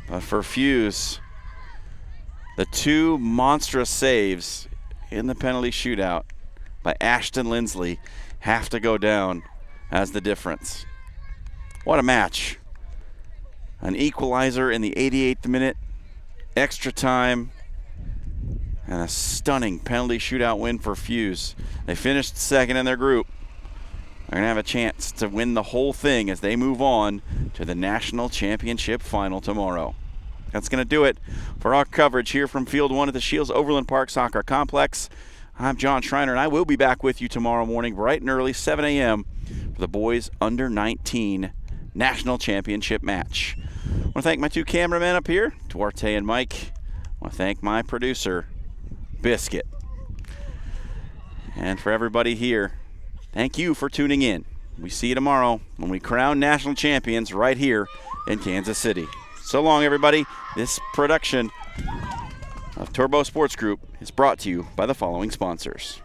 But for Fusz, the 2 monstrous saves in the penalty shootout by Ashton Lindsley have to go down as the difference. What a match. An equalizer in the 88th minute, extra time, and a stunning penalty shootout win for Fusz. They finished second in their group. They're going to have a chance to win the whole thing as they move on to the National Championship Final tomorrow. That's going to do it for our coverage here from Field 1 at the Shields Overland Park Soccer Complex. I'm John Schreiner, and I will be back with you tomorrow morning bright and early, 7 a.m. for the boys under-19 National Championship match. I want to thank my 2 cameramen up here, Duarte and Mike. I want to thank my producer, Biscuit. And for everybody here, thank you for tuning in. We see you tomorrow when we crown national champions right here in Kansas City. So long, everybody. This production of Turbo Sports Group is brought to you by the following sponsors.